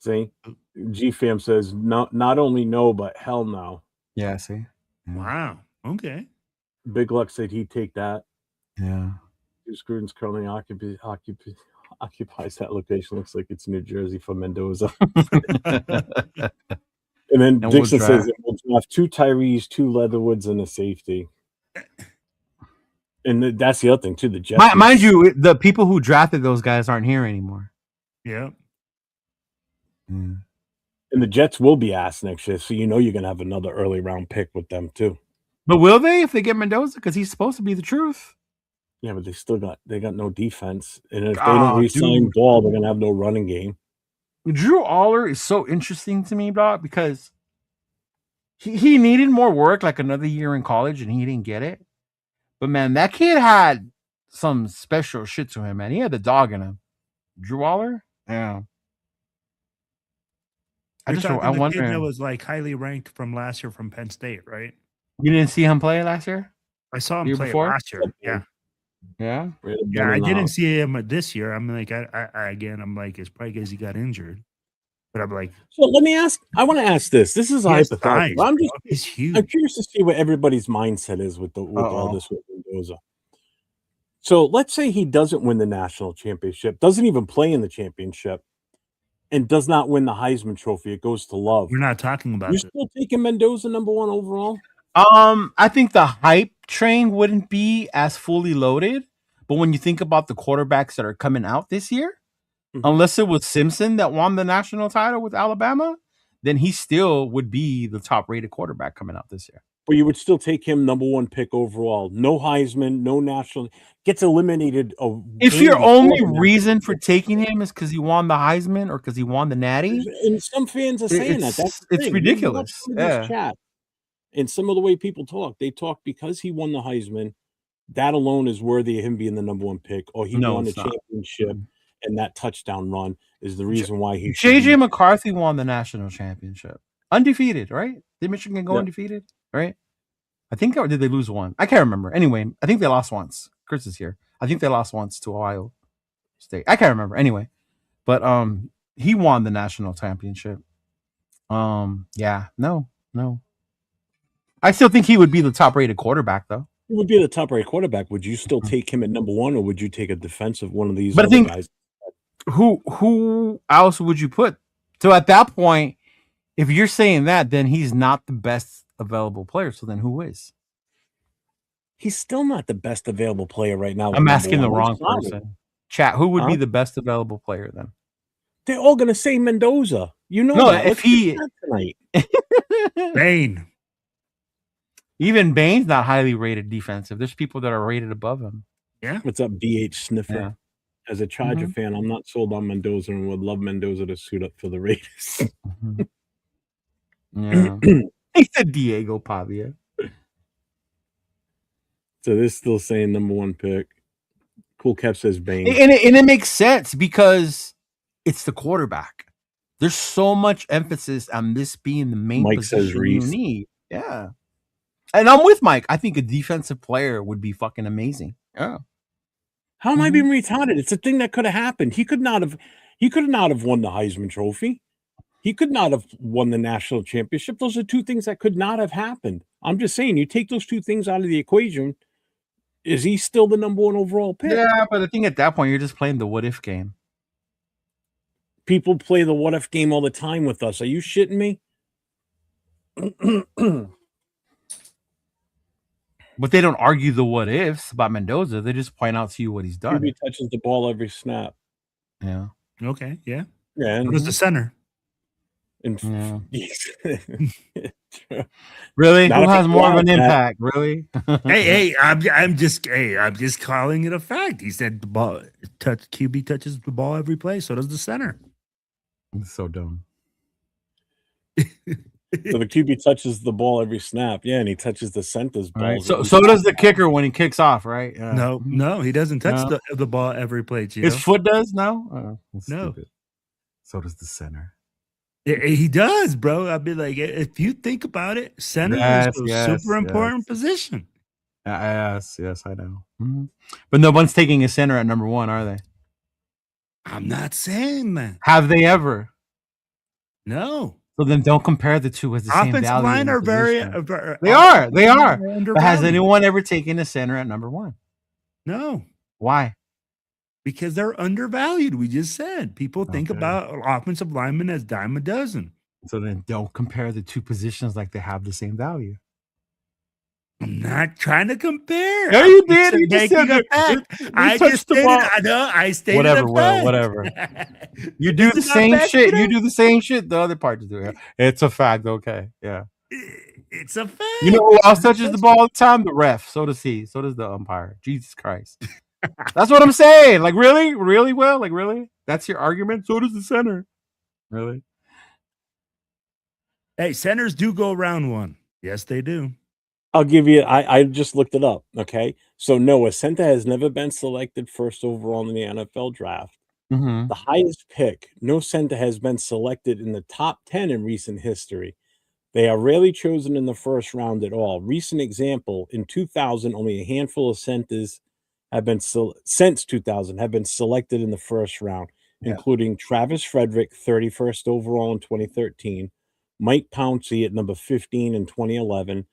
See, GFam says not only no, but hell no. Yeah. See. Wow. Okay. Big Luck said he'd take that. Yeah. Scruton's currently occupies that location. Looks like it's New Jersey for Mendoza. And then And Dixon we'll says draft. we'll draft 2 Tyrese, 2 Leatherwoods, and a safety. And that's the other thing too. The Jets, Mind you, the people who drafted those guys aren't here anymore. Yeah. and the Jets will be asked next year, so you're going to have another early round pick with them too. But will they if they get Mendoza? Because he's supposed to be the truth. Yeah, but they got no defense, and if they Oh, don't re-sign dude. Ball, they're going to have no running game. Drew Aller is so interesting to me, dog, because he needed more work, like another year in college, and he didn't get it. But man, that kid had some special shit to him, man. He had the dog in him. Drew Aller? Yeah. You're talking I the wonder. kid that was like highly ranked from last year from Penn State, right? You didn't see him play last year? I saw him Year play before? last year. Yeah. Yeah. Yeah, I didn't see him this year. I'm like, I'm like, it's probably because he got injured. But I'm like, So let me ask. I want to ask this. This is a he has hypothetical. size, bro. He's huge. I'm curious to see what everybody's mindset is with all this with Mendoza. So let's say he doesn't win the national championship, doesn't even play in the championship, and does not win the Heisman Trophy. It goes to Love. We're not talking about You're this. still taking Mendoza number 1 overall? I think the hype train wouldn't be as fully loaded, but when you think about the quarterbacks that are coming out this year, unless it was Simpson that won the national title with Alabama, then he still would be the top-rated quarterback coming out this year. But you would still take him number 1 pick overall. No Heisman, no national. Gets eliminated. If your only reason for taking him is because he won the Heisman or because he won the Natty, and some fans are saying it's, that's the it's thing. ridiculous. You watch this chat, and some of the way people talk, they talk because he won the Heisman. That alone is worthy of him being the number 1 pick, or he won the championship, and that touchdown run is the reason why he. JJ McCarthy won the national championship. undefeated, right? Did Michigan go undefeated, right? I think, or did they lose one? I can't remember. Anyway, I think they lost once. Chris is here. I think they lost once to Ohio State. I can't remember. Anyway, but he won the national championship. Yeah, no. I still think he would be the top-rated quarterback, though. He would be the top-rated quarterback. Would you still take him at number one, or would you take a defensive one of these But I other think guys? who else would you put? So at that point, if you're saying that, then he's not the best available player. So then who is? He's still not the best available player right now. I'm asking the wrong person. Chat, who would be the best available player then? They're all going to say Mendoza. You know No, that. if he tonight. Bain. Even Bain's not highly rated defensive. There's people that are rated above him. Yeah. What's up, BH Sniffer? Yeah. As a Charger fan, I'm not sold on Mendoza and would love Mendoza to suit up for the Raiders. Yeah. He said Diego Pavia. So they're still saying number one pick. Cool Cap says Bain. And it makes sense because it's the quarterback. There's so much emphasis on this being the main Mike says position Reese. you need. Yeah. And I'm with Mike. I think a defensive player would be fucking amazing. Yeah. How am I being retarded? It's a thing that could have happened. He could not have won the Heisman Trophy. He could not have won the national championship. Those are two things that could not have happened. I'm just saying, you take those two things out of the equation. Is he still the number one overall pick? Yeah, but I think at that point you're just playing the what if game. People play the what if game all the time with us. Are you shitting me? But they don't argue the what ifs about Mendoza. They just point out to you what he's done. QB touches the ball every snap. Yeah. Okay. Yeah. Yeah. What was the center? Really? Not Who if has it's more of an Wildcat. impact? Really? hey, I'm just calling it a fact. He said the ball QB touches the ball every play. So does the center. It's so dumb. So the QB touches the ball every snap. Yeah, and he touches the center's ball. Right. So does the kicker when he kicks off, right? No, he doesn't touch the ball every play. Cheeto. His foot does? No? No. Stupid. So does the center. He does, bro. I'd be like, if you think about it, center is a super important position. Yes, I know. Mm-hmm. But no one's taking a center at number one, are they? I'm not saying that. Have they ever? No. So then don't compare the two as the same value. Offensive line are very. They are. But has anyone ever taken a center at number one? No. Why? Because they're undervalued. We just said people think about offensive linemen as dime a dozen. So then don't compare the two positions like they have the same value. I'm not trying to compare. Yeah, you did. You just said I just stated. I know. I stated whatever. You do the same shit. You do the same shit. The other part to do it. It's a fact. Okay. Yeah. It's a fact. You know who else touches the ball all the time? The ref. So does he. So does the umpire. Jesus Christ. That's what I'm saying. Like, really? Really, Will? Like, really? That's your argument? So does the center. Really? Hey, centers do go round one. Yes, they do. I'll give you, I just looked it up. Okay. So, no, a center has never been selected first overall in the NFL draft. Mm-hmm. The highest pick, no center has been selected in the top 10 in recent history. They are rarely chosen in the first round at all. Recent example, in 2000, only a handful of centers have been since 2000 have been selected in the first round, including Travis Frederick, 31st overall in 2013, Mike Pouncey at number 15 in 2011,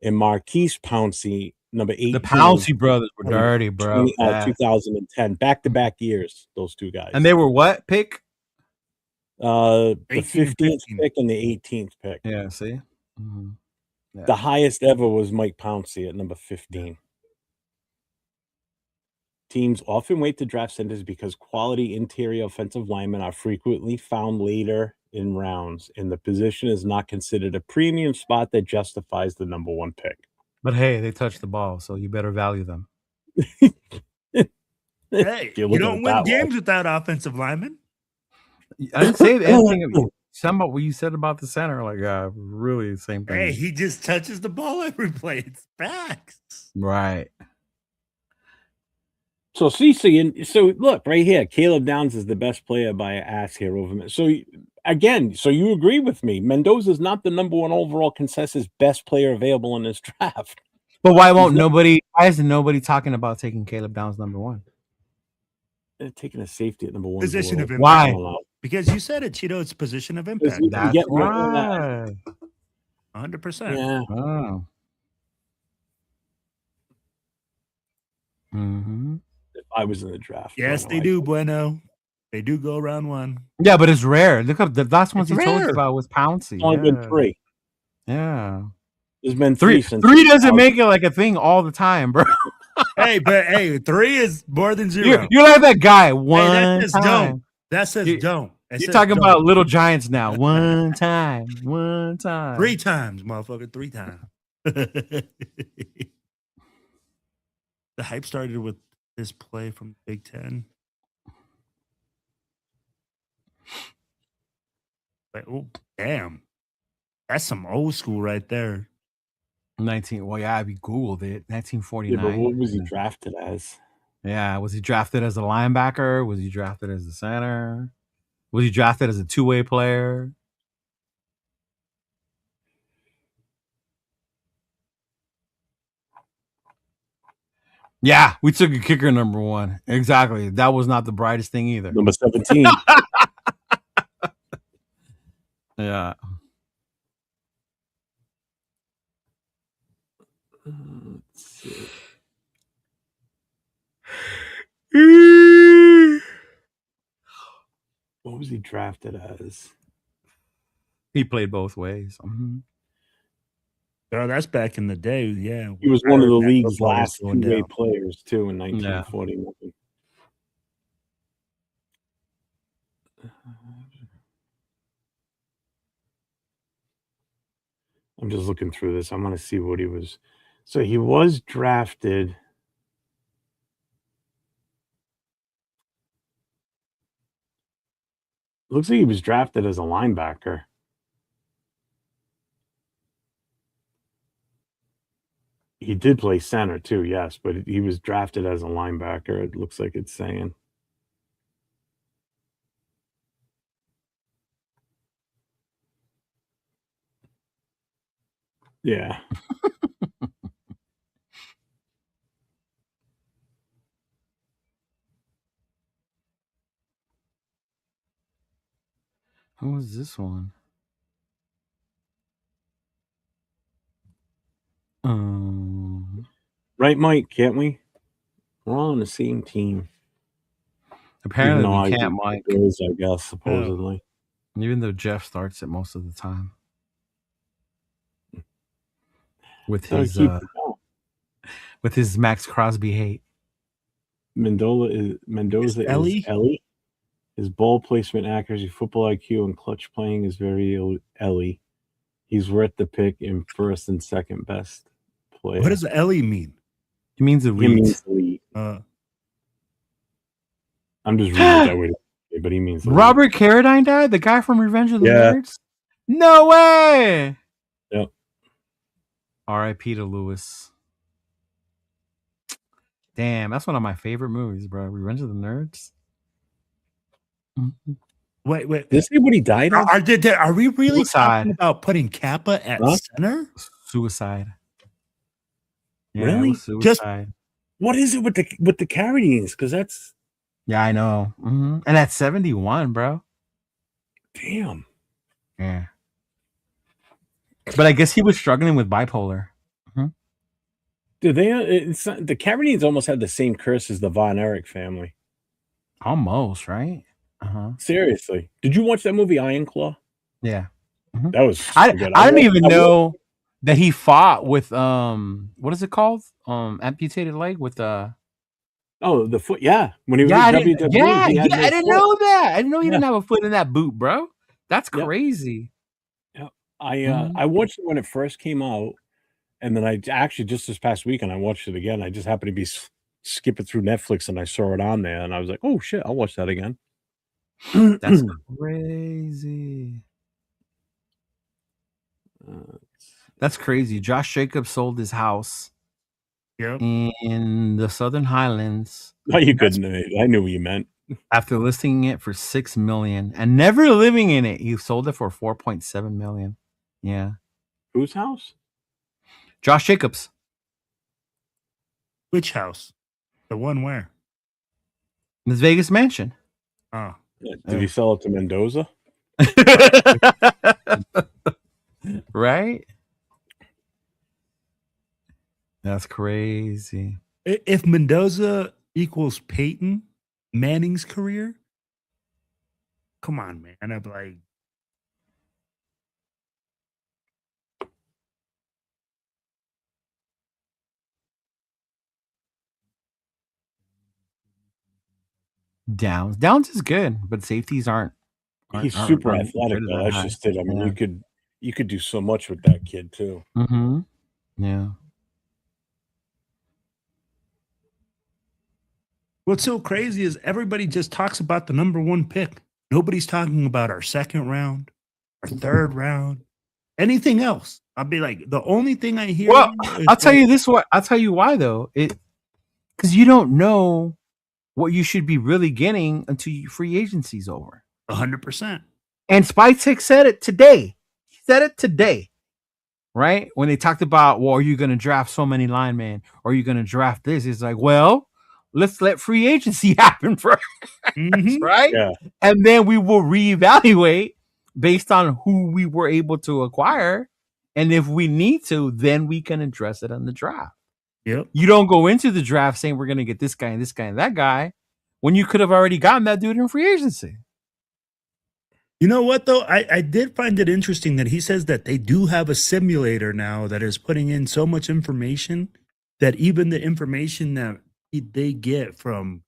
and Marquise Pouncey, number 18. The Pouncey brothers were dirty, bro. 2010, back-to-back years, those two guys. And they were what pick? The 15th pick and the 18th pick. Yeah, see? Mm-hmm. Yeah. The highest ever was Mike Pouncey at number 15. Yeah. Teams often wait to draft centers because quality interior offensive linemen are frequently found later in rounds, and the position is not considered a premium spot that justifies the number one pick. But hey, they touch the ball, so you better value them. Hey, you don't win games without offensive linemen. I didn't say anything of you. Some of what you said about the center, like really the same thing. Hey, he just touches the ball every play. It's facts. Right. So CC, and so look right here, Caleb Downs is the best player by an ass here over me. So again, so you agree with me. Mendoza is not the number 1 overall consensus best player available in this draft. But why isn't nobody talking about taking Caleb Downs number 1? They're taking a safety at number 1. Position of impact. Why? Because you said it, Cheeto. It's position of impact. That's why. 100%. Yeah. Oh. Mm-hmm. If I was in the draft. Yes, they do, Bueno. They do go round 1. Yeah, but it's rare. Look up the last ones It's he told you rare. about was Pouncey. It's only been 3. Yeah. There's been 3 since 3 doesn't make it like a thing all the time, bro. Hey, 3 is more than 0. You're like that guy. That says time. don't. That says don't. You're talking about Little Giants now. One time. 3 times, motherfucker. 3 times. The hype started with this play from Big Ten. Like, oh, damn. That's some old school right there. 19. Well, yeah, we Googled it. 1949. Yeah, but what was he drafted as? Yeah, was he drafted as a linebacker? Was he drafted as a center? Was he drafted as a two-way player? Yeah, we took a kicker number 1. Exactly. That was not the brightest thing either. Number 17. Yeah. Let's see. What was he drafted as? He played both ways. Mm-hmm. Oh, that's back in the day. Yeah. He was one of the league's football was last going two-way down. players, too, in 1949. I'm just looking through this. I want to see what he was. So he was drafted. Looks like he was drafted as a linebacker. He did play center too, yes, but he was drafted as a linebacker. It looks like it's saying. Yeah. Who was this one? Right, Mike, can't we? We're all on the same team. Apparently Even though we I can't, do Mike. Bills, I guess, supposedly. Even though Jeff starts it most of the time. With Gotta his keep it going. with his Maxx Crosby hate. Mendoza is Ellie. His ball placement accuracy, football IQ, and clutch playing is very Ellie. He's worth the pick in first and second best player. What does Ellie mean? He means He elite. means elite. Uh, I'm just reading it that way, but he means elite. Robert Carradine died? The guy from Revenge of the Yeah. Nerds? No way! Yep. R.I.P. to Lewis. Damn, that's one of my favorite movies, bro. Revenge of the Nerds. wait. Did see what he died of? Are we really Suicide. talking about putting Kappa at center? Suicide. Yeah, it Really? was suicide. What is it with the Carradines? Because that's Yeah, I know. And at 71, bro. damn. Yeah. But I guess he was struggling with bipolar. Do they? The Carradines almost had the same curse as the Von Erich family. Almost, right? Seriously, did you watch that movie Iron Claw? Yeah. That was. I good. didn't even know that he fought with what is it called? Amputated leg with the foot. Yeah, when he was I in didn't, WWE, yeah, he had I no didn't foot. know that. I didn't know he didn't have a foot in that boot, bro. That's Yep. crazy. I watched it when it first came out, and then I actually just this past weekend I watched it again. I just happened to be skipping through Netflix and I saw it on there, and I was like, "Oh shit, I'll watch that again." That's crazy. That's crazy. Josh Jacobs sold his house Yep. in the Southern Highlands. No, you couldn't. I knew what you meant. After listing it for $6 million and never living in it, he sold it for $4.7 million. Yeah. Whose house? Josh Jacobs. Which house? The one where? His Vegas mansion. Oh, Did he sell it to Mendoza? Right? That's crazy. if Mendoza equals Peyton Manning's career, come on, man. I'm like, Downs is good, but safeties aren't. He's super aren't athletic, rated though. that That's high. just it. I mean, Yeah. you could do so much with that kid too. Mm-hmm. Yeah. what's so crazy is everybody just talks about the number one pick. Nobody's talking about our second round, our third round, anything else. I'll be like, the only thing I hear. Well, is I'll tell like, you this. I'll tell you why though. Because you don't know what you should be really getting until free agency's over. 100%. And Spytek said it today. He said it today, right? When they talked about, well, are you going to draft so many linemen? Or are you going to draft this? It's like, well, let's let free agency happen first, Mhm. right? Yeah. And then we will reevaluate based on who we were able to acquire. And if we need to, then we can address it in the draft. Yep. You don't go into the draft saying we're going to get this guy and this guy and that guy when you could have already gotten that dude in free agency. You know what, though? I did find it interesting that he says that they do have a simulator now that is putting in so much information that even the information that they get from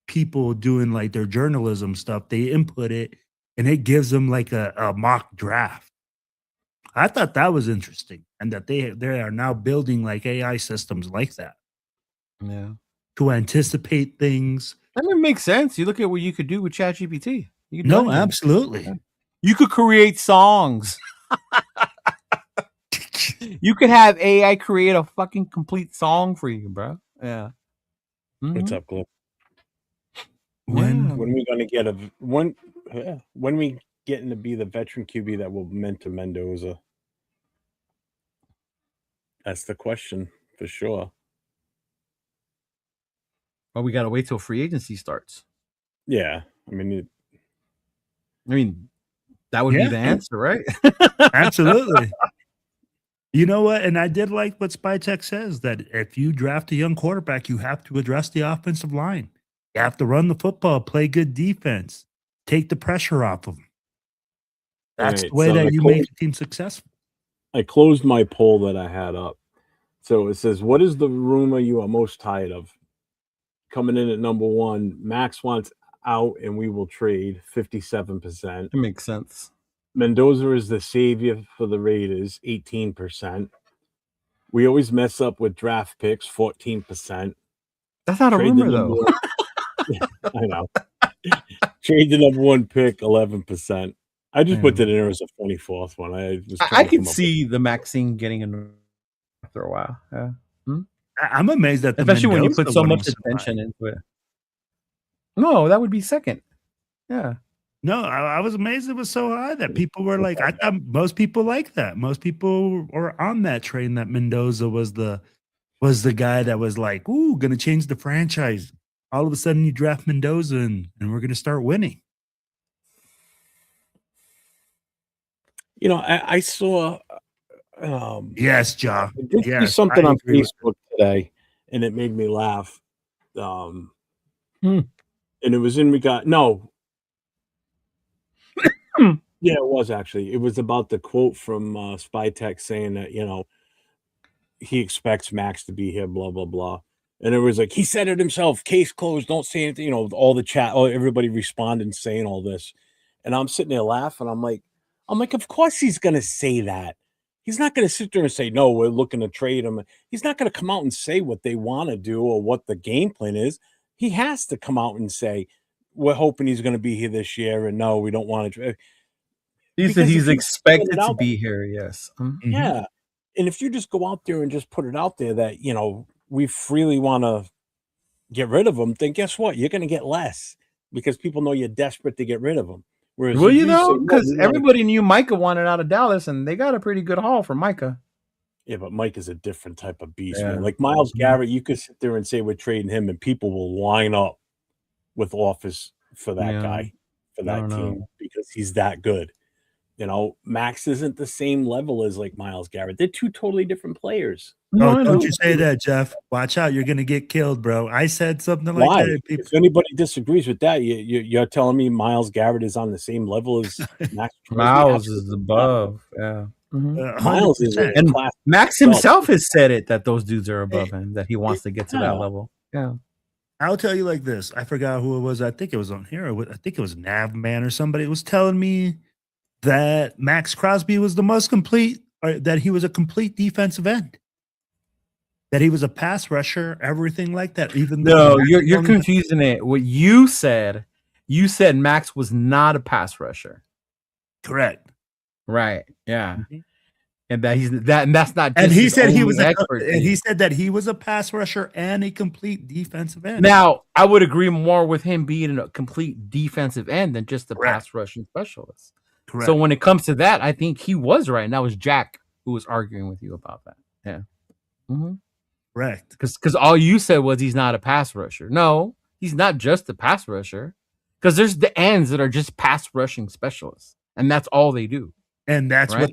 people doing like their journalism stuff, they input it and it gives them like a mock draft. I thought that was interesting, and that they are now building like AI systems like that Yeah. to anticipate things. I mean, it makes sense. You look at what you could do with ChatGPT. You could do No, anything. absolutely. You could create songs. You could have AI create a fucking complete song for you, bro. Yeah. What's Mhm. up, Cliff? When Yeah. When we gonna get when we getting to be the veteran QB that will mentor Mendoza? That's the question for sure. Well, we got to wait till free agency starts. Yeah, I mean, That would be Yeah. the answer, right? Absolutely. You know what? And I did like what Spytek says, that if you draft a young quarterback, you have to address the offensive line. You have to run the football, play good defense, take the pressure off of them. That's Alright, the way so that I you make a team successful. I closed my poll that I had up. So it says, "What is the rumor you are most tired of?" Coming in at number one, Max wants out and we will trade, 57%. It makes sense. Mendoza is the savior for the Raiders, 18%. We always mess up with draft picks, 14%. That's not a Trade the rumor, number though. I know. Trade the number one pick, 11%. I just put that in there as a 24th one. I was I trying to could come up see the Maxine getting in after a while. Yeah. I'm amazed that the Especially when you Mendoza put so one much was so high. attention into it. No, that would be second. Yeah. No, I was amazed it was so high that people were like, I thought most people like that. Most people were on that train that Mendoza was the guy that was like, ooh, gonna change the franchise. All of a sudden you draft Mendoza and we're gonna start winning. You know, I saw Yes, Ja. I did see Yes, something I on agree with Facebook today, and it made me laugh. And Hmm. it was in regard no. Yeah, it was actually. It was about the quote from Spytek saying that, he expects Max to be here, blah, blah, blah. And it was like, he said it himself, case closed, don't say anything, all the chat, everybody responding saying all this. And I'm sitting there laughing. I'm like, of course he's gonna say that. He's not gonna sit there and say, no, we're looking to trade him. He's not gonna come out and say what they want to do or what the game plan is. He has to come out and say, we're hoping he's gonna be here this year, and no, we don't want to. He said Because he's if you put it expected to out- be here. Yes. Mhm. Yeah. And if you just go out there and just put it out there that, we freely want to get rid of him, then guess what? You're going to get less. because people know you're desperate to get rid of him. Whereas Will if you say, know? "No, Because you wanna-" everybody knew Micah wanted out of Dallas, and they got a pretty good haul for Micah. Yeah, but Mike is a different type of beast, Yeah. man. Like Myles Mhm. Garrett, you could sit there and say we're trading him, and people will line up with offers for that Yeah. guy, for I that don't team, know. because he's that good. You know, Max isn't the same level as like Myles Garrett. They're two totally different players. No, Oh, I don't know. you say that, Jeff. Watch out. You're going to get killed, bro. I said something like Why? that. and People, If anybody disagrees with that, you're telling me Myles Garrett is on the same level as Max Crosby? Miles Absolutely is not. above. Yeah. Mhm. 100%. Miles is a And class Max himself. himself has said it that those dudes are above Hey, him, that he wants to get to yeah. that level. Yeah. I'll tell you like this. I forgot who it was. I think it was on here. I think it was Navman or somebody was telling me that Maxx Crosby was the most complete, or that he was a complete defensive end. That he was a pass rusher, everything like that. Even though No, you're confusing it. What you said Max was not a pass rusher. correct. Right. Yeah. Mhm. And that he's that, and that's not just And he his said he only was expertise. and he said that he was a pass rusher and a complete defensive end. Now, I would agree more with him being a complete defensive end than just a Correct. pass rushing specialist. Correct. So when it comes to that, I think he was right, and that was Jack who was arguing with you about that. Yeah. Mm-hmm. Correct. Because all you said was he's not a pass rusher. No, he's not just a pass rusher. Because there's the ends that are just pass rushing specialists, and that's all they do. And that's Right?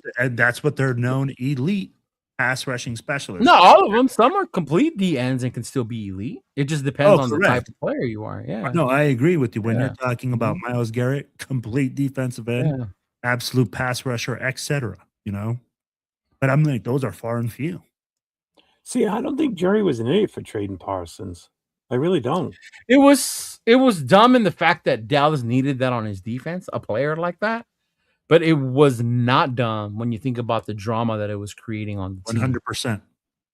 what they're known, elite pass rushing specialists. No, all of them. Some are complete D ends and can still be elite. It just depends on the type correct. of player you are. Yeah. No, I agree with you. When Yeah. you're talking about Myles Garrett, complete defensive end, Yeah. absolute pass rusher, etc. You know, but I'm like, those are far and few. See, I don't think Jerry was an idiot for trading Parsons. I really don't. It was dumb in the fact that Dallas needed that on his defense, a player like that. But it was not dumb when you think about the drama that it was creating on the team. 100%.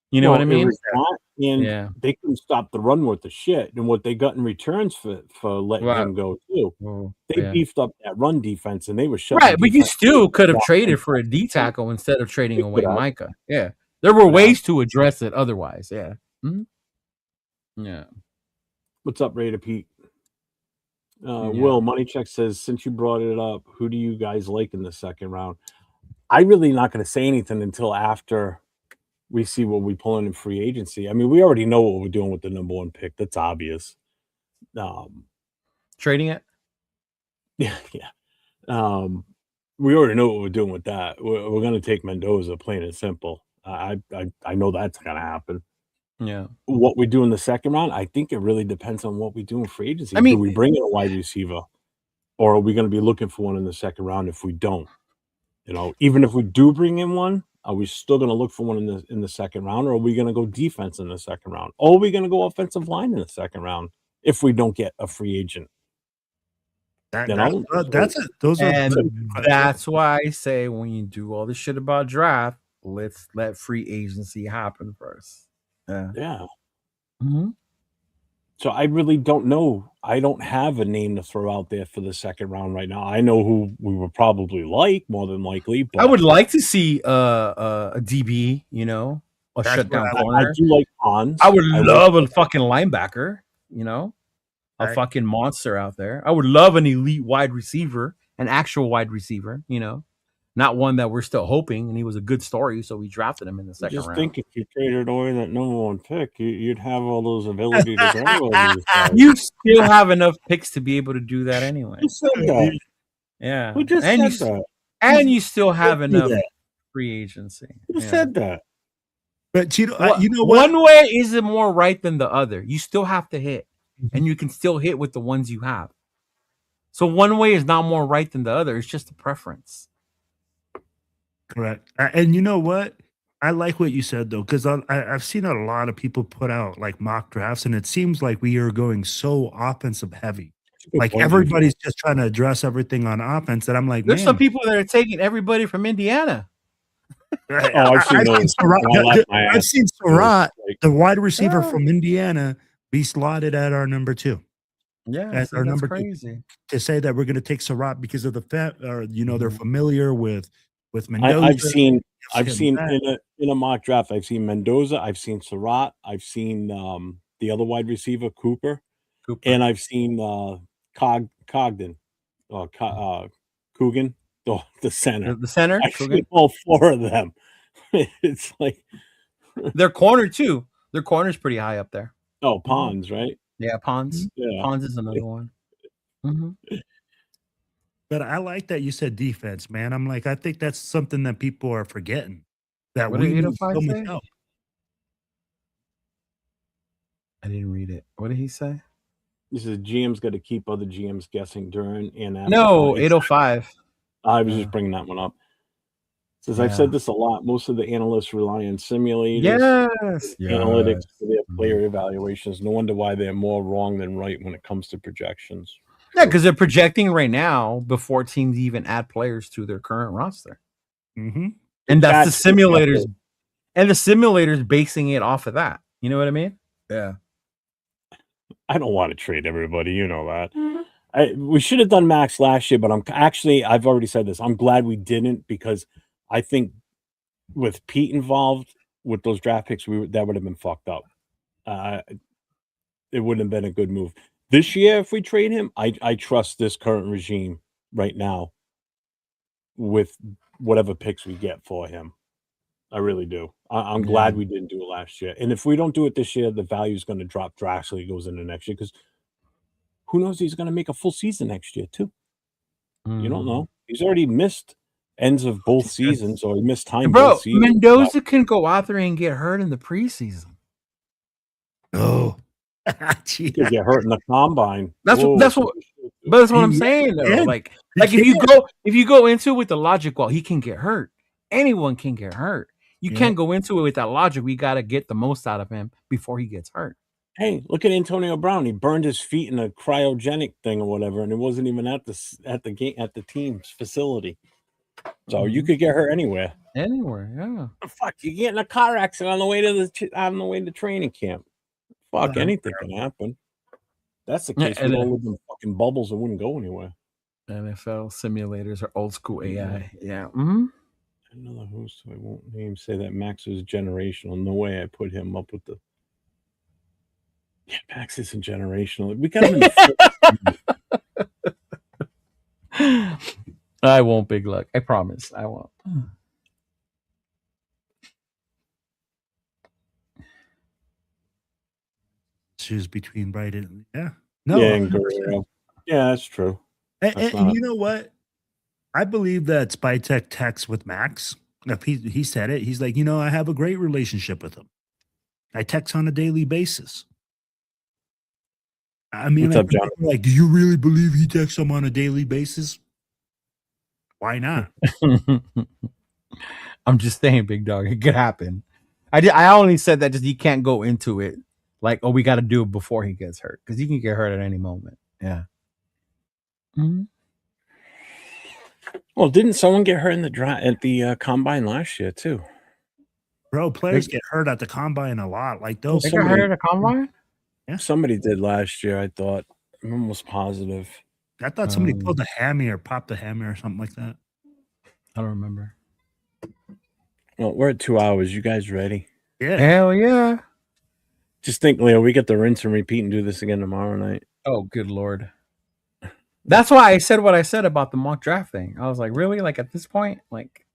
You know what I It mean? was that, and Yeah. they couldn't stop the run with the shit, and what they got in returns for letting Right. him go too. Oh, They yeah. beefed up that run defense, and they were shutting Right, but you defense still could have down. traded for a D tackle instead of trading They away could have. Micah. Yeah. There were ways to address it otherwise. Yeah. Mhm. Yeah. What's up, Raider Pete? Yeah. Will Moneycheck says, since you brought it up, who do you guys like in the second round? I'm really not going to say anything until after we see what we pull in free agency. I mean, we already know what we're doing with the number one pick. That's obvious. Trading it? Yeah. We already know what we're doing with that. We're going to take Mendoza, plain and simple. I know that's going to happen. Yeah. What we do in the second round, I think it really depends on what we do in free agency. I mean, do we bring in a wide receiver, or are we going to be looking for one in the second round? If we don't, you know, even if we do bring in one, are we still going to look for one in the second round, or are we going to go defense in the second round? Or are we going to go offensive line in the second round if we don't get a free agent? That's why I say when you do all this shit about draft, let's let free agency happen first. Yeah. Mm-hmm. So I really don't know. I don't have a name to throw out there for the second round right now. I know who we would probably like more than likely. But I would like to see a DB, you know, a shutdown corner. I do like Hans. I would love a fucking linebacker, you know, a Right. fucking monster out there. I would love an elite wide receiver, an actual wide receiver, you know, not one that we're still hoping. And he was a good story, so we drafted him in the second round. Just think if you traded away that number one pick, you'd have all those ability to throw all these guys. You still have enough picks to be able to do that anyway. Who said that? Yeah. Who just and said that? And you still have Who did enough that? free agency. Who said that? But Cheeto, you know what? One way isn't more right than the other. You still have to hit, and you can still hit with the ones you have. So one way is not more right than the other. It's just a preference. Correct. And you know what? I like what you said though, because I've seen a lot of people put out like mock drafts, and it seems like we are going so offensive heavy. Like everybody's just trying to address everything on offense, and I'm like, There's some people that are taking everybody from Indiana. I've seen those. I've seen Surratt, the wide receiver from Indiana, be slotted at our number 2. Yeah, As our number crazy. 2. To say that we're going to take Surratt because of the they're familiar with Mendoza. I've seen in a mock draft. I've seen Mendoza. I've seen Surratt. I've seen the other wide receiver Cooper. And I've seen Cogden, Coogan, the center. The center, Actually, all 4 of them. It's like their corner too. Their corner's pretty high up there. Pons, right? Yeah, Pons. Yeah. Pons is another one. But I like that you said defense, man. I'm like, I think that's something that people are forgetting. That What we did need 805 so much say? help. I didn't read it. What did he say? This is GM's got to keep other GMs guessing during and after. No, 805. I was just bringing that one up. Says I've said this a lot. Most of the analysts rely on simulators, analytics for their player evaluations. No wonder why they're more wrong than right when it comes to projections. Yeah, because they're projecting right now before teams even add players to their current roster. Mm-hmm. And that's the simulators. And the simulators basing it off of that. You know what I mean? Yeah. I don't want to trade everybody. You know that. We should have done Maxx last year, but I've already said this. I'm glad we didn't, because I think with Pete involved with those draft picks, that would have been fucked up. It wouldn't have been a good move. This year, if we trade him, I trust this current regime right now with whatever picks we get for him. I really do. I'm glad we didn't do it last year. And if we don't do it this year, the value is going to drop drastically. Goes into next year, because who knows, he's going to make a full season next year too. You don't know. He's already missed ends of both seasons, or he missed time. Bro, Mendoza can go out there and get hurt in the preseason. Oh, he could get hurt in the combine. That's what I'm saying though. Yeah. Like if you go into it with the logic, well, he can get hurt. Anyone can get hurt. You can't go into it with that logic. We got to get the most out of him before he gets hurt. Hey, look at Antonio Brown. He burned his feet in a cryogenic thing or whatever, and it wasn't even at the team's facility. So you could get hurt anywhere. Anywhere, yeah. Fuck, you get in a car accident on the way to training camp. Fuck, anything can happen. That's the case. We all live in fucking bubbles and wouldn't go anywhere. NFL simulators are old school AI. Yeah. Another host I won't name say that Maxx is generational. No way I put him up with the. Yeah, Maxx isn't generational. We got him in the I won't, Big Luck. I promise. I won't. Choose between Bright and and Guerrero. Yeah, that's true. And you know what? I believe that Spytech texts with Maxx. If he said it, he's like, I have a great relationship with him. I text on a daily basis. I mean, what's up, John? Like, do you really believe he texts him on a daily basis? Why not? I'm just saying, big dog. It could happen. I only said that just you can't go into it like, oh, we got to do it before he gets hurt, because he can get hurt at any moment. Yeah. Well, didn't someone get hurt in the combine last year too? Bro, players get hurt at the combine a lot. Like those. They got hurt at the combine? Yeah, somebody did last year. I thought. I'm almost positive. I thought somebody pulled a hammy or popped a hammy or something like that. I don't remember. Well, we're at 2 hours. You guys ready? Yeah. Hell yeah. Just think, Leo, we get to rinse and repeat and do this again tomorrow night. Oh, good Lord. That's why I said what I said about the mock draft thing. I was like, really? Like at this point? Like,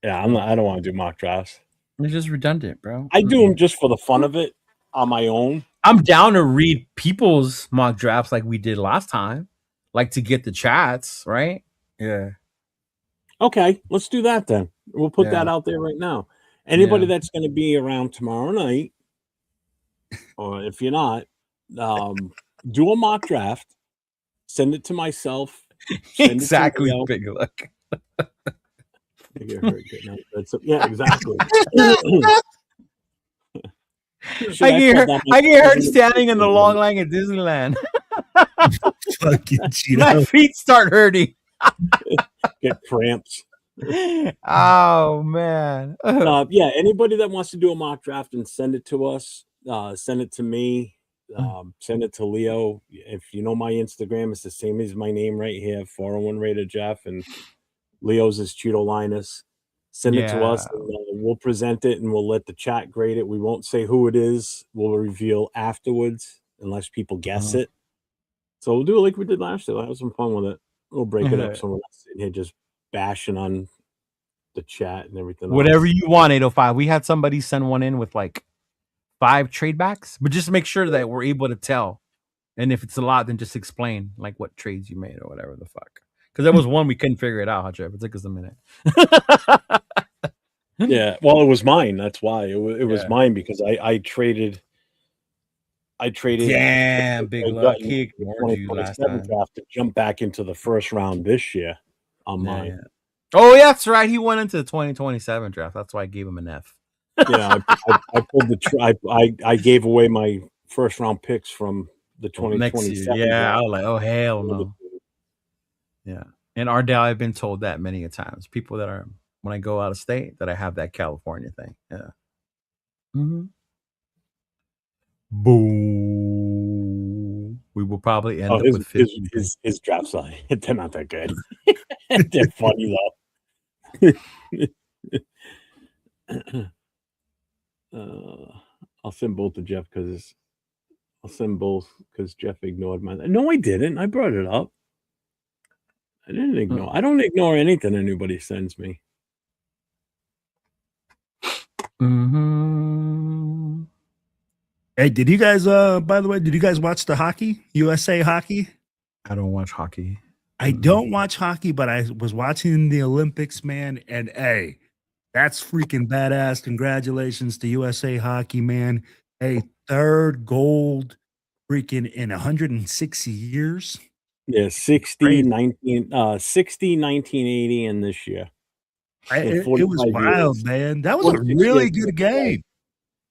yeah, I don't want to do mock drafts. It's just redundant, bro. I do them just for the fun of it on my own. I'm down to read people's mock drafts like we did last time, like to get the chats, right? Yeah. Okay, let's do that then. We'll put that out there right now. Anybody that's going to be around tomorrow night, or if you're not, do a mock draft. Send it to myself. Exactly, Big Luck. Yeah, exactly. I get hurt standing in the long line at Disneyland. My feet start hurting. Get cramps. Oh man. Yeah, anybody that wants to do a mock draft and send it to us, send it to me. Send it to Leo. If you know my Instagram, it's the same as my name right here, 401 Rated Jeff, and Leo's is Cheeto Linus. Send it to us, and we'll present it, and we'll let the chat grade it. We won't say who it is. We'll reveal afterwards, unless people guess it. So we'll do it like we did last year. We'll have some fun with it. We'll break it Yeah. up so we're not sitting here just bashing on the chat and everything. Whatever else. you want, 805. We had somebody send one in with like 5 trade backs, but just make sure that we're able to tell. And if it's a lot, then just explain like what trades you made or whatever the fuck. Because there was one we couldn't figure it out, huh, Jeff? It took us a minute. Yeah, well, it was mine. That's why it was Yeah. mine because I traded. Damn, big luck. in He the ignored you last 2027 time. draft to jump back into the first round this year on mine. Yeah. Oh, yeah, that's right. He went into the 2027 draft. That's why I gave him an F. Yeah, I pulled the I gave away my first round picks from the Next year. 2027 Yeah, draft. I was like, oh, hell no. Yeah. And Ardell, I've been told that many a times. People that are, when I go out of state, that I have that California thing. Yeah. Mm-hmm. Boom. We will probably end up with 15. His drafts are they're not that good. They're funny though. I'll send both to Jeff because Jeff ignored mine. No, I didn't. I brought it up. I didn't ignore. I don't ignore anything anybody sends me. Mm-hmm. Hey, did you guys, by the way, did you guys watch the hockey? USA hockey? I don't watch hockey. I don't watch hockey, but I was watching the Olympics, man. And hey, that's freaking badass. Congratulations to USA hockey, man. Hey, 3rd gold freaking in 160 years. Yeah, 60, 19, 1980, and this year. It was wild, man. That was a really good game.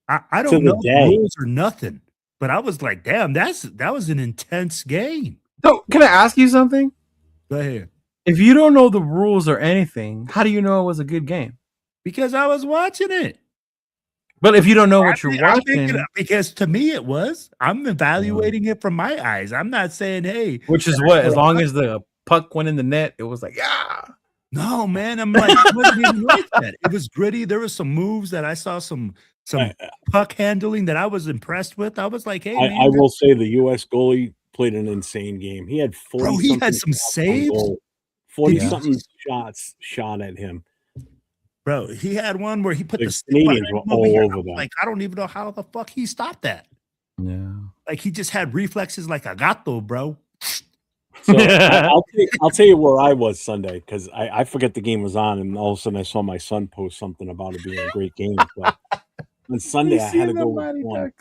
I don't know the rules or nothing, but I was like, damn, that was an intense game. So, can I ask you something? Go ahead. If you don't know the rules or anything, how do you know it was a good game? Because I was watching it. But if you don't know what you're watching, because to me it was, I'm evaluating it from my eyes. I'm not saying, hey, which is what, as long as the puck went in the net, it was like, yeah. No, man. I'm like, it wasn't even like that. It was gritty. There was some moves that I saw some puck handling that I was impressed with. I was like, hey, man, I will say the U.S. goalie played an insane game. He had 40. Bro, he had some saves. 40-something shots shot at him. Bro, he had one where he put the Canadians were all over that. Like, I don't even know how the fuck he stopped that. Yeah. Like, he just had reflexes like a gato, bro. So I'll tell you where I was Sunday because I forget the game was on, and all of a sudden I saw my son post something about it being a great game. But on Sunday I had to go with Dawn.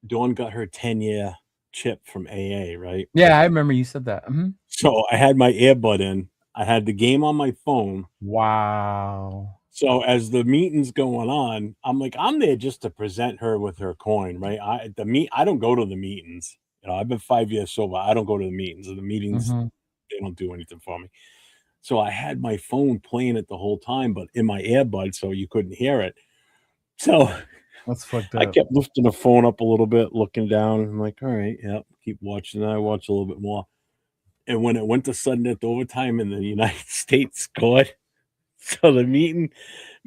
Dawn got her 10-year chip from AA, right? Yeah, I remember you said that. Mm-hmm. So I had my earbud in. I had the game on my phone. Wow. So as the meeting's going on, I'm like, I'm there just to present her with her coin, right? I don't go to the meetings. You know, I've been 5 years sober. I don't go to the meetings. The meetings, they don't do anything for me. So I had my phone playing it the whole time, but in my earbud, so you couldn't hear it. So that's fucked up. I kept lifting the phone up a little bit, looking down. I'm like, all right, yeah, keep watching. And I watch a little bit more. And when it went to sudden death overtime and the United States scored, so the meeting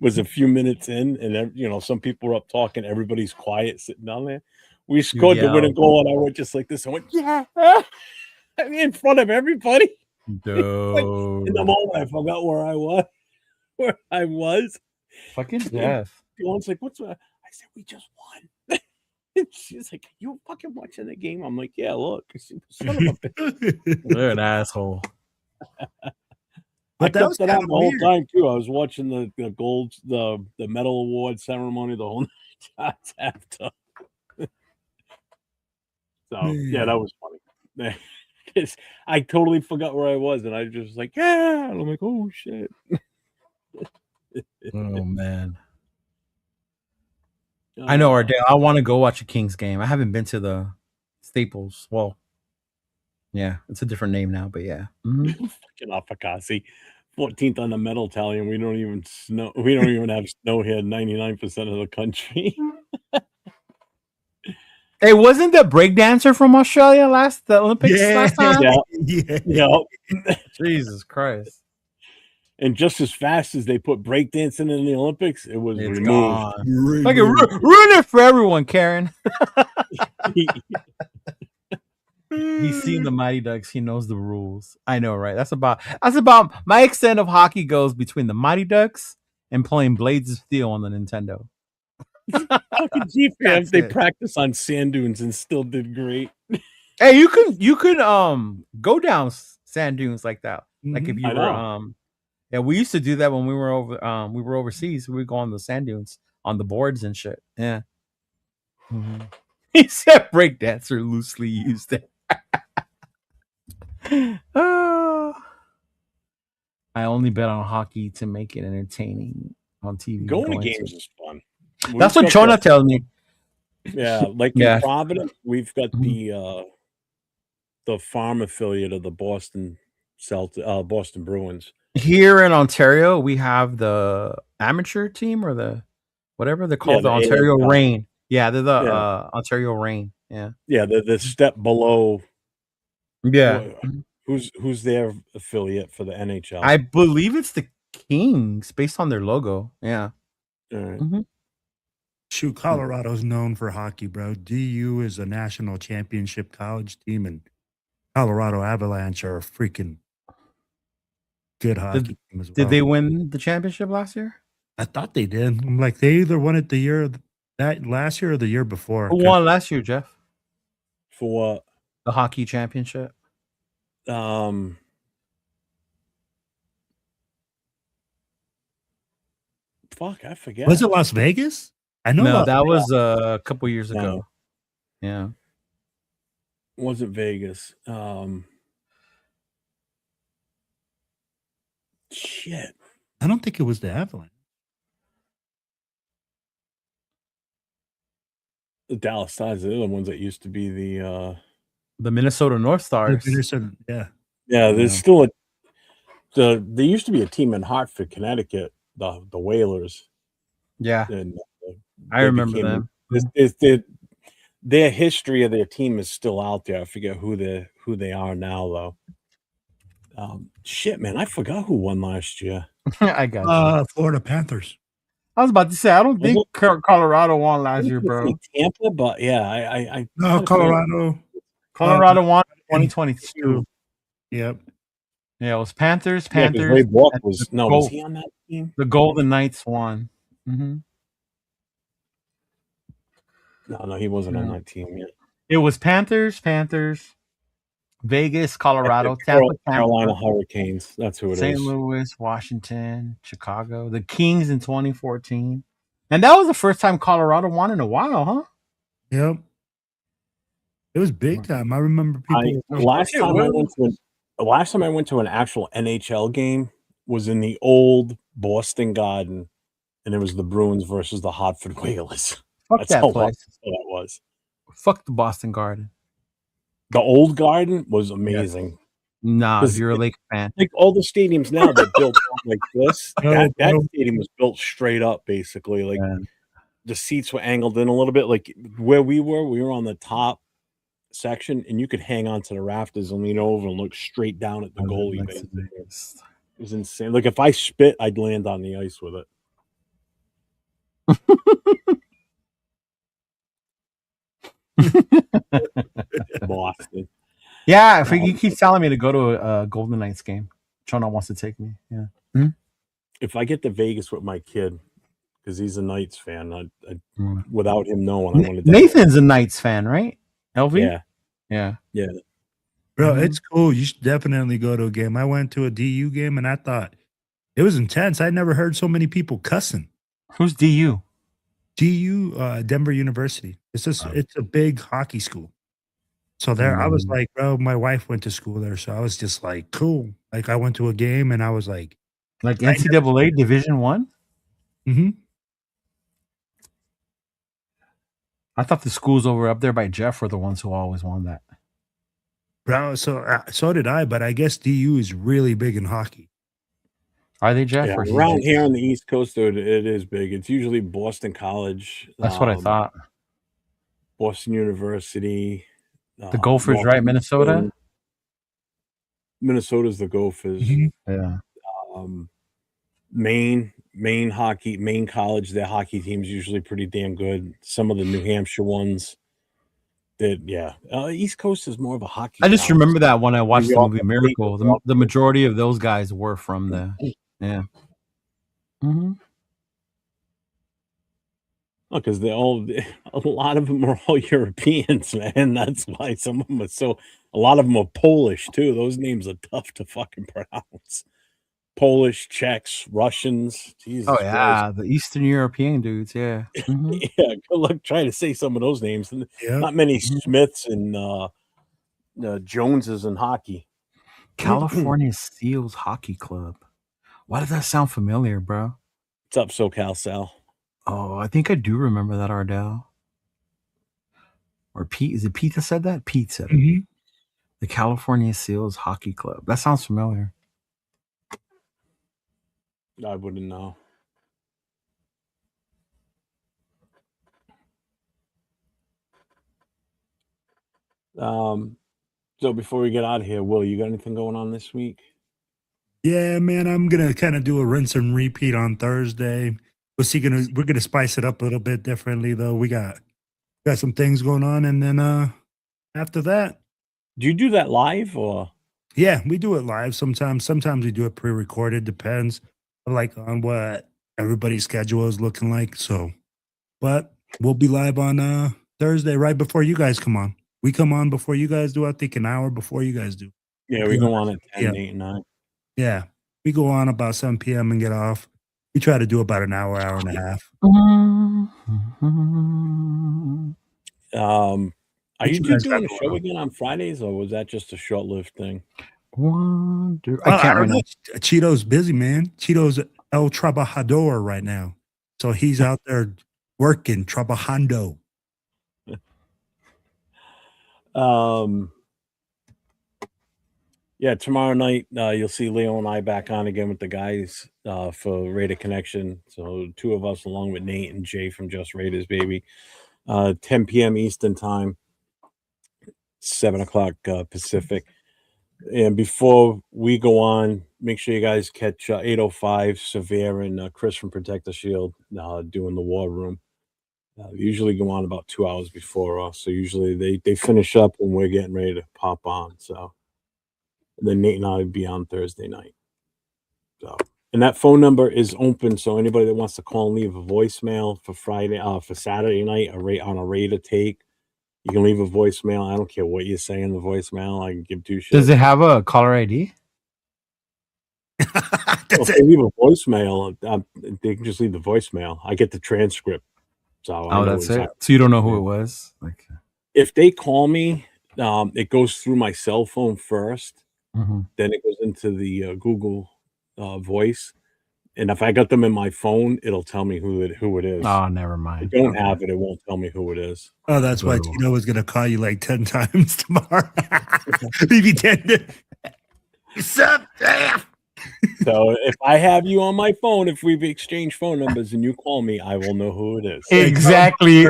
was a few minutes in, and you know, some people were up talking. Everybody's quiet, sitting down there. We scored the winning goal, and I went just like this. I went, yeah, I mean, in front of everybody. Dude. Like, in the moment, I forgot where I was. Fucking death. Dawn's like, what's that? I said, we just won. And she's like, you fucking watching the game? I'm like, yeah, look. Son of a bitch. You're an asshole. But that was kind of the whole time too. I was watching the gold, the medal award ceremony the whole night after. So yeah, that was funny. I totally forgot where I was, and I just was like, yeah. And I'm like, oh shit. Oh man. I know, Ardell. I want to go watch a Kings game. I haven't been to the Staples. Well, yeah, it's a different name now, but yeah. Fucking Afakasi. 14th on the medal tally, and we don't even have snow here 99% of the country. Hey, wasn't the breakdancer from Australia the Olympics last time? Yeah. Jesus Christ. And just as fast as they put breakdancing in the Olympics, it was removed. Like ruin it for everyone, Karen. He's seen the Mighty Ducks. He knows the rules. I know, right? That's about my extent of hockey goes between the Mighty Ducks and playing Blades of Steel on the Nintendo. Fucking G That's they it. practice on sand dunes and still did great. Hey, you could go down sand dunes like that. Like if Mhm. you I were know. yeah, we used to do that when we were overseas. We would go on the sand dunes on the boards and shit. Yeah. Mhm. He said breakdancer loosely used it. Oh. I only bet on hockey to make it entertaining on TV. Going to games is fun. That's what We've got Chona tells me. Yeah, like in Yeah. Providence, we've got Mhm. the farm affiliate of the Boston Bruins. Here in Ontario, we have the amateur team or the whatever they're Yeah, called, the the Ontario AHL. Reign. Yeah, they're the Yeah. Ontario Reign. Yeah. Yeah, the step below. Yeah. Who's their affiliate for the NHL? I believe it's the Kings based on their logo. Yeah. All right. Mhm. Shoot, Colorado's known for hockey, bro. DU is a national championship college team, and Colorado Avalanche are a freaking good hockey team as well. Did they win the championship last year? I thought they did. I'm like, they either won it that last year or the year before. Who won last year, Jeff? For what? The hockey championship. Fuck, I forget. Was it Las Vegas? I know. No, that was a couple years No. ago. Yeah. Wasn't Vegas. Shit. I don't think it was the Avalanche. The Dallas Stars, they're the ones that used to be the Minnesota North Stars. Yeah. Yeah, there's still there used to be a team in Hartford, Connecticut, the Whalers. Yeah. And I remember them. Their history of their team is still out there. I forget who they are now though. Shit, man, I forgot who won last year. I got you. Florida Panthers. I was about to say I don't think Colorado won last year, bro. Tampa, but yeah, I No, Colorado. Colorado won 2022. Yep. Yeah, it was Panthers. Yeah, Ray Bourque was he on that team? The Golden Knights won. Mm-hmm. No, he wasn't on that team yet. It was Panthers, Vegas, Colorado, Tampa, Carolina Hurricanes. That's who it is. St. Louis, Washington, Chicago, the Kings in 2014. And that was the first time Colorado won in a while, huh? Yep. It was big time. I remember people. Last time I went to an actual NHL game was in the old Boston Garden, and it was the Bruins versus the Hartford Whalers. Fuck that place. That was. Fuck the Boston Garden. The old Garden was amazing. Nah, if you're a Lakers fan. Like all the stadiums now, they're built like this. That stadium was built straight up, basically. Like the seats were angled in a little bit. Like where we were on the top section, and you could hang onto the rafters and lean over and look straight down at the goalie. It was insane. Like if I spit, I'd land on the ice with it. Boston. Yeah, he keeps telling me to go to a Golden Knights game. Chona wants to take me. Yeah. Mm-hmm. If I get to Vegas with my kid, because he's a Knights fan, without him knowing, I want to. Nathan's a Knights fan, right? LV? Yeah. Bro, it's cool. You should definitely go to a game. I went to a DU game and I thought it was intense. I never heard so many people cussing. Who's DU? DU, Denver University. It's a big hockey school. So there, I was like, bro, my wife went to school there, so I was just like, cool. Like I went to a game and I was like NCAA Division 1? Mm-hmm. I thought the schools over up there by Jeff were the ones who always won that. Bro, so did I, but I guess DU is really big in hockey. Are they, Jeff? Yeah, around here on the East Coast, though, it is big. It's usually Boston College. That's what I thought. Boston University. The Gophers, right? Minnesota? Minnesota's the Gophers. Mm-hmm. Yeah. Maine College, their hockey team's usually pretty damn good. Some of the New Hampshire ones, Yeah. East Coast is more of a hockey. I just town. remember that when I watched New the York, movie Miracle. The majority of those guys were from the. Yeah. Mm-hmm. because they're all a lot of them are all Europeans, man. That's why some of them are so. A lot of them are Polish too. Those names are tough to fucking pronounce. Polish, Czechs, Russians. Jesus Oh Christ. yeah, the Eastern European dudes. Yeah. Mm-hmm. Yeah, good luck trying to say some of those names. Yep. Not many Mhm. Smiths and Joneses in hockey. California Seals Hockey Club. Why does that sound familiar, bro? What's up, SoCal Sal? Oh, I think I do remember that, Ardell. Or Pete. Is it Pete that said that? Pete said it. Mhm. The California Seals Hockey Club. That sounds familiar. I wouldn't know. So before we get out of here, Will, you got anything going on this week? Yeah, man, I'm gonna kind of do a rinse and repeat on Thursday. We're gonna spice it up a little bit differently though. We got some things going on, and then after that, Do you do that live or? yeah, we do it live sometimes. Sometimes we do it pre-recorded, depends like on what everybody's schedule is looking like. So, but we'll be live on Thursday right before you guys come on. We come on before you guys do, I think an hour before you guys do. Yeah, we go on at 10, Yeah. 8, and 9. Yeah. We go on about 7 p.m. and get off. We try to do about an hour, hour and a half. Are What you you guys doing got a going show on? again on Fridays, or was that just a short-lived thing? I can't don't know. remember. Cheeto's busy, man. Cheeto's El Trabajador right now. So he's out there working, trabajando. Yeah, tomorrow night you'll see Leo and I back on again with the guys for Raider Connection. So 2 of us along with Nate and Jay from Just Raiders, baby. 10 p.m. Eastern time, 7 o'clock Pacific. And before we go on, make sure you guys catch 805 Severe and Chris from Protect the Shield doing the War Room. They usually go on about 2 hours before us. So usually they finish up when we're getting ready to pop on. So and then Nate and I would be on Thursday night. So, and that phone number is open. So anybody that wants to call and leave a voicemail for for Saturday night, on a Raider take, you can leave a voicemail. I don't care what you say in the voicemail. I can give 2 shits. Does it have a caller ID? If they leave a voicemail, they can just leave the voicemail. I get the transcript. So I know That's exactly. it. So you don't know who it was? Like, If they call me, it goes through my cell phone first. mhm. Then it goes into the Google Voice. And if I got them in my phone, it'll tell me who it is. Oh, never If mind. I don't have it, it won't tell me who it is. Oh, that's why Good. Cheeto was going to call you like 10 times tomorrow. Maybe 10. What's up, Jeff? So if I have you on my phone, if we've exchanged phone numbers and you call me, I will know who it is. Exactly,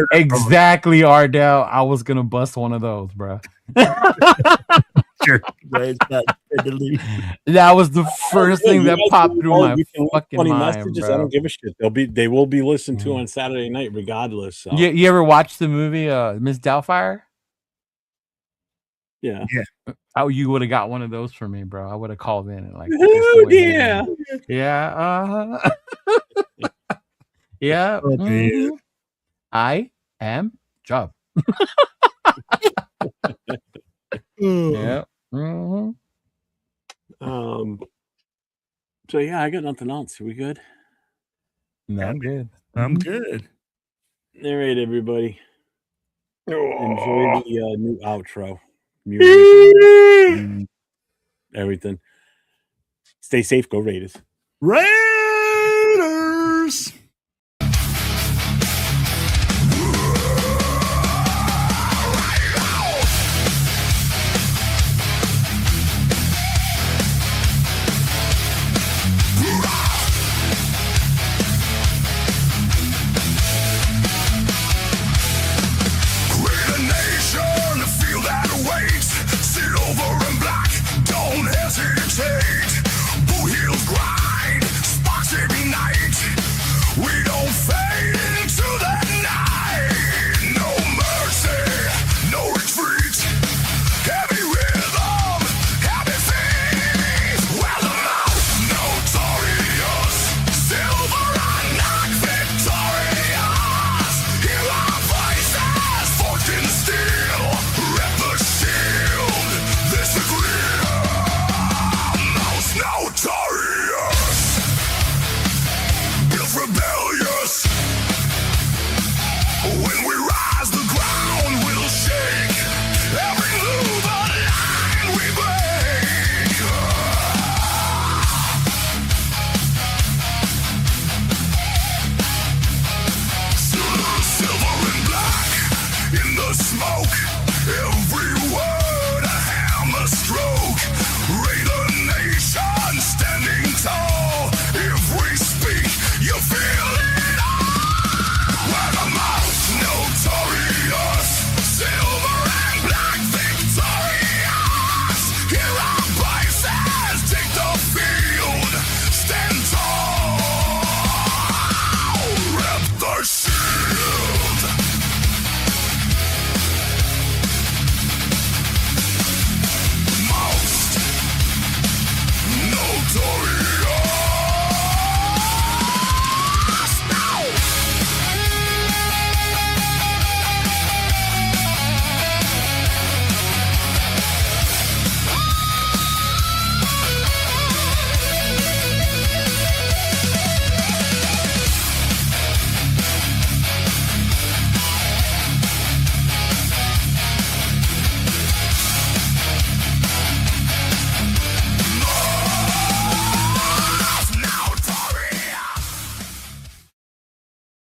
Ardell. I was gonna bust one of those, bro. Sure. Guys got to leave. That was the first thing that popped through my You can leave fucking funny mind, messages. bro. I don't give a shit. They will be listened to on Saturday night, regardless. So. You ever watch the movie Miss Doubtfire? Yeah. Oh, you would have got one of those for me, bro. I would have called in and like, Oh, yeah. yeah, yeah. Oh, man. I am Job. Yeah. Mhm. So yeah, I got nothing else. Are we good? No, I'm good. I'm good. All right, everybody. Enjoy the new outro music. Everything. Stay safe. Go Raiders. Raiders.